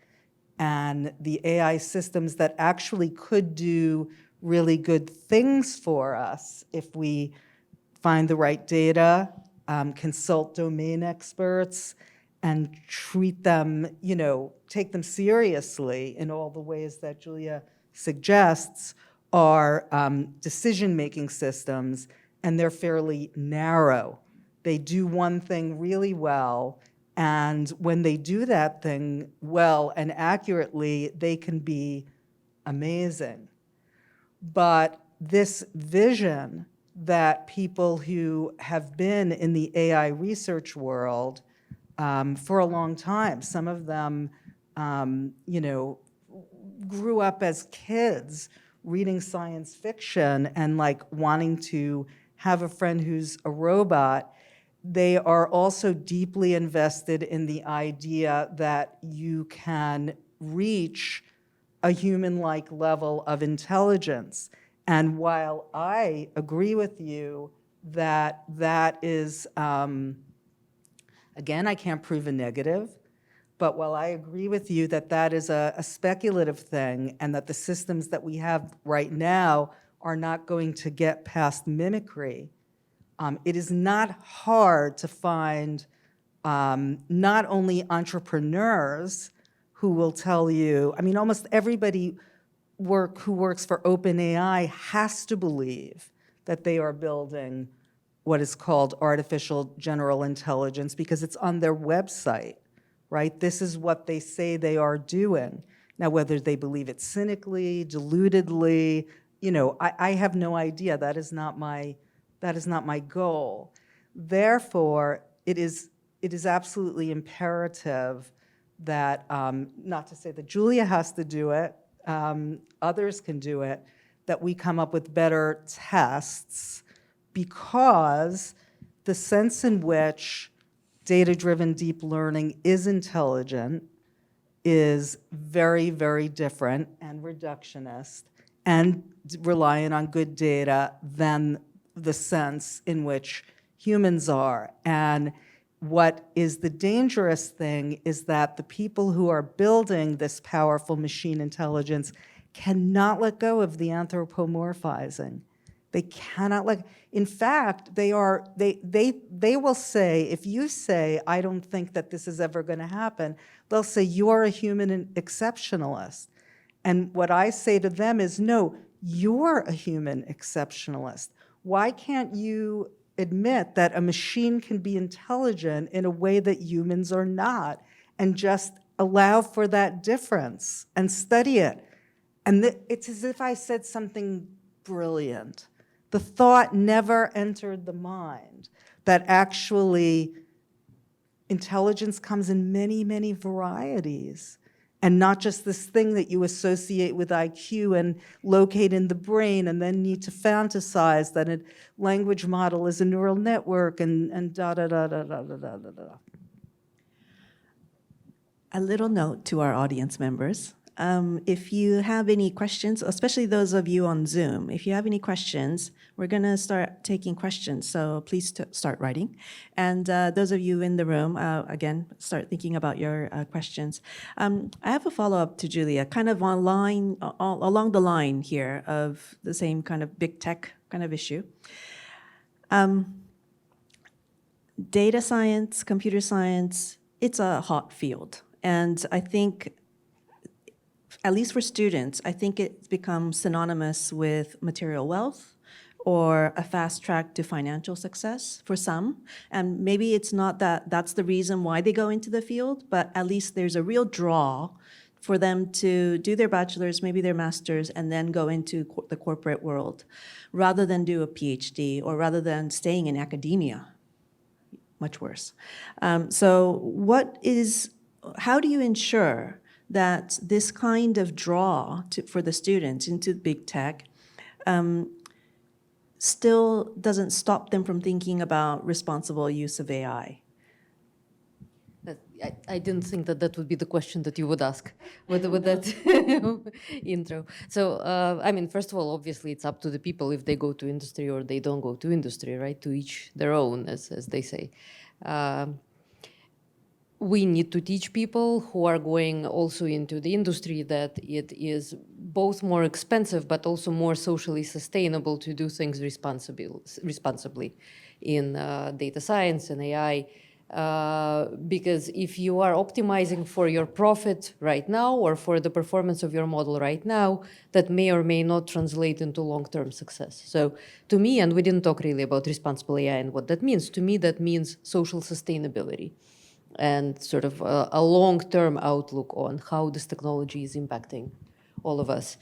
S3: and the AI systems that actually could do really good things for us if we find the right data, consult domain experts, and treat them, take them seriously in all the ways that Julia suggests, are decision-making systems, and they're fairly narrow. They do one thing really well, and when they do that thing well and accurately, they can be amazing. But this vision that people who have been in the AI research world for a long time, some of them, grew up as kids reading science fiction and wanting to have a friend who's a robot, they are also deeply invested in the idea that you can reach a human-like level of intelligence. And while I agree with you that that is, again, I can't prove a negative, but while I agree with you that that is a speculative thing and that the systems that we have right now are not going to get past mimicry, it is not hard to find not only entrepreneurs who will tell you, almost everybody who works for OpenAI has to believe that they are building what is called artificial general intelligence because it's on their website, right? This is what they say they are doing. Now, whether they believe it cynically, deludedly, I have no idea. That is not my goal. Therefore, it is absolutely imperative that, not to say that Julia has to do it, others can do it, that we come up with better tests because the sense in which data-driven deep learning is intelligent is very, very different and reductionist and reliant on good data than the sense in which humans are. And what is the dangerous thing is that the people who are building this powerful machine intelligence cannot let go of the anthropomorphizing. They cannot in fact, they will say, if you say, I don't think that this is ever going to happen, they'll say, you're a human exceptionalist. And what I say to them is, no, you're a human exceptionalist. Why can't you admit that a machine can be intelligent in a way that humans are not, and just allow for that difference and study it? And it's as if I said something brilliant. The thought never entered the mind that actually intelligence comes in many, many varieties, and not just this thing that you associate with IQ and locate in the brain and then need to fantasize that a language model is a neural network and da da da da da da da da.
S2: A little note to our audience members. If you have any questions, especially those of you on Zoom, if you have any questions, we're going to start taking questions. So please start writing. And those of you in the room, again, start thinking about your questions. I have a follow-up to Julia, kind of along the line here of the same kind of big tech kind of issue. Data science, computer science, it's a hot field. And I think, at least for students, I think it's become synonymous with material wealth or a fast track to financial success for some. And maybe it's not that that's the reason why they go into the field, but at least there's a real draw for them to do their bachelor's, maybe their master's, and then go into the corporate world, rather than do a PhD or rather than staying in academia. Much worse. How do you ensure that this kind of draw for the students into big tech still doesn't stop them from thinking about responsible use of AI?
S6: I didn't think that would be the question that you would ask with that intro. So, I mean, first of all, obviously, it's up to the people if they go to industry or they don't go to industry, right? To each their own, as they say. We need to teach people who are going also into the industry that it is both more expensive but also more socially sustainable to do things responsibly in data science and AI. Because if you are optimizing for your profit right now or for the performance of your model right now, that may or may not translate into long-term success. So to me, and we didn't talk really about responsible AI and what that means, to me that means social sustainability and sort of a long-term outlook on how this technology is impacting all of us.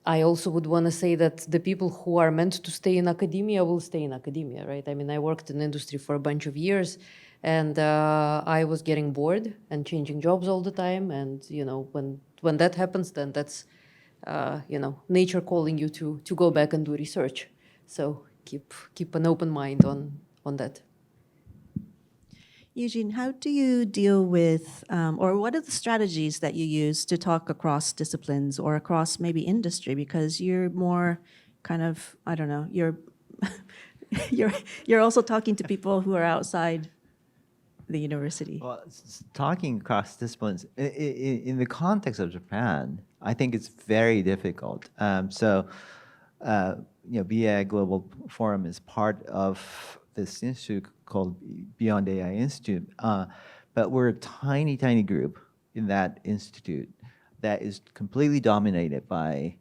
S6: I also would want to say that the people who are meant to stay in academia will stay in academia, right? I mean, I worked in industry for a bunch of years, and I was getting bored and changing jobs all the time. And when that happens, then that's nature calling you to go back and do research. So keep an open mind on that.
S2: Eugene, how do you deal with, or what are the strategies that you use to talk across disciplines or across maybe industry? Because you're more kind of, I don't know, you're also talking to people who are outside the university.
S9: Well, talking across disciplines, in the context of Japan, I think it's very difficult. BI Global Forum is part of this institute called Beyond AI Institute, but we're a tiny, tiny group in that institute that is completely dominated by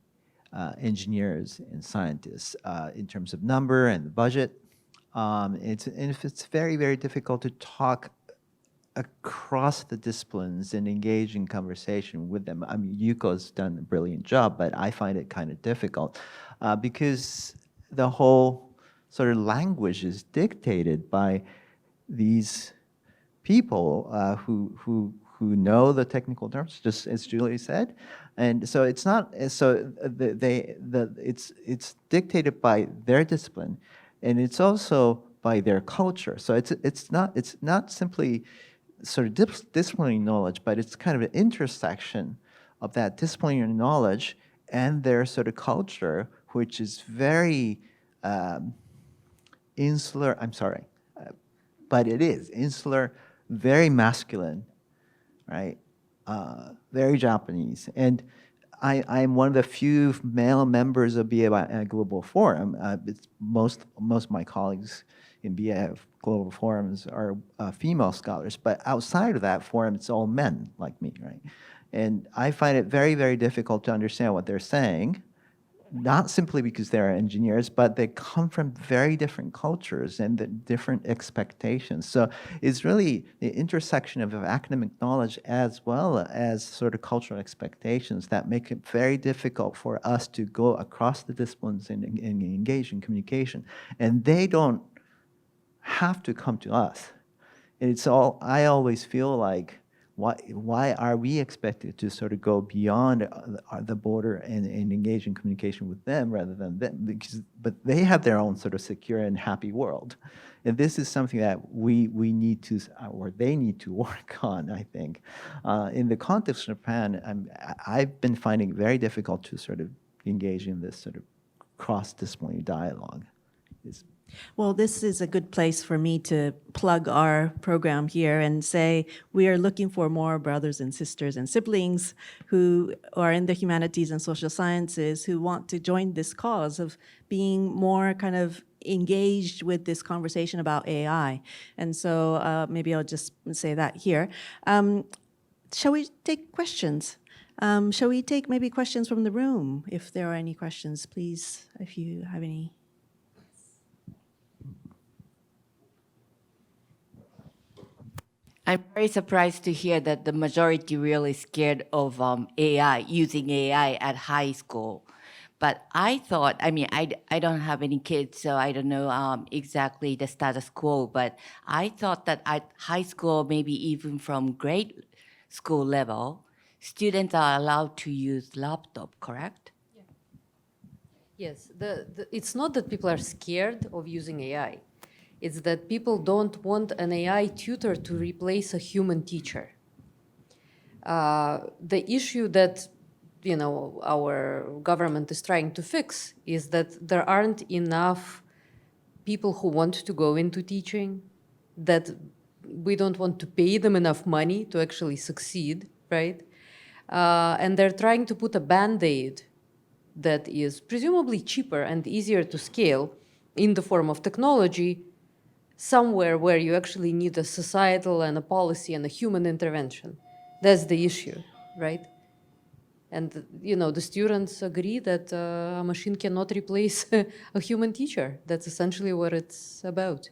S9: engineers and scientists in terms of number and the budget. It's very, very difficult to talk across the disciplines and engage in conversation with them. I mean, Yuko's done a brilliant job, but I find it kind of difficult because the whole sort of language is dictated by these people who know the technical terms, just as Julie said, and so it's not so it's dictated by their discipline, and it's also by their culture. So it's not simply sort of disciplinary knowledge, but it's kind of an intersection of that disciplinary knowledge and their sort of culture, which is very insular. I'm sorry, but it is insular, very masculine, right? Very Japanese. And I'm one of the few male members of BA Global Forum. Most of my colleagues in BA Global Forums are female scholars, but outside of that forum, it's all men like me, right? And I find it very, very difficult to understand what they're saying, not simply because they're engineers, but they come from very different cultures and the different expectations. So it's really the intersection of academic knowledge as well as sort of cultural expectations that make it very difficult for us to go across the disciplines and engage in communication. And they don't have to come to us. And I always feel like why are we expected to sort of go beyond the border and engage in communication with them rather than them? But they have their own sort of secure and happy world. And this is something that we need to, or they need to work on, I think. In the context of Japan, I've been finding it very difficult to sort of engage in this sort of cross-disciplinary dialogue.
S2: Well, this is a good place for me to plug our program here and say we are looking for more brothers and sisters and siblings who are in the humanities and social sciences who want to join this cause of being more kind of engaged with this conversation about AI. And so maybe I'll just say that here. Shall we take questions? Shall we take maybe questions from the room? If there are any questions, please, if you have any.
S7: I'm very surprised to hear that the majority really scared of AI, using AI at high school. But I thought, I mean, I don't have any kids, so I don't know exactly the status quo, but I thought that at high school, maybe even from grade school level, students are allowed to use laptop, correct?
S6: Yeah. Yes, it's not that people are scared of using AI. It's that people don't want an AI tutor to replace a human teacher. The issue that our government is trying to fix is that there aren't enough people who want to go into teaching, that we don't want to pay them enough money to actually succeed, right? And they're trying to put a Band-Aid that is presumably cheaper and easier to scale in the form of technology somewhere where you actually need a societal and a policy and a human intervention. That's the issue, right? And the students agree that a machine cannot replace a human teacher. That's essentially what it's about.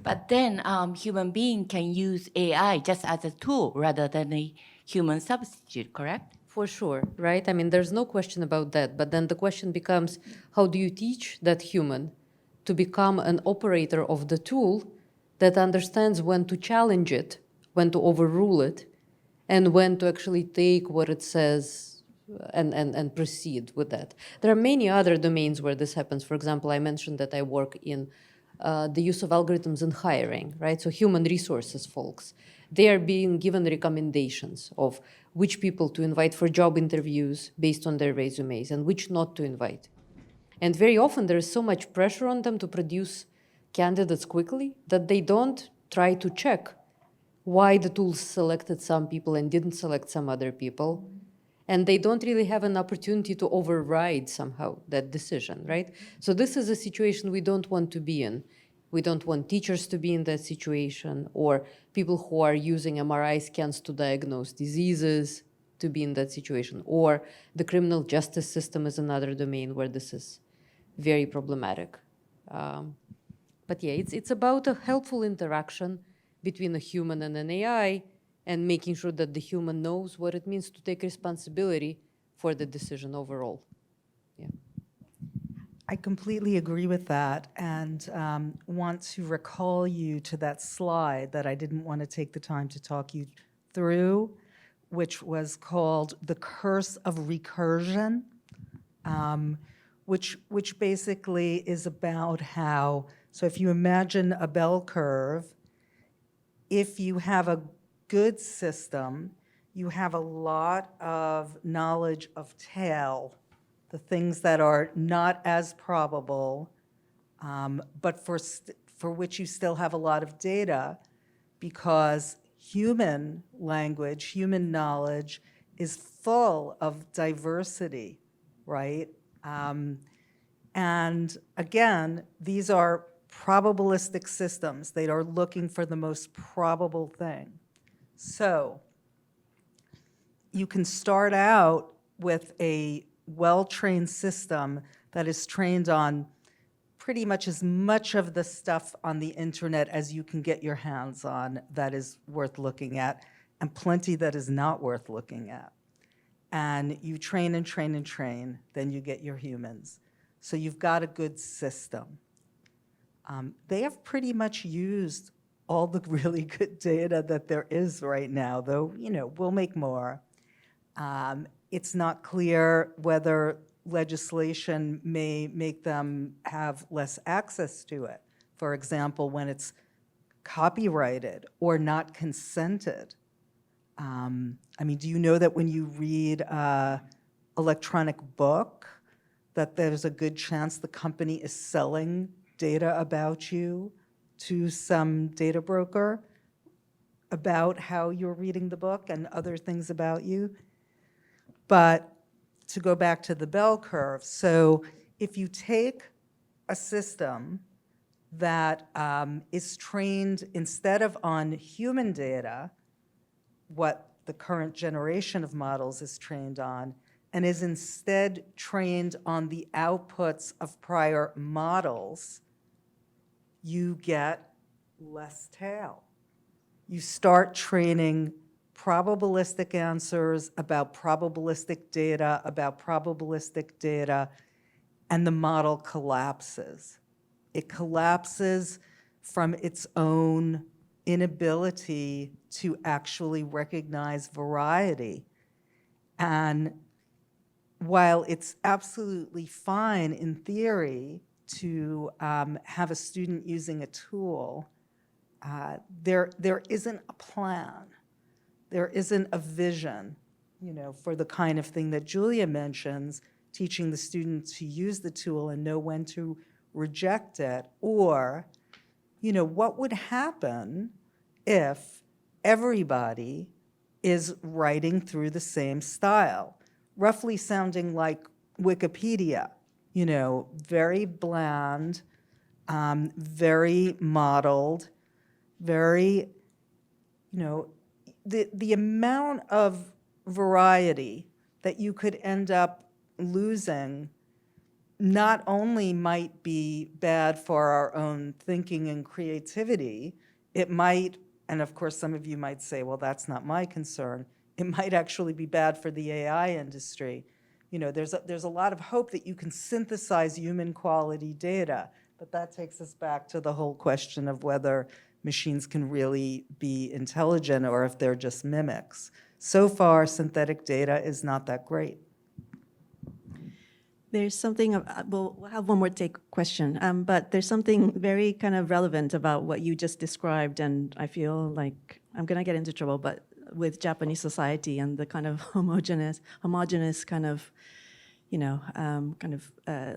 S7: But then human being can use AI just as a tool rather than a human substitute, correct?
S6: For sure, right? I mean, there's no question about that. But then the question becomes, how do you teach that human to become an operator of the tool that understands when to challenge it, when to overrule it, and when to actually take what it says and proceed with that. There are many other domains where this happens. For example, I mentioned that I work in the use of algorithms in hiring, right? So human resources folks, they are being given recommendations of which people to invite for job interviews based on their resumes and which not to invite. And very often there is so much pressure on them to produce candidates quickly that they don't try to check why the tools selected some people and didn't select some other people. And they don't really have an opportunity to override somehow that decision, right? So this is a situation we don't want to be in. We don't want teachers to be in that situation, or people who are using MRI scans to diagnose diseases to be in that situation, or the criminal justice system is another domain where this is very problematic. But yeah, it's about a helpful interaction between a human and an AI, and making sure that the human knows what it means to take responsibility for the decision overall. Yeah.
S3: I completely agree with that, and want to recall you to that slide that I didn't want to take the time to talk you through, which was called The Curse of Recursion, which basically is about how, so if you imagine a bell curve, if you have a good system, you have a lot of knowledge of tail, the things that are not as probable, but for which you still have a lot of data, because human language, human knowledge is full of diversity, right? And again, these are probabilistic systems. They are looking for the most probable thing. So you can start out with a well-trained system that is trained on pretty much as much of the stuff on the internet as you can get your hands on that is worth looking at, and plenty that is not worth looking at. And you train and train and train, then you get your humans. So you've got a good system. They have pretty much used all the really good data that there is right now, though, we'll make more. It's not clear whether legislation may make them have less access to it. For example, when it's copyrighted or not consented. Do you know that when you read an electronic book, that there's a good chance the company is selling data about you to some data broker about how you're reading the book and other things about you? But to go back to the bell curve, so if you take a system that is trained instead of on human data, what the current generation of models is trained on, and is instead trained on the outputs of prior models, you get less tail. You start training probabilistic answers about probabilistic data, and the model collapses. It collapses from its own inability to actually recognize variety. And while it's absolutely fine in theory to have a student using a tool, there isn't a plan. There isn't a vision, for the kind of thing that Julia mentions, teaching the student to use the tool and know when to reject it, or, what would happen if everybody is writing through the same style, roughly sounding like Wikipedia, very bland, very modeled, very, the amount of variety that you could end up losing not only might be bad for our own thinking and creativity, it might, and of course some of you might say, well, that's not my concern, it might actually be bad for the AI industry. There's a lot of hope that you can synthesize human quality data, but that takes us back to the whole question of whether machines can really be intelligent or if they're just mimics. So far, synthetic data is not that great.
S2: There's something, we'll have one more take question, but there's something very kind of relevant about what you just described, and I feel like I'm gonna get into trouble, but with Japanese society and the kind of homogeneous kind of,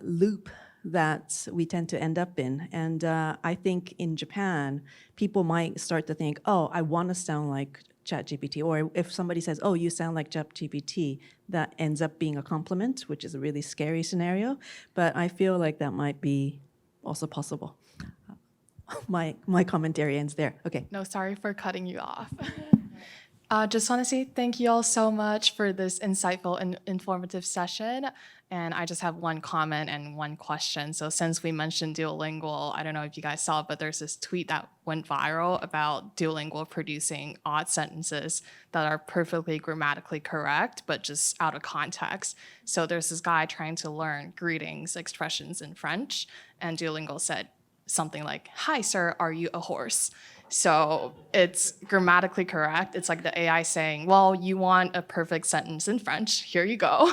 S2: loop that we tend to end up in. And I think in Japan, people might start to think, oh, I want to sound like ChatGPT, or if somebody says, oh, you sound like ChatGPT, that ends up being a compliment, which is a really scary scenario. But I feel like that might be also possible. My commentary ends there. Okay.
S10: No, sorry for cutting you off. Just want to say thank you all so much for this insightful and informative session. And I just have one comment and one question. So since we mentioned Duolingo, I don't know if you guys saw, but there's this tweet that went viral about Duolingo producing odd sentences that are perfectly grammatically correct, but just out of context. So there's this guy trying to learn greetings expressions in French, and Duolingo said something like, "Hi, sir, are you a horse?" So it's grammatically correct. It's like the AI saying, well, you want a perfect sentence in French, here you go.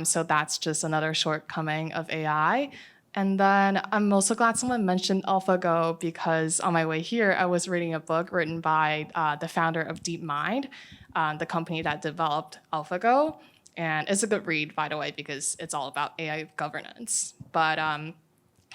S10: So that's just another shortcoming of AI. And then I'm also glad someone mentioned AlphaGo, because on my way here, I was reading a book written by the founder of DeepMind, the company that developed AlphaGo. And it's a good read, by the way, because it's all about AI governance. But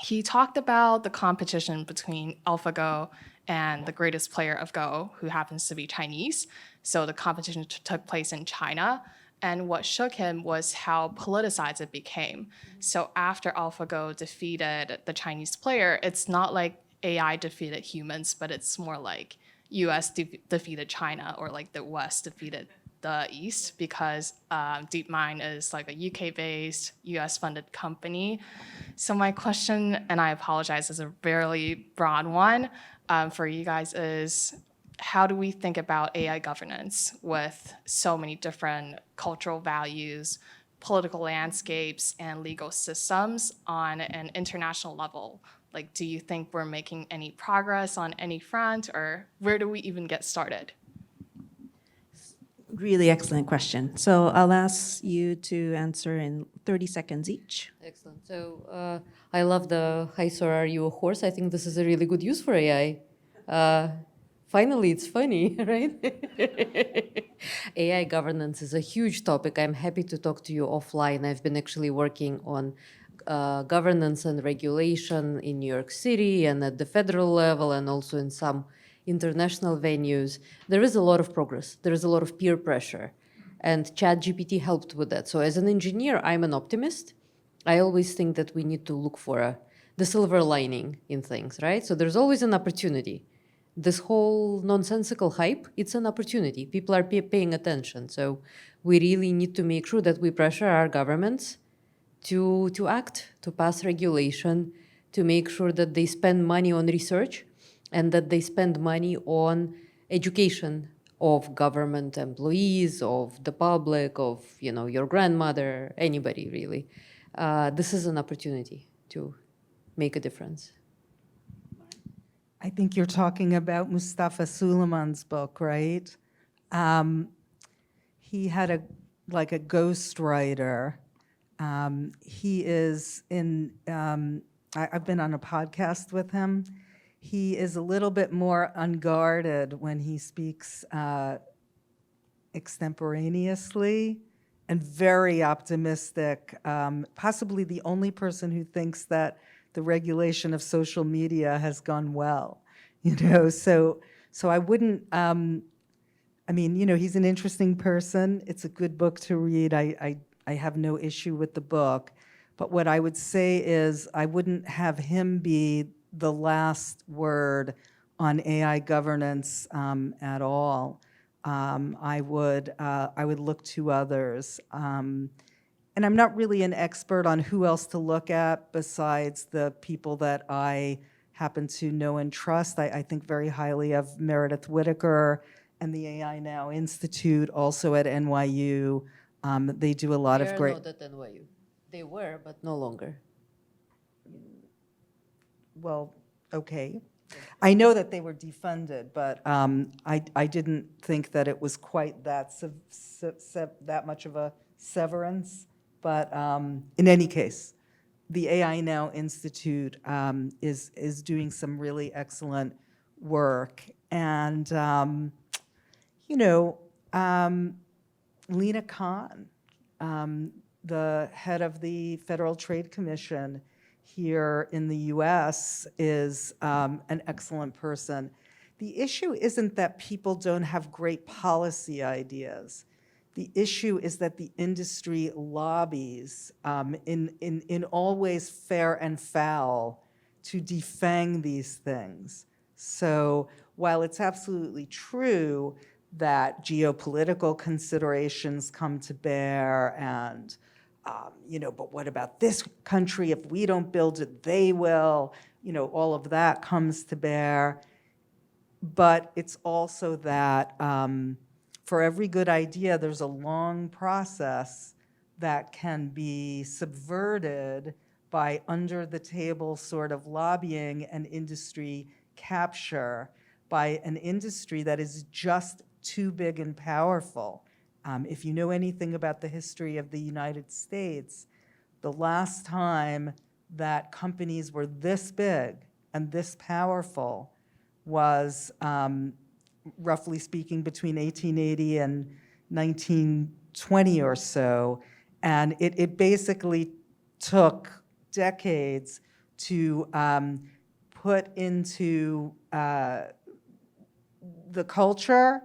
S10: he talked about the competition between AlphaGo and the greatest player of Go, who happens to be Chinese. So the competition took place in China. And what shook him was how politicized it became. So after AlphaGo defeated the Chinese player, it's not like AI defeated humans, but it's more like US defeated China, or like the West defeated the East, because DeepMind is like a UK-based, US-funded company. So my question, and I apologize, is a fairly broad one for you guys, is how do we think about AI governance with so many different cultural values, political landscapes, and legal systems on an international level? Like, do you think we're making any progress on any front, or where do we even get started?
S2: Really excellent question. So I'll ask you to answer in 30 seconds each.
S6: Excellent. So I love the "Hi, sir, are you a horse?" I think this is a really good use for AI. Finally, it's funny, right? AI governance is a huge topic. I'm happy to talk to you offline. I've been actually working on governance and regulation in New York City and at the federal level and also in some international venues. There is a lot of progress. There is a lot of peer pressure. And ChatGPT helped with that. So as an engineer, I'm an optimist. I always think that we need to look for the silver lining in things, right? So there's always an opportunity. This whole nonsensical hype, it's an opportunity. People are paying attention. So we really need to make sure that we pressure our governments to act, to pass regulation, to make sure that they spend money on research and that they spend money on education of government employees, of the public, of your grandmother, anybody really. This is an opportunity to make a difference.
S3: I think you're talking about Mustafa Suleiman's book, right? He had a ghostwriter. He is in, I've been on a podcast with him. He is a little bit more unguarded when he speaks extemporaneously and very optimistic, possibly the only person who thinks that the regulation of social media has gone well, so I wouldn't, he's an interesting person. It's a good book to read. I have no issue with the book, but what I would say is I wouldn't have him be the last word on AI governance at all. I would look to others. And I'm not really an expert on who else to look at besides the people that I happen to know and trust. I think very highly of Meredith Whittaker and the AI Now Institute, also at NYU. They do a lot of great...
S6: They're not at NYU. They were, but no longer.
S3: Well, okay. I know that they were defunded, but I didn't think that it was quite that much of a severance. But in any case, the AI Now Institute is doing some really excellent work. And, Lena Khan, the head of the Federal Trade Commission here in the US, is an excellent person. The issue isn't that people don't have great policy ideas. The issue is that the industry lobbies in all ways fair and foul to defang these things. So while it's absolutely true that geopolitical considerations come to bear and, but what about this country? If we don't build it, they will. All of that comes to bear. But it's also that for every good idea, there's a long process that can be subverted by under-the-table sort of lobbying and industry capture by an industry that is just too big and powerful. If you know anything about the history of the United States, the last time that companies were this big and this powerful was, roughly speaking, between 1880 and 1920 or so. And it basically took decades to put into the culture,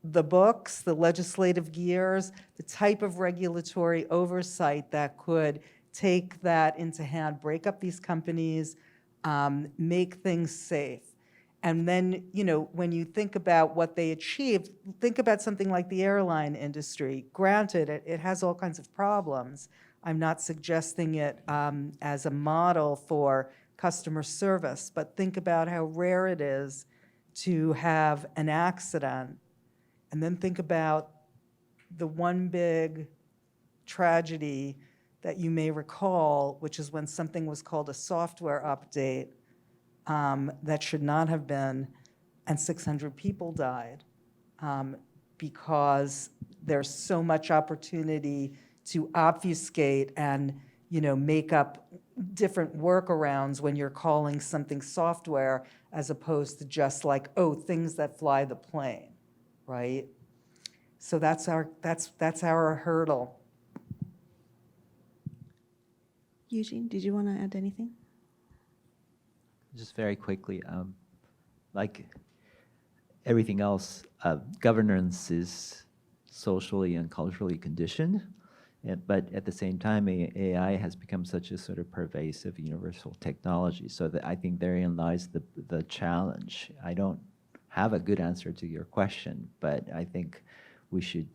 S3: the books, the legislative gears, the type of regulatory oversight that could take that into hand, break up these companies, make things safe. And then, when you think about what they achieved, think about something like the airline industry. Granted, it has all kinds of problems. I'm not suggesting it as a model for customer service, but think about how rare it is to have an accident. And then think about the one big tragedy that you may recall, which is when something was called a software update that should not have been, and 600 people died, because there's so much opportunity to obfuscate and, make up different workarounds when you're calling something software as opposed to just like, oh, things that fly the plane, right? So that's our hurdle.
S2: Eugene, did you want to add anything?
S9: Just very quickly, like everything else, governance is socially and culturally conditioned, but at the same time, AI has become such a sort of pervasive universal technology. So that I think therein lies the challenge. I don't have a good answer to your question, but I think we should,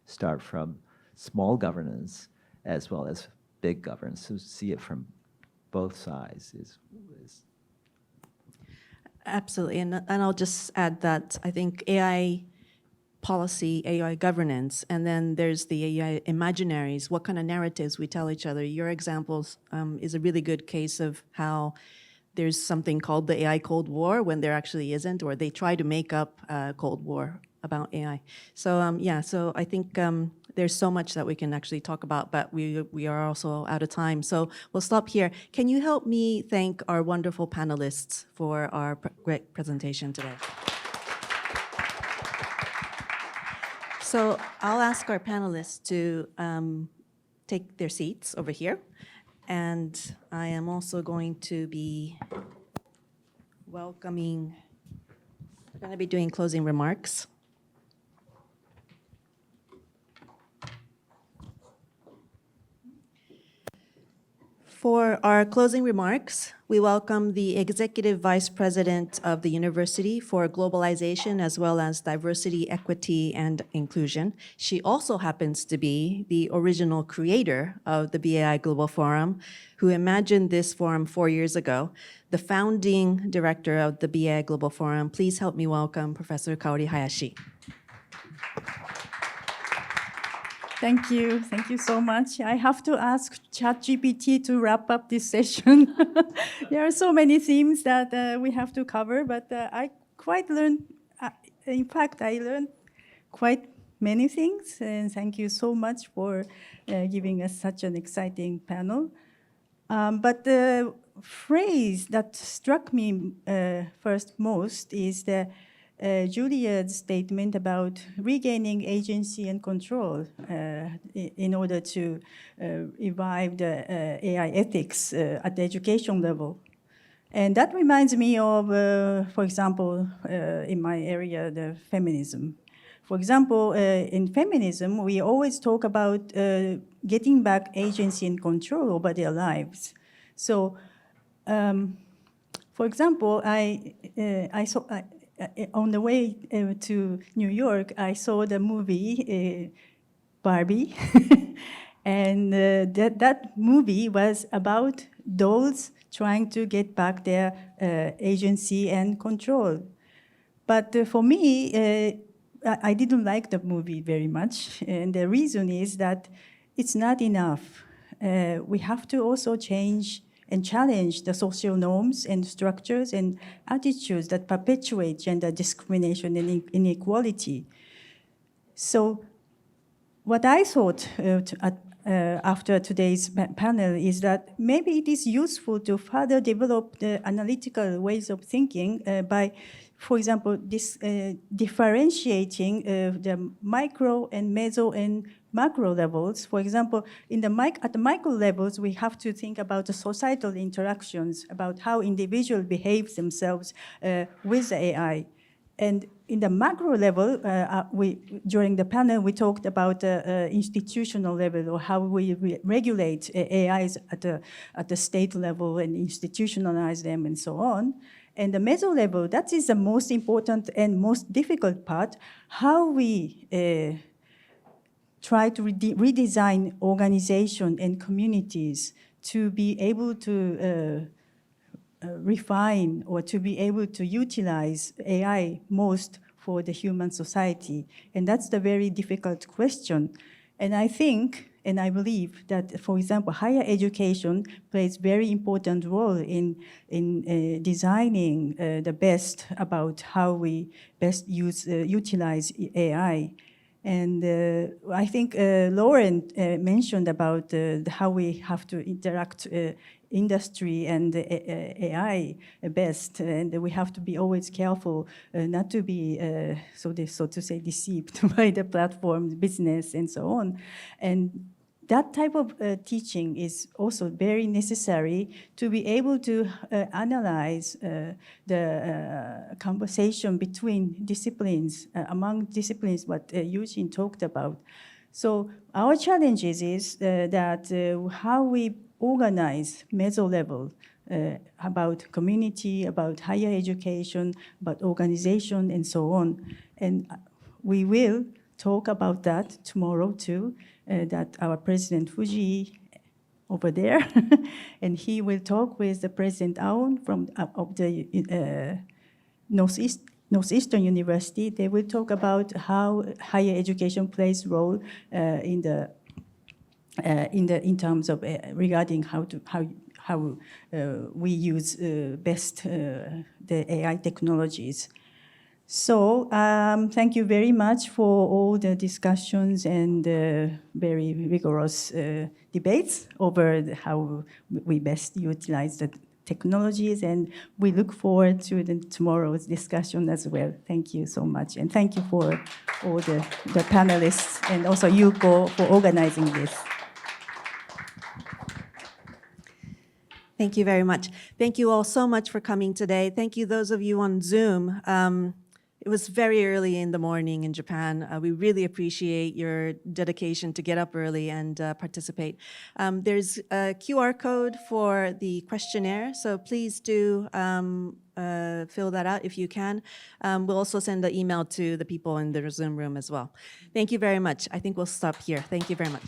S9: start from small governance as well as big governance. So see it from both sides is
S2: Absolutely, and I'll just add that I think AI policy, AI governance, and then there's the AI imaginaries, what kind of narratives we tell each other. Your examples is a really good case of how there's something called the AI Cold War when there actually isn't, or they try to make up a Cold War about AI. So so I think there's so much that we can actually talk about, but we are also out of time. So we'll stop here. Can you help me thank our wonderful panelists for our great presentation today? So I'll ask our panelists to take their seats over here. And I am also going to be welcoming, we're going to be doing closing remarks. For our closing remarks, we welcome the Executive Vice President of the University for Globalization as well as Diversity, Equity, and Inclusion. She also happens to be the original creator of the BAI Global Forum, who imagined this forum 4 years ago. The founding director of the BAI Global Forum, please help me welcome Professor Kaori Hayashi.
S8: Thank you. Thank you so much. I have to ask ChatGPT to wrap up this session. There are so many themes that we have to cover, but I quite learned, in fact, I learned quite many things, and thank you so much for giving us such an exciting panel. But the phrase that struck me first most is the Julia's statement about regaining agency and control in order to revive the AI ethics at the education level. And that reminds me of, for example, in my area, the feminism. For example, in feminism, we always talk about getting back agency and control over their lives. So, for example, I saw, on the way to New York, I saw the movie Barbie, and that movie was about dolls trying to get back their agency and control. But for me, I didn't like the movie very much, and the reason is that it's not enough. We have to also change and challenge the social norms and structures and attitudes that perpetuate gender discrimination and inequality. So what I thought after today's panel is that maybe it is useful to further develop the analytical ways of thinking by, for example, differentiating the micro and meso and macro levels. For example, at the micro levels, we have to think about the societal interactions, about how individuals behave themselves with the AI. And in the macro level, during the panel, we talked about the institutional level, or how we regulate AIs at the state level and institutionalize them and so on. And the meso level, that is the most important and most difficult part, how we try to redesign organization and communities to be able to refine or to be able to utilize AI most for the human society. And that's the very difficult question. And I think And I believe that, for example, higher education plays very important role in designing the best about how we best utilize AI. And I think Lauren mentioned about how we have to interact industry and AI best, and we have to be always careful not to be, so to say, deceived by the platform business and so on. And that type of teaching is also very necessary to be able to analyze the conversation between disciplines, among disciplines, what Eugene talked about. So our challenge is that how we organize meso level about community, about higher education, about organization, and so on. And we will talk about that tomorrow too, that our President Fuji over there, and he will talk with the President Aoun from of the Northeastern University. They will talk about how higher education plays role in terms of regarding how we use best the AI technologies. So thank you very much for all the discussions and very vigorous debates over how we best utilize the technologies, and we look forward to tomorrow's discussion as well. Thank you so much, and thank you for all the panelists and also Yuko for organizing this.
S2: Thank you very much. Thank you all so much for coming today. Thank you, those of you on Zoom. It was very early in the morning in Japan. We really appreciate your dedication to get up early and participate. There's a QR code for the questionnaire, so please do fill that out if you can. We'll also send the email to the people in the Zoom room as well. Thank you very much. I think we'll stop here. Thank you very much.